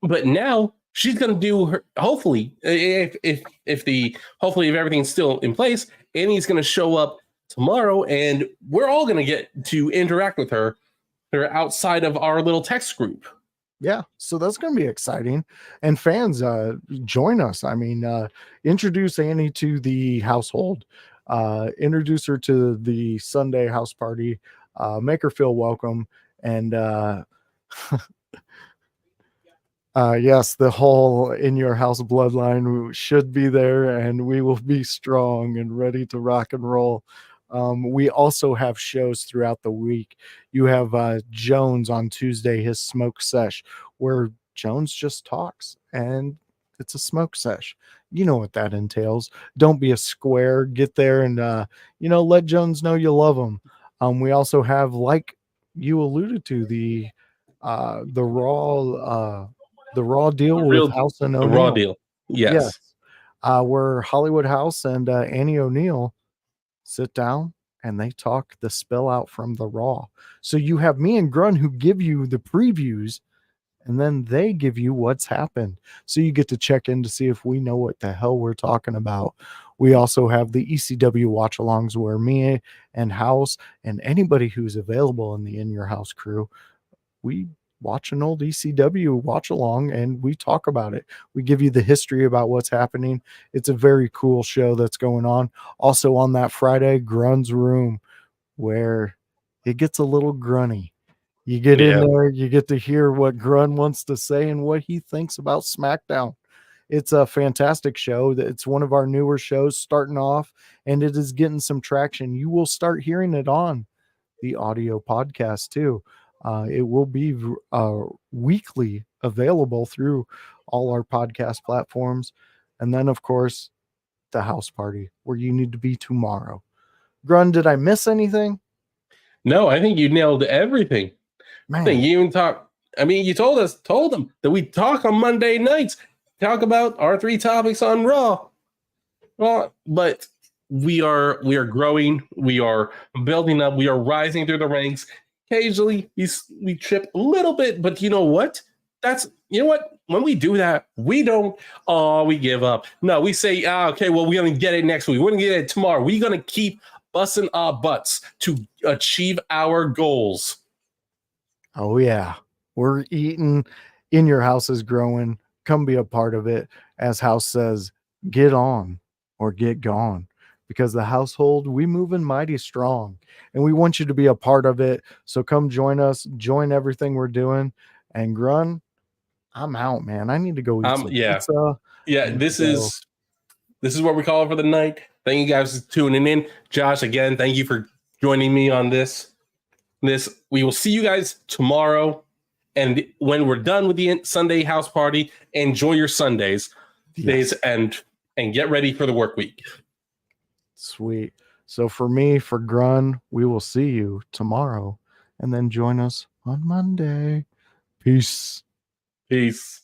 but now she's gonna do her. Hopefully, if everything's still in place, Annie's gonna show up tomorrow, and we're all gonna get to interact with her outside of our little text group. Yeah, so that's going to be exciting. And fans, join us. I mean, introduce Annie to the household, introduce her to the Sunday house party, make her feel welcome. And yes, the whole in your house bloodline should be there, and we will be strong and ready to rock and roll. We also have shows throughout the week. You have Jones on Tuesday, his smoke sesh, where Jones just talks, and it's a smoke sesh. You know what that entails. Don't be a square. Get there and let Jones know you love him. We also have, like you alluded to, the raw deal with House and The O'Neill. Raw deal. Yes. Where Hollywood House and Annie O'Neill sit down and they talk the spill out from the Raw. So you have me and Grun who give you the previews, and then they give you what's happened. So you get to check in to see if we know what the hell we're talking about. We also have the ECW watch alongs, where me and House and anybody who's available in the In Your House crew, we watch an old ECW watch along and we talk about it. We give you the history about what's happening. It's a very cool show that's going on. Also on that Friday, Grun's Room, where it gets a little grunny. You get in there, you get to hear what Grun wants to say and what he thinks about SmackDown. It's a fantastic show. It's one of our newer shows starting off, and it is getting some traction. You will start hearing it on the audio podcast too. It will be weekly available through all our podcast platforms. And then, of course, the house party, where you need to be tomorrow. Grun, did I miss anything? No, I think you nailed everything. Man. I think you even you told them that we talk on Monday nights, talk about our 3 topics on Raw. Well, but we are growing, we are building up, we are rising through the ranks. Occasionally we trip a little bit, but you know what? When we do that, we don't we give up. No, we say, okay, well, we're gonna get it next week. We're gonna get it tomorrow. We're gonna keep busting our butts to achieve our goals. Oh yeah. We're eating. In Your House is growing. Come be a part of it. As House says, get on or get gone. because the household, we moving mighty strong, and we want you to be a part of it. So come join us, join everything we're doing. And Grun, I'm out, man. I need to go eat some pizza. Yeah, this is what we call it for the night. Thank you guys for tuning in. Josh, again, thank you for joining me on this. We will see you guys tomorrow. And when we're done with the Sunday house party, enjoy your Sundays days and get ready for the work week. Sweet. So for me, for Grun, we will see you tomorrow, and then join us on Monday. Peace. Peace.